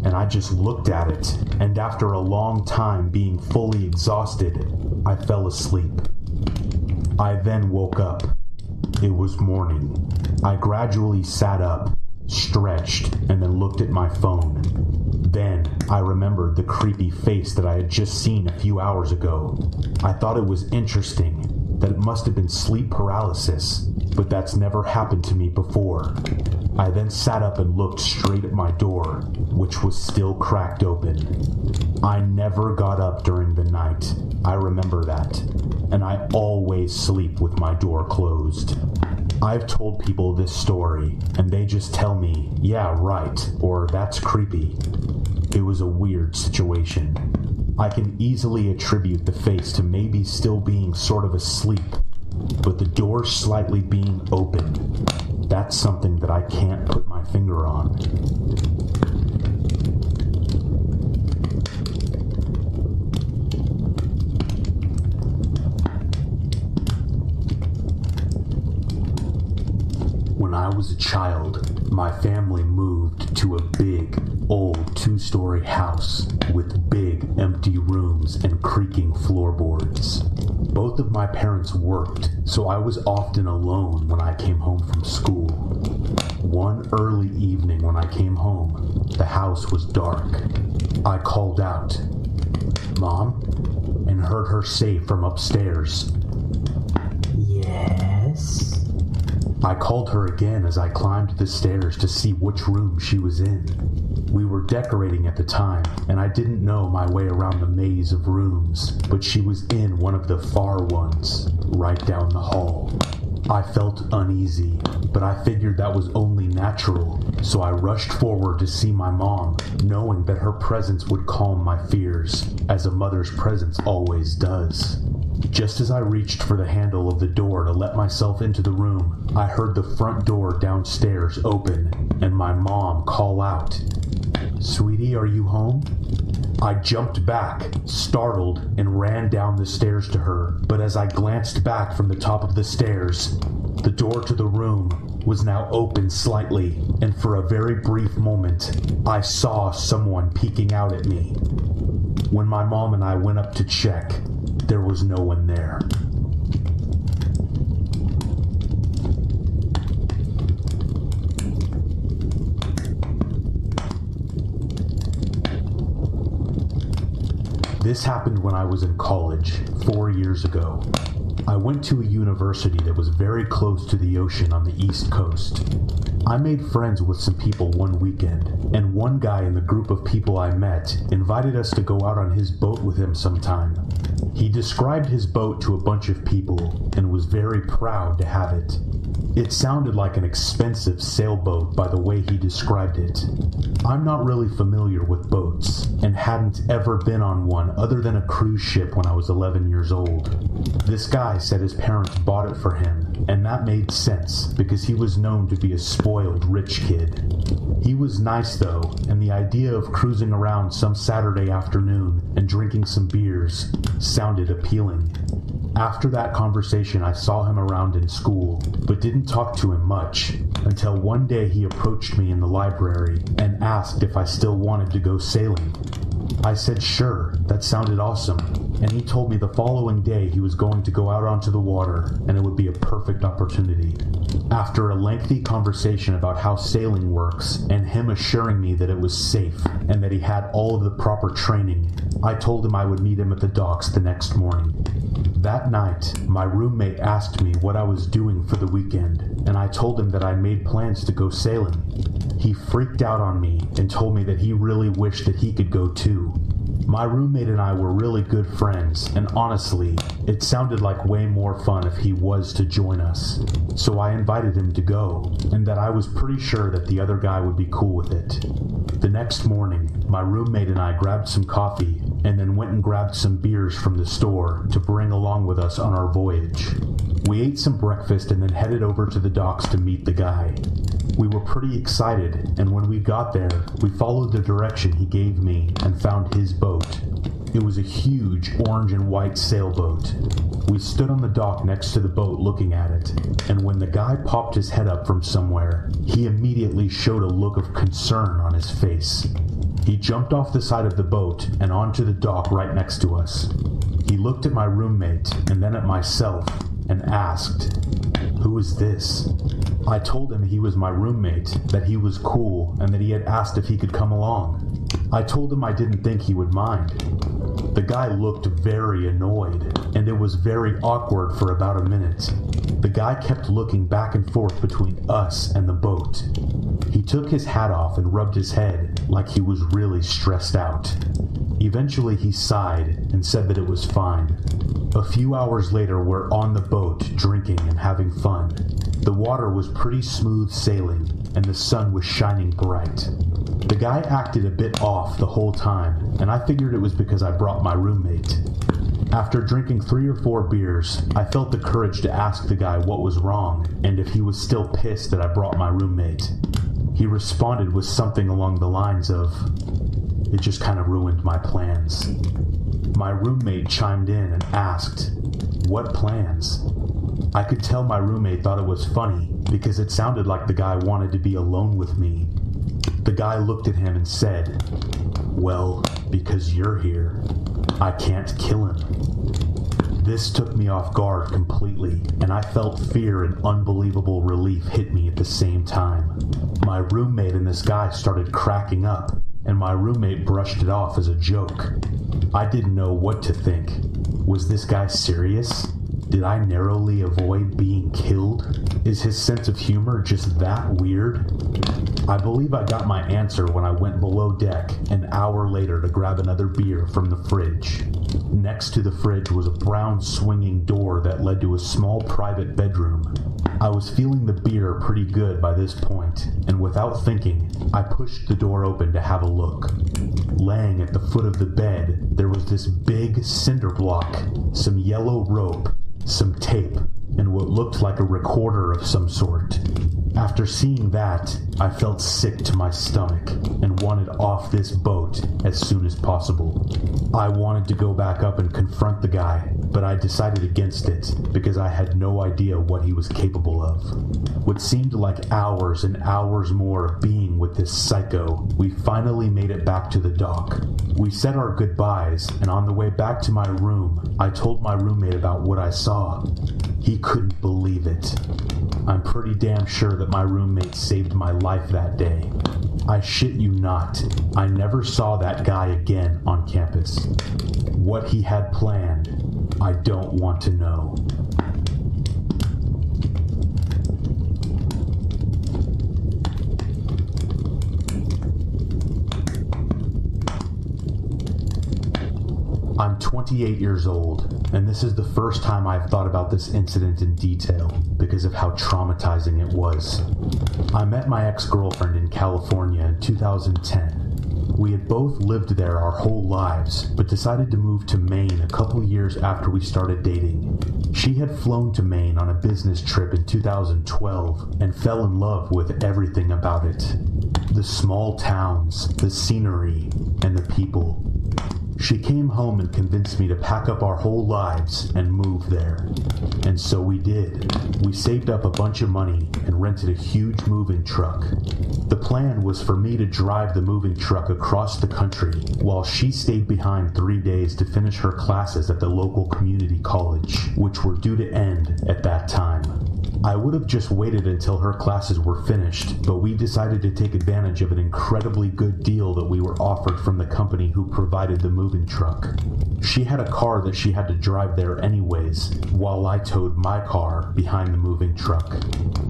Speaker 1: And I just looked at it, and after a long time being fully exhausted, I fell asleep. I then woke up. It was morning. I gradually sat up, stretched, and then looked at my phone. Then I remembered the creepy face that I had just seen a few hours ago. I thought it was interesting that it must have been sleep paralysis, but that's never happened to me before. I then sat up and looked straight at my door, which was still cracked open. I never got up during the night. I remember that. And I always sleep with my door closed. I've told people this story, and they just tell me, yeah, right, or that's creepy. It was a weird situation. I can easily attribute the face to maybe still being sort of asleep, but the door slightly being open, that's something that I can't put my finger on. When I was a child, my family moved to a big, old 2-story house with big, empty rooms and creaking floorboards. Both of my parents worked, so I was often alone when I came home from school. One early evening when I came home, the house was dark. I called out, "Mom?" and heard her say from upstairs,
Speaker 2: "Yes?"
Speaker 1: I called her again as I climbed the stairs to see which room she was in. We were decorating at the time, and I didn't know my way around the maze of rooms, but she was in one of the far ones, right down the hall. I felt uneasy, but I figured that was only natural, so I rushed forward to see my mom, knowing that her presence would calm my fears, as a mother's presence always does. Just as I reached for the handle of the door to let myself into the room, I heard the front door downstairs open, and my mom call out, "Sweetie, are you home?" I jumped back, startled, and ran down the stairs to her, but as I glanced back from the top of the stairs, the door to the room was now open slightly, and for a very brief moment, I saw someone peeking out at me. When my mom and I went up to check, there was no one there. This happened when I was in college, 4 years ago. I went to a university that was very close to the ocean on the East Coast. I made friends with some people one weekend, and one guy in the group of people I met invited us to go out on his boat with him sometime. He described his boat to a bunch of people and was very proud to have it. It sounded like an expensive sailboat by the way he described it. I'm not really familiar with boats, and hadn't ever been on one other than a cruise ship when I was 11 years old. This guy said his parents bought it for him, and that made sense because he was known to be a spoiled rich kid. He was nice though, and the idea of cruising around some Saturday afternoon and drinking some beers sounded appealing. After that conversation, I saw him around in school, but didn't talk to him much, until one day he approached me in the library and asked if I still wanted to go sailing. I said sure, that sounded awesome, and he told me the following day he was going to go out onto the water and it would be a perfect opportunity. After a lengthy conversation about how sailing works and him assuring me that it was safe and that he had all of the proper training, I told him I would meet him at the docks the next morning. That night, my roommate asked me what I was doing for the weekend, and I told him that I made plans to go sailing. He freaked out on me and told me that he really wished that he could go too. My roommate and I were really good friends, and honestly, it sounded like way more fun if he was to join us. So I invited him to go, and that I was pretty sure that the other guy would be cool with it. The next morning, my roommate and I grabbed some coffee, and then went and grabbed some beers from the store to bring along with us on our voyage. We ate some breakfast and then headed over to the docks to meet the guy. We were pretty excited, and when we got there, we followed the direction he gave me and found his boat. It was a huge orange and white sailboat. We stood on the dock next to the boat looking at it, and when the guy popped his head up from somewhere, he immediately showed a look of concern on his face. He jumped off the side of the boat and onto the dock right next to us. He looked at my roommate and then at myself and asked, "Who is this?" I told him he was my roommate, that he was cool, and that he had asked if he could come along. I told him I didn't think he would mind. The guy looked very annoyed, and it was very awkward for about a minute. The guy kept looking back and forth between us and the boat. He took his hat off and rubbed his head like he was really stressed out. Eventually he sighed and said that it was fine. A few hours later, we're on the boat, drinking and having fun. The water was pretty smooth sailing, and the sun was shining bright. The guy acted a bit off the whole time, and I figured it was because I brought my roommate. After drinking 3 or 4 beers, I felt the courage to ask the guy what was wrong, and if he was still pissed that I brought my roommate. He responded with something along the lines of, "It just kind of ruined my plans." My roommate chimed in and asked, "What plans?" I could tell my roommate thought it was funny because it sounded like the guy wanted to be alone with me. The guy looked at him and said, "Well, because you're here, I can't kill him." This took me off guard completely, and I felt fear and unbelievable relief hit me at the same time. My roommate and this guy started cracking up, and my roommate brushed it off as a joke. I didn't know what to think. Was this guy serious? Did I narrowly avoid being killed? Is his sense of humor just that weird? I believe I got my answer when I went below deck an hour later to grab another beer from the fridge. Next to the fridge was a brown swinging door that led to a small private bedroom. I was feeling the beer pretty good by this point, and without thinking, I pushed the door open to have a look. Laying at the foot of the bed, there was this big cinder block, some yellow rope, some tape, and what looked like a recorder of some sort. After seeing that, I felt sick to my stomach and wanted off this boat as soon as possible. I wanted to go back up and confront the guy, but I decided against it because I had no idea what he was capable of. What seemed like hours and hours more of being with this psycho, we finally made it back to the dock. We said our goodbyes, and on the way back to my room, I told my roommate about what I saw. He couldn't believe it. I'm pretty damn sure that my roommate saved my life that day. I shit you not, I never saw that guy again on campus. What he had planned, I don't want to know. I'm 28 years old, and this is the first time I've thought about this incident in detail because of how traumatizing it was. I met my ex-girlfriend in California in 2010. We had both lived there our whole lives, but decided to move to Maine a couple years after we started dating. She had flown to Maine on a business trip in 2012 and fell in love with everything about it. The small towns, the scenery, and the people. She came home and convinced me to pack up our whole lives and move there. And so we did. We saved up a bunch of money and rented a huge moving truck. The plan was for me to drive the moving truck across the country while she stayed behind 3 days to finish her classes at the local community college, which were due to end at that time. I would have just waited until her classes were finished, but we decided to take advantage of an incredibly good deal that we were offered from the company who provided the moving truck. She had a car that she had to drive there anyways, while I towed my car behind the moving truck.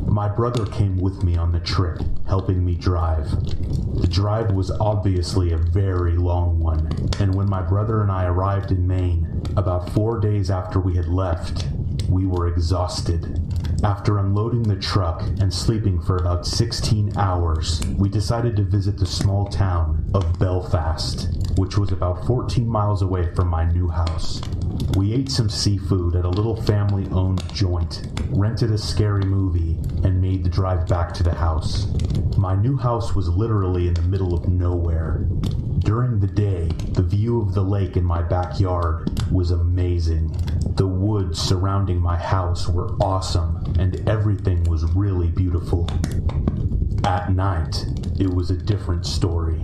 Speaker 1: My brother came with me on the trip, helping me drive. The drive was obviously a very long one, and when my brother and I arrived in Maine, about 4 days after we had left, we were exhausted. After unloading the truck and sleeping for about 16 hours, we decided to visit the small town of Belfast, which was about 14 miles away from my new house. We ate some seafood at a little family-owned joint, rented a scary movie, and made the drive back to the house. My new house was literally in the middle of nowhere. During the day, the view of the lake in my backyard was amazing. The woods surrounding my house were awesome, and everything was really beautiful. At night, it was a different story.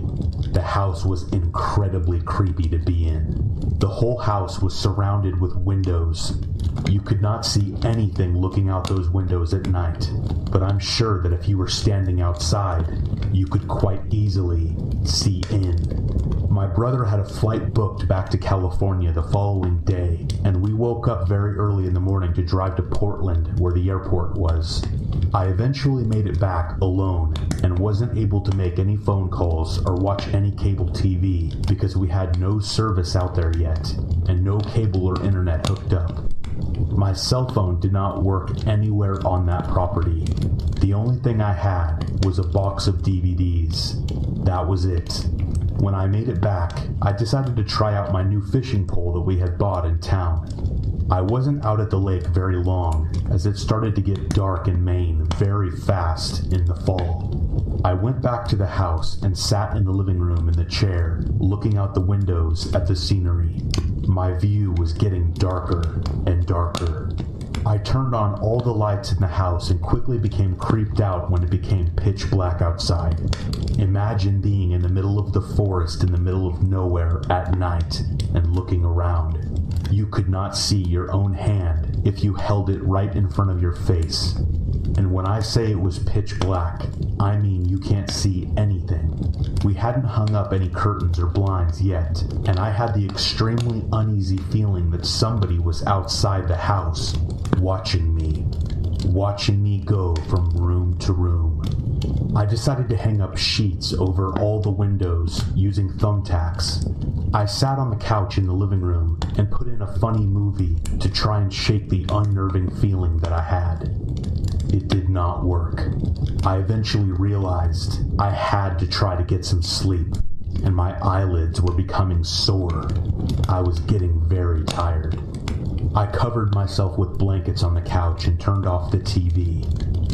Speaker 1: The house was incredibly creepy to be in. The whole house was surrounded with windows. You could not see anything looking out those windows at night, but I'm sure that if you were standing outside, you could quite easily see in. My brother had a flight booked back to California the following day, and we woke up very early in the morning to drive to Portland, where the airport was. I eventually made it back alone and wasn't able to make any phone calls or watch any cable TV because we had no service out there yet and no cable or internet hooked up. My cell phone did not work anywhere on that property. The only thing I had was a box of DVDs. That was it. When I made it back, I decided to try out my new fishing pole that we had bought in town. I wasn't out at the lake very long, as it started to get dark in Maine very fast in the fall. I went back to the house and sat in the living room in the chair, looking out the windows at the scenery. My view was getting darker and darker. I turned on all the lights in the house and quickly became creeped out when it became pitch black outside. Imagine being in the middle of the forest in the middle of nowhere at night and looking around. You could not see your own hand if you held it right in front of your face. And when I say it was pitch black, I mean you can't see anything. We hadn't hung up any curtains or blinds yet, and I had the extremely uneasy feeling that somebody was outside the house, watching me go from room to room. I decided to hang up sheets over all the windows using thumbtacks. I sat on the couch in the living room and put in a funny movie to try and shake the unnerving feeling that I had. It did not work. I eventually realized I had to try to get some sleep, and my eyelids were becoming sore. I was getting very tired. I covered myself with blankets on the couch and turned off the TV.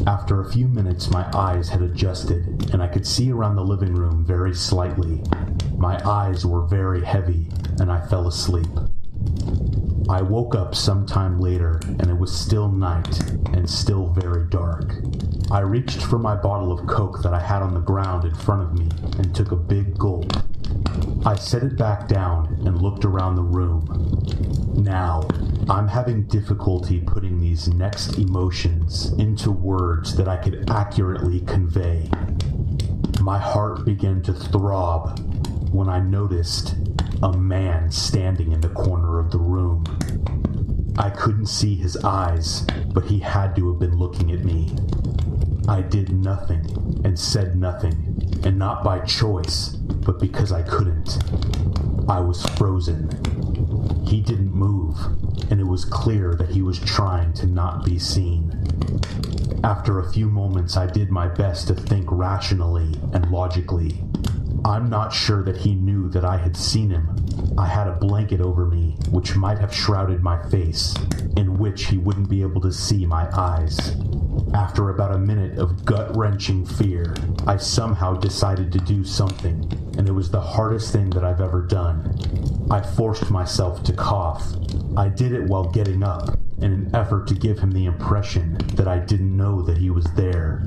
Speaker 1: After a few minutes, my eyes had adjusted, and I could see around the living room very slightly. My eyes were very heavy, and I fell asleep. I woke up sometime later, and it was still night, and still very dark. I reached for my bottle of Coke that I had on the ground in front of me, and took a big gulp. I set it back down and looked around the room. Now, I'm having difficulty putting these next emotions into words that I could accurately convey. My heart began to throb when I noticed a man standing in the corner of the room. I couldn't see his eyes, but he had to have been looking at me. I did nothing and said nothing, and not by choice, but because I couldn't. I was frozen. He didn't move, and it was clear that he was trying to not be seen. After a few moments, I did my best to think rationally and logically. I'm not sure that he knew that I had seen him. I had a blanket over me, which might have shrouded my face, in which he wouldn't be able to see my eyes. After about a minute of gut-wrenching fear, I somehow decided to do something, and it was the hardest thing that I've ever done. I forced myself to cough. I did it while getting up, in an effort to give him the impression that I didn't know that he was there.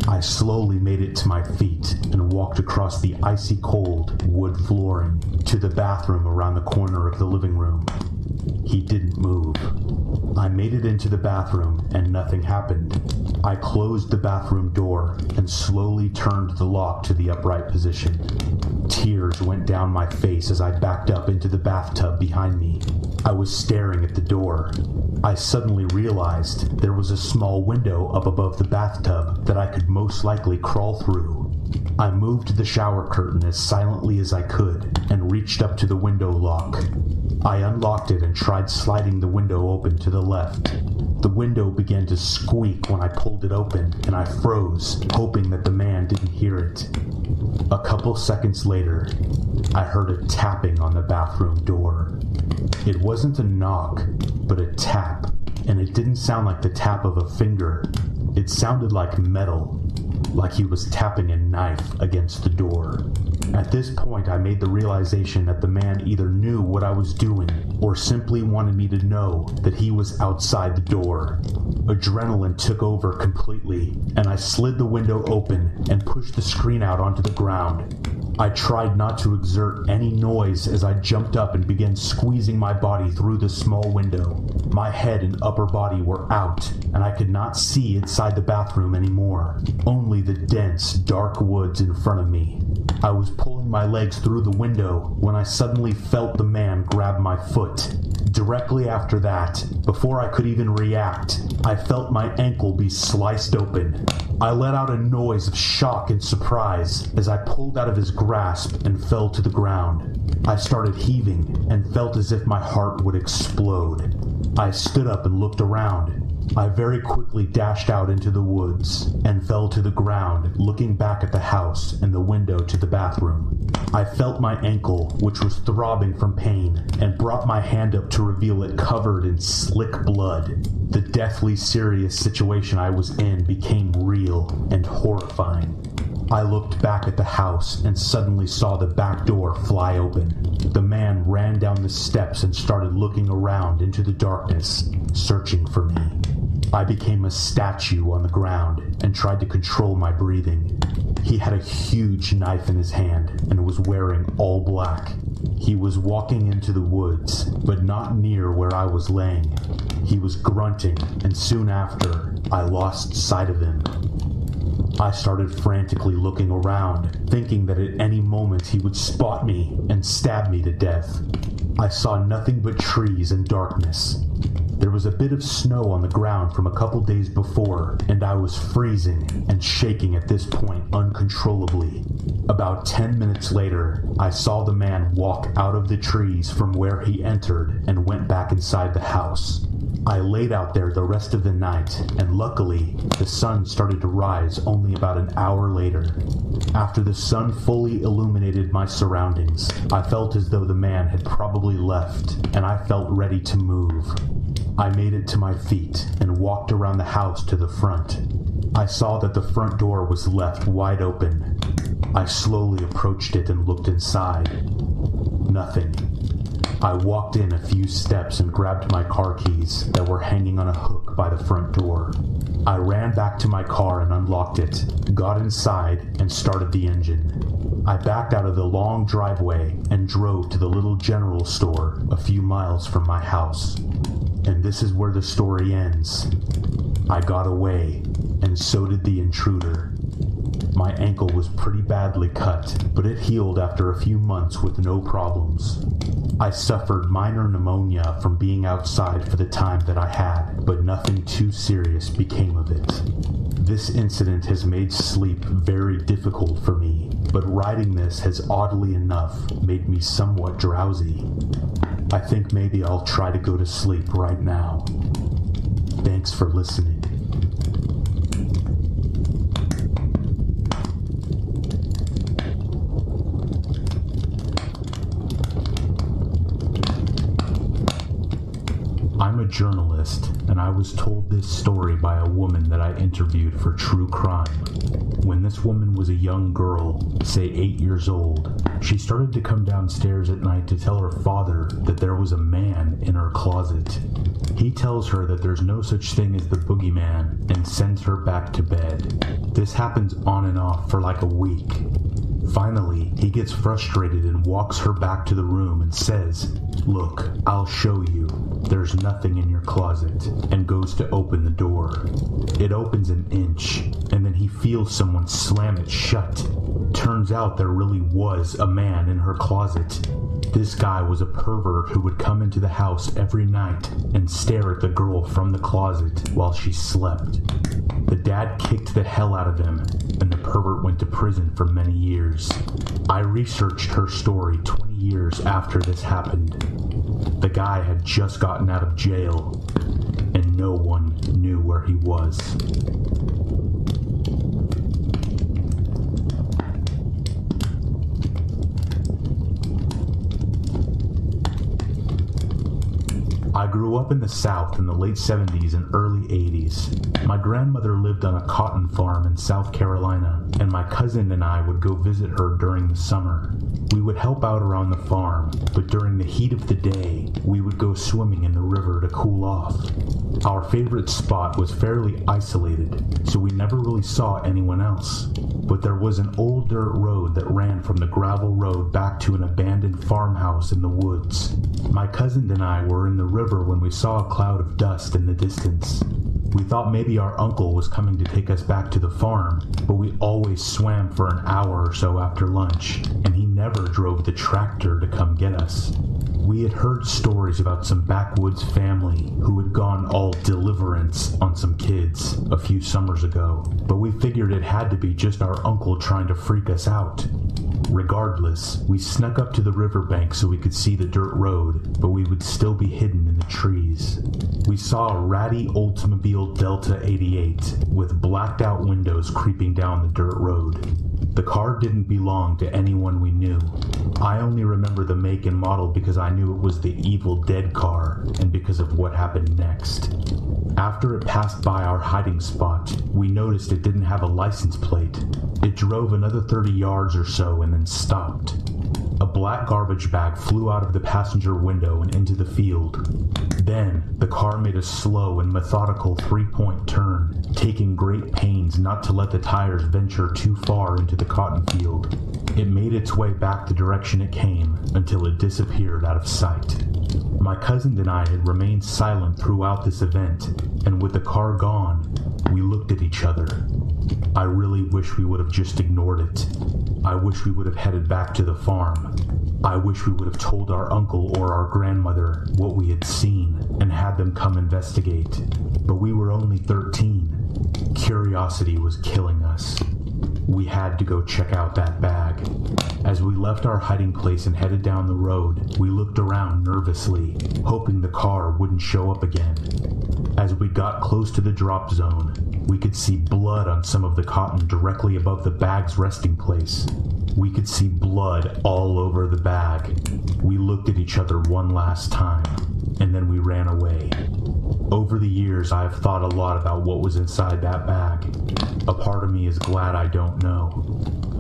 Speaker 1: I slowly made it to my feet and walked across the icy cold wood flooring to the bathroom around the corner of the living room. He didn't move. I made it into the bathroom and nothing happened. I closed the bathroom door and slowly turned the lock to the upright position. Tears went down my face as I backed up into the bathtub behind me. I was staring at the door. I suddenly realized there was a small window up above the bathtub that I could most likely crawl through. I moved the shower curtain as silently as I could and reached up to the window lock. I unlocked it and tried sliding the window open to the left. The window began to squeak when I pulled it open, and I froze, hoping that the man didn't hear it. A couple seconds later, I heard a tapping on the bathroom door. It wasn't a knock, but a tap, and it didn't sound like the tap of a finger. It sounded like metal, like he was tapping a knife against the door. At this point, I made the realization that the man either knew what I was doing or simply wanted me to know that he was outside the door. Adrenaline took over completely, and I slid the window open and pushed the screen out onto the ground. I tried not to exert any noise as I jumped up and began squeezing my body through the small window. My head and upper body were out, and I could not see inside the bathroom anymore, only the dense, dark woods in front of me. I was pulling my legs through the window when I suddenly felt the man grab my foot. Directly after that, before I could even react, I felt my ankle be sliced open. I let out a noise of shock and surprise as I pulled out of his grasp and fell to the ground. I started heaving and felt as if my heart would explode. I stood up and looked around. I very quickly dashed out into the woods and fell to the ground, looking back at the house and the window to the bathroom. I felt my ankle, which was throbbing from pain, and brought my hand up to reveal it covered in slick blood. The deathly serious situation I was in became real and horrifying. I looked back at the house and suddenly saw the back door fly open. The man ran down the steps and started looking around into the darkness, searching for me. I became a statue on the ground and tried to control my breathing. He had a huge knife in his hand and was wearing all black. He was walking into the woods, but not near where I was laying. He was grunting, and soon after, I lost sight of him. I started frantically looking around, thinking that at any moment he would spot me and stab me to death. I saw nothing but trees and darkness. There was a bit of snow on the ground from a couple days before, and I was freezing and shaking at this point uncontrollably. About 10 minutes later, I saw the man walk out of the trees from where he entered and went back inside the house. I laid out there the rest of the night, and luckily, the sun started to rise only about an hour later. After the sun fully illuminated my surroundings, I felt as though the man had probably left, and I felt ready to move. I made it to my feet and walked around the house to the front. I saw that the front door was left wide open. I slowly approached it and looked inside. Nothing. I walked in a few steps and grabbed my car keys that were hanging on a hook by the front door. I ran back to my car and unlocked it, got inside, and started the engine. I backed out of the long driveway and drove to the little general store a few miles from my house. And this is where the story ends. I got away, and so did the intruder. My ankle was pretty badly cut, but it healed after a few months with no problems. I suffered minor pneumonia from being outside for the time that I had, but nothing too serious became of it. This incident has made sleep very difficult for me, but writing this has oddly enough made me somewhat drowsy. I think maybe I'll try to go to sleep right now. Thanks for listening. I'm a journalist, and I was told this story by a woman that I interviewed for True Crime. When this woman was a young girl, say 8 years old, she started to come downstairs at night to tell her father that there was a man in her closet. He tells her that there's no such thing as the boogeyman and sends her back to bed. This happens on and off for like a week. Finally, he gets frustrated and walks her back to the room and says, "Look, I'll show you. There's nothing in your closet," and goes to open the door. It opens an inch, and then he feels someone slam it shut. Turns out there really was a man in her closet. This guy was a pervert who would come into the house every night and stare at the girl from the closet while she slept. The dad kicked the hell out of him, and the pervert went to prison for many years. I researched her story 20 years after this happened. The guy had just gotten out of jail, and no one knew where he was. I grew up in the South in the late 70s and early 80s. My grandmother lived on a cotton farm in South Carolina, and my cousin and I would go visit her during the summer. We would help out around the farm, but during the heat of the day, we would go swimming in the river to cool off. Our favorite spot was fairly isolated, so we never really saw anyone else. But there was an old dirt road that ran from the gravel road back to an abandoned farmhouse in the woods. My cousin and I were in the river when we saw a cloud of dust in the distance. We thought maybe our uncle was coming to take us back to the farm, but we always swam for an hour or so after lunch, and he never drove the tractor to come get us. We had heard stories about some backwoods family who had gone all deliverance on some kids a few summers ago, but we figured it had to be just our uncle trying to freak us out. Regardless, we snuck up to the riverbank so we could see the dirt road, but we would still be hidden in the trees. We saw a ratty Oldsmobile Delta 88 with blacked out windows creeping down the dirt road. The car didn't belong to anyone we knew. I only remember the make and model because I knew it was the Evil Dead car and because of what happened next. After it passed by our hiding spot, we noticed it didn't have a license plate. It drove another 30 yards or so and then stopped. A black garbage bag flew out of the passenger window and into the field. Then, the car made a slow and methodical three-point turn, taking great pains not to let the tires venture too far into the cotton field. It made its way back the direction it came until it disappeared out of sight. My cousin and I had remained silent throughout this event, and with the car gone, we looked at each other. I really wish we would have just ignored it. I wish we would have headed back to the farm. I wish we would have told our uncle or our grandmother what we had seen and had them come investigate. But we were only 13. Curiosity was killing us. We had to go check out that bag. As we left our hiding place and headed down the road, we looked around nervously, hoping the car wouldn't show up again. As we got close to the drop zone, we could see blood on some of the cotton directly above the bag's resting place. We could see blood all over the bag. We looked at each other one last time, and then we ran away. Over the years, I have thought a lot about what was inside that bag. A part of me is glad I don't know,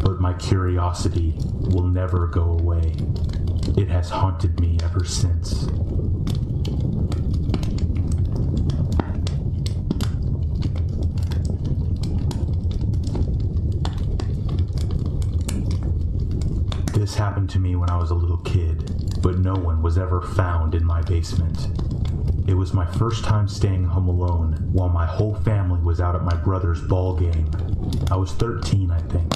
Speaker 1: but my curiosity will never go away. It has haunted me ever since. This happened to me when I was a little kid, but no one was ever found in my basement. It was my first time staying home alone while my whole family was out at my brother's ball game. I was 13, I think.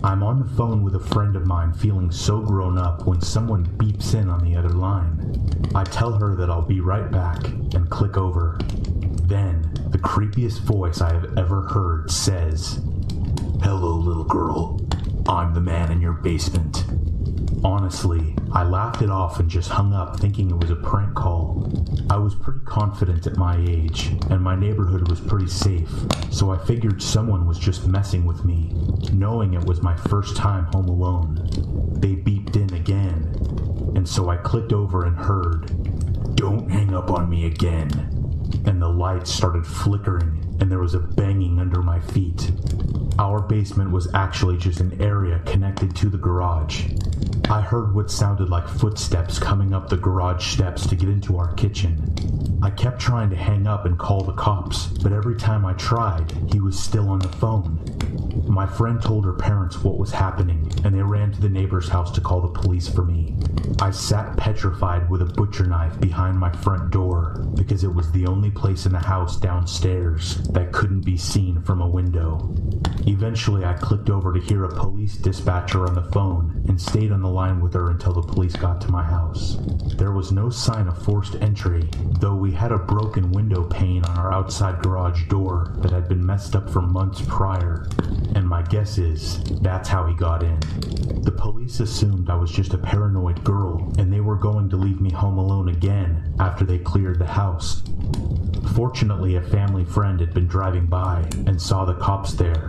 Speaker 1: I'm on the phone with a friend of mine feeling so grown up when someone beeps in on the other line. I tell her that I'll be right back and click over. Then, the creepiest voice I have ever heard says, "Hello, little girl. I'm the man in your basement." Honestly, I laughed it off and just hung up thinking it was a prank call. I was pretty confident at my age, and my neighborhood was pretty safe, so I figured someone was just messing with me, knowing it was my first time home alone. They beeped in again, and so I clicked over and heard, "Don't hang up on me again." And the lights started flickering, and there was a banging under my feet. Our basement was actually just an area connected to the garage. I heard what sounded like footsteps coming up the garage steps to get into our kitchen. I kept trying to hang up and call the cops, but every time I tried, he was still on the phone. My friend told her parents what was happening, and they ran to the neighbor's house to call the police for me. I sat petrified with a butcher knife behind my front door because it was the only place in the house downstairs that couldn't be seen from a window. Eventually, I clicked over to hear a police dispatcher on the phone and stayed on the line with her until the police got to my house. There was no sign of forced entry, though we had a broken window pane on our outside garage door that had been messed up for months prior, and my guess is that's how he got in. The police assumed I was just a paranoid girl, and they were going to leave me home alone again after they cleared the house. Fortunately, a family friend had been driving by and saw the cops there.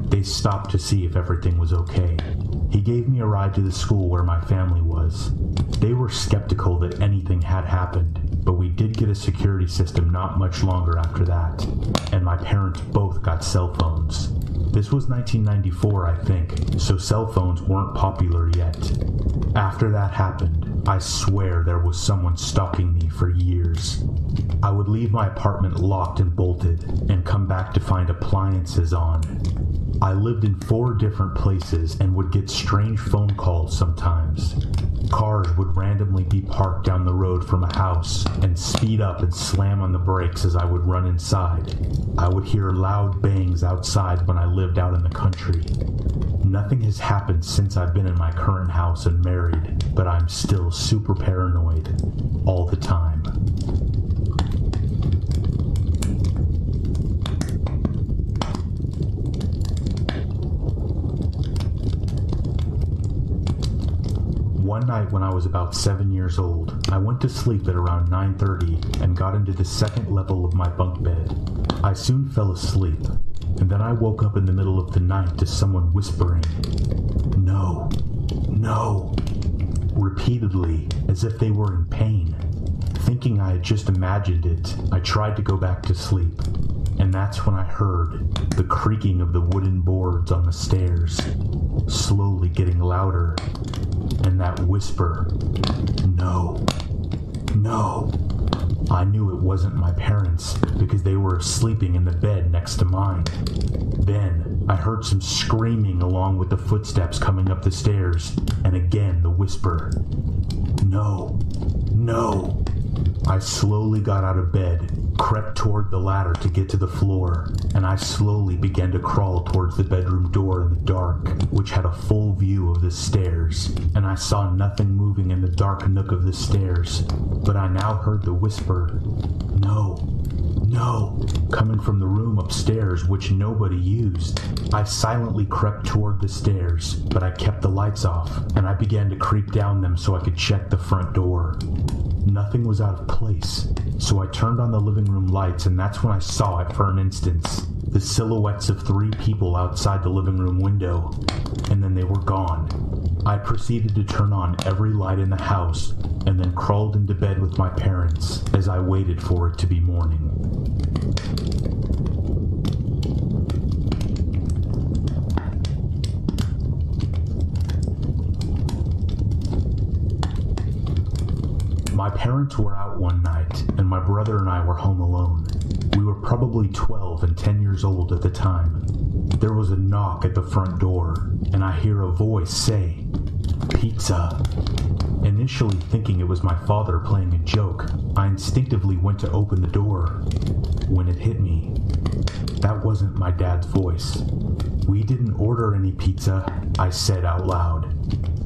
Speaker 1: They stopped to see if everything was okay. He gave me a ride to the school where my family was. They were skeptical that anything had happened, but we did get a security system not much longer after that, and my parents both got cell phones. This was 1994, I think, so cell phones weren't popular yet. After that happened, I swear there was someone stalking me for years. I would leave my apartment locked and bolted, and come back to find appliances on. I lived in 4 different places and would get strange phone calls sometimes. Cars would randomly be parked down the road from a house and speed up and slam on the brakes as I would run inside. I would hear loud bangs outside when I lived out in the country. Nothing has happened since I've been in my current house and married, but I'm still super paranoid all the time. One night when I was about 7 years old, I went to sleep at around 9:30 and got into the second level of my bunk bed. I soon fell asleep, and then I woke up in the middle of the night to someone whispering, "No, no," repeatedly as if they were in pain. Thinking I had just imagined it, I tried to go back to sleep, and that's when I heard the creaking of the wooden boards on the stairs, slowly getting louder, and that whisper, "No, no." I knew it wasn't my parents because they were sleeping in the bed next to mine. Then I heard some screaming along with the footsteps coming up the stairs, and again the whisper, "No, no." I slowly got out of bed, crept toward the ladder to get to the floor, and I slowly began to crawl towards the bedroom door in the dark, which had a full view of the stairs, and I saw nothing moving in the dark nook of the stairs, but I now heard the whisper, "No, no," coming from the room upstairs, which nobody used. I silently crept toward the stairs, but I kept the lights off, and I began to creep down them so I could check the front door. Nothing was out of place, so I turned on the living room lights, and that's when I saw it for an instant. The silhouettes of 3 people outside the living room window, and then they were gone. I proceeded to turn on every light in the house, and then crawled into bed with my parents as I waited for it to be morning. My parents were out one night, and my brother and I were home alone. We were probably 12 and 10 years old at the time. There was a knock at the front door, and I hear a voice say, "Pizza." Initially thinking it was my father playing a joke, I instinctively went to open the door. When it hit me, that wasn't my dad's voice. "We didn't order any pizza," I said out loud.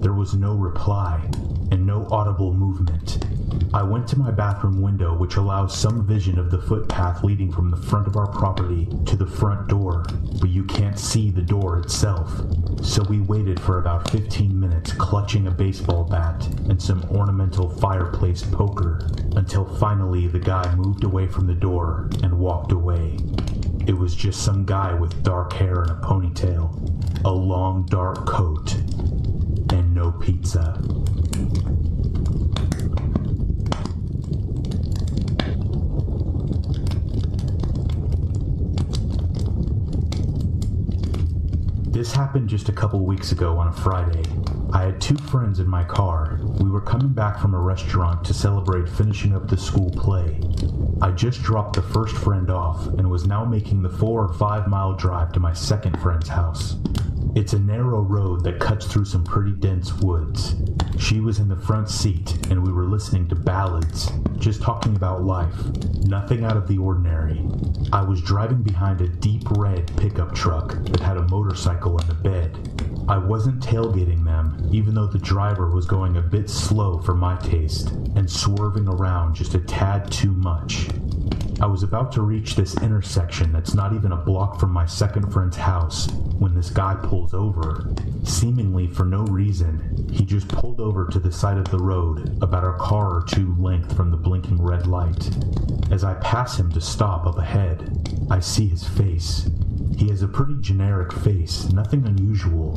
Speaker 1: There was no reply, and no audible movement. I went to my bathroom window, which allows some vision of the footpath leading from the front of our property to the front door, but you can't see the door itself. So we waited for about 15 minutes, clutching a baseball bat and some ornamental fireplace poker, until finally the guy moved away from the door and walked away. It was just some guy with dark hair and a ponytail, a long dark coat, and no pizza. This happened just a couple weeks ago on a Friday. I had two friends in my car. We were coming back from a restaurant to celebrate finishing up the school play. I just dropped the first friend off and was now making the 4 or 5 mile drive to my second friend's house. It's a narrow road that cuts through some pretty dense woods. She was in the front seat and we were listening to ballads, just talking about life, nothing out of the ordinary. I was driving behind a deep red pickup truck that had a motorcycle in the bed. I wasn't tailgating them, even though the driver was going a bit slow for my taste and swerving around just a tad too much. I was about to reach this intersection that's not even a block from my second friend's house when this guy pulls over. Seemingly for no reason, he just pulled over to the side of the road about a car or two length from the blinking red light. As I pass him to stop up ahead, I see his face. He has a pretty generic face, nothing unusual,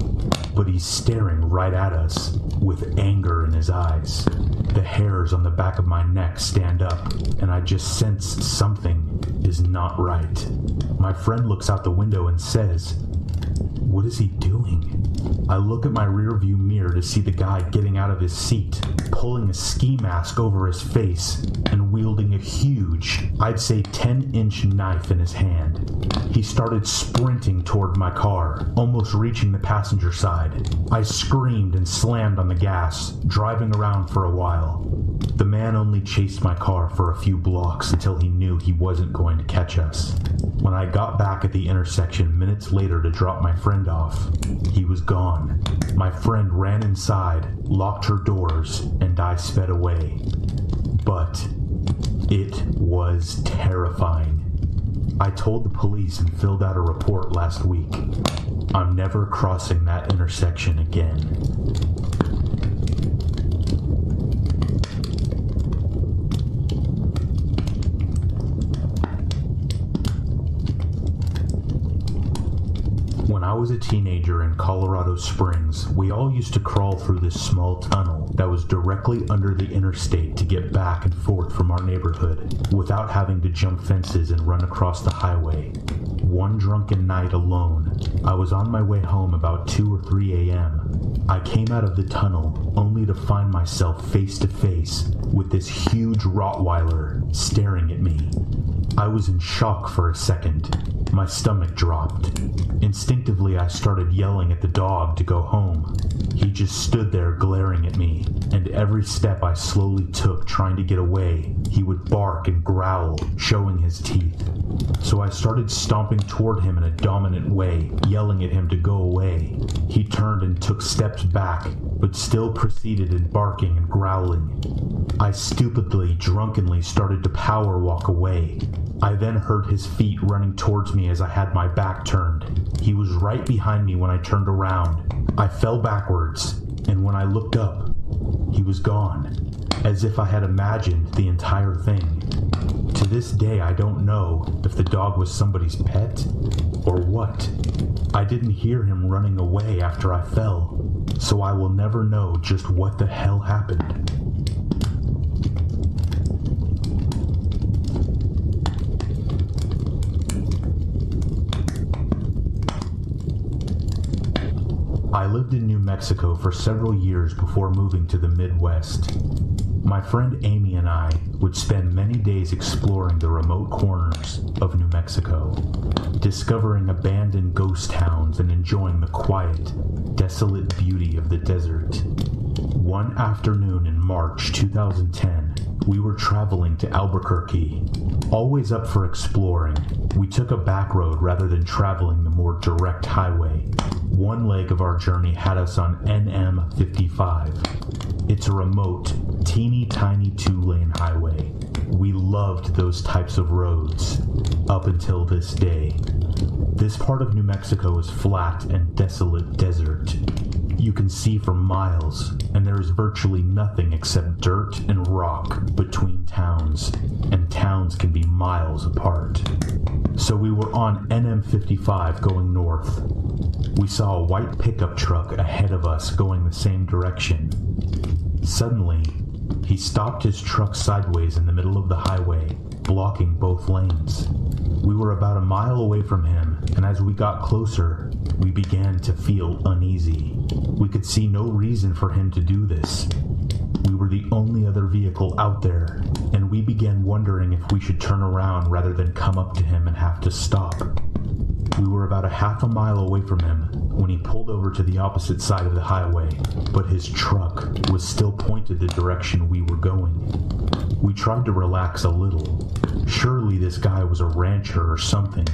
Speaker 1: but he's staring right at us with anger in his eyes. The hairs on the back of my neck stand up, and I just sense something is not right. My friend looks out the window and says, "What is he doing?" I look at my rearview mirror to see the guy getting out of his seat, pulling a ski mask over his face, and wielding a huge, I'd say 10-inch knife in his hand. He started sprinting toward my car, almost reaching the passenger side. I screamed and slammed on the gas, driving around for a while. The man only chased my car for a few blocks until he knew he wasn't going to catch us. When I got back at the intersection minutes later to drop my friend off, he was gone. My friend ran inside, locked her doors, and I sped away. But it was terrifying. I told the police and filled out a report last week. I'm never crossing that intersection again. When I was a teenager in Colorado Springs, we all used to crawl through this small tunnel that was directly under the interstate to get back and forth from our neighborhood without having to jump fences and run across the highway. One drunken night alone, I was on my way home about 2 or 3 a.m. I came out of the tunnel only to find myself face to face with this huge Rottweiler staring at me. I was in shock for a second. My stomach dropped. Instinctively, I started yelling at the dog to go home. He just stood there glaring at me, and every step I slowly took trying to get away, he would bark and growl, showing his teeth. So I started stomping toward him in a dominant way, yelling at him to go away. He turned and took steps back, but still proceeded in barking and growling. I stupidly, drunkenly started to power walk away. I then heard his feet running towards me as I had my back turned. He was right behind me when I turned around. I fell backwards, and when I looked up, he was gone, as if I had imagined the entire thing. To this day, I don't know if the dog was somebody's pet or what. I didn't hear him running away after I fell, so I will never know just what the hell happened. I lived in New Mexico for several years before moving to the Midwest. My friend Amy and I would spend many days exploring the remote corners of New Mexico, discovering abandoned ghost towns and enjoying the quiet, desolate beauty of the desert. One afternoon in March 2010, we were traveling to Albuquerque. Always up for exploring, we took a back road rather than traveling the more direct highway. One leg of our journey had us on NM 55. It's a remote, teeny tiny 2-lane highway. We loved those types of roads, up until this day. This part of New Mexico is flat and desolate desert. You can see for miles, and there is virtually nothing except dirt and rock between towns, and towns can be miles apart. So we were on NM 55 going north. We saw a white pickup truck ahead of us going the same direction. Suddenly, he stopped his truck sideways in the middle of the highway, blocking both lanes. We were about a mile away from him, and as we got closer, we began to feel uneasy. We could see no reason for him to do this. We were the only other vehicle out there, and we began wondering if we should turn around rather than come up to him and have to stop. We were about a half a mile away from him when he pulled over to the opposite side of the highway, but his truck was still pointed the direction we were going. We tried to relax a little. Surely this guy was a rancher or something.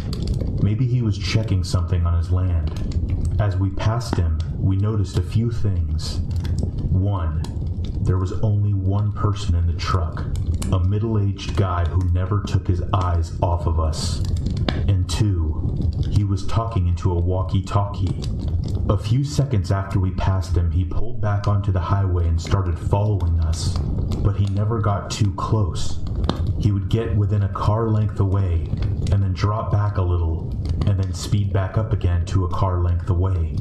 Speaker 1: Maybe he was checking something on his land. As we passed him, we noticed a few things. One, there was only one person in the truck, a middle-aged guy who never took his eyes off of us. And two, he was talking into a walkie-talkie. A few seconds after we passed him, he pulled back onto the highway and started following us, but he never got too close. He would get within a car length away, and then drop back a little, and then speed back up again to a car length away.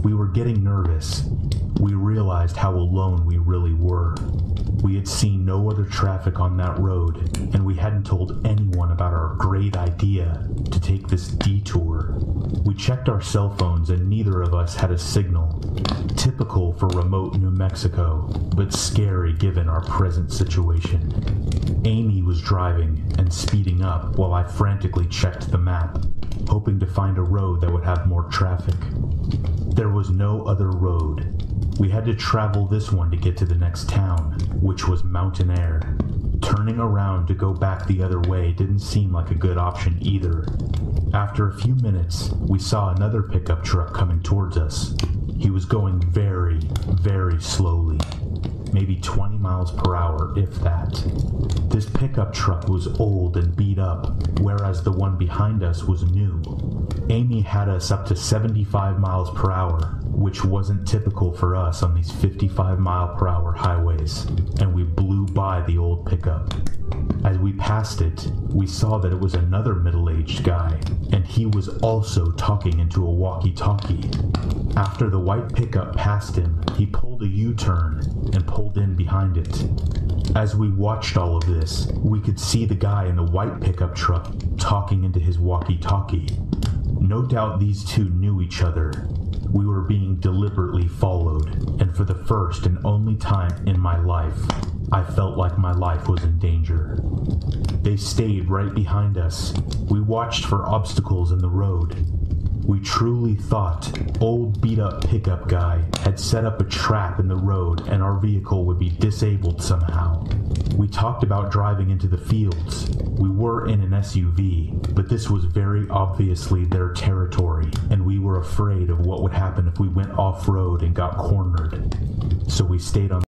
Speaker 1: We were getting nervous. We realized how alone we really were. We had seen no other traffic on that road, and we hadn't told anyone about our great idea to take this detour. We checked our cell phones and neither of us had a signal. Typical for remote New Mexico, but scary given our present situation. Amy was driving and speeding up while I frantically checked the map, hoping to find a road that would have more traffic. There was no other road. We had to travel this one to get to the next town, which was Mountain Air. Turning around to go back the other way didn't seem like a good option either. After a few minutes, we saw another pickup truck coming towards us. He was going very, very slowly. Maybe 20 miles per hour, if that. This pickup truck was old and beat up, whereas the one behind us was new. Amy had us up to 75 miles per hour, which wasn't typical for us on these 55-mile-per-hour highways, and we blew by the old pickup. As we passed it, we saw that it was another middle-aged guy, and he was also talking into a walkie-talkie. After the white pickup passed him, he pulled a U-turn and pulled in behind it. As we watched all of this, we could see the guy in the white pickup truck talking into his walkie-talkie. No doubt these two knew each other. We were being deliberately followed, and for the first and only time in my life, I felt like my life was in danger. They stayed right behind us. We watched for obstacles in the road. We truly thought old beat-up pickup guy had set up a trap in the road and our vehicle would be disabled somehow. We talked about driving into the fields. We were in an SUV, but this was very obviously their territory, and we were afraid of what would happen if we went off-road and got cornered. So we stayed on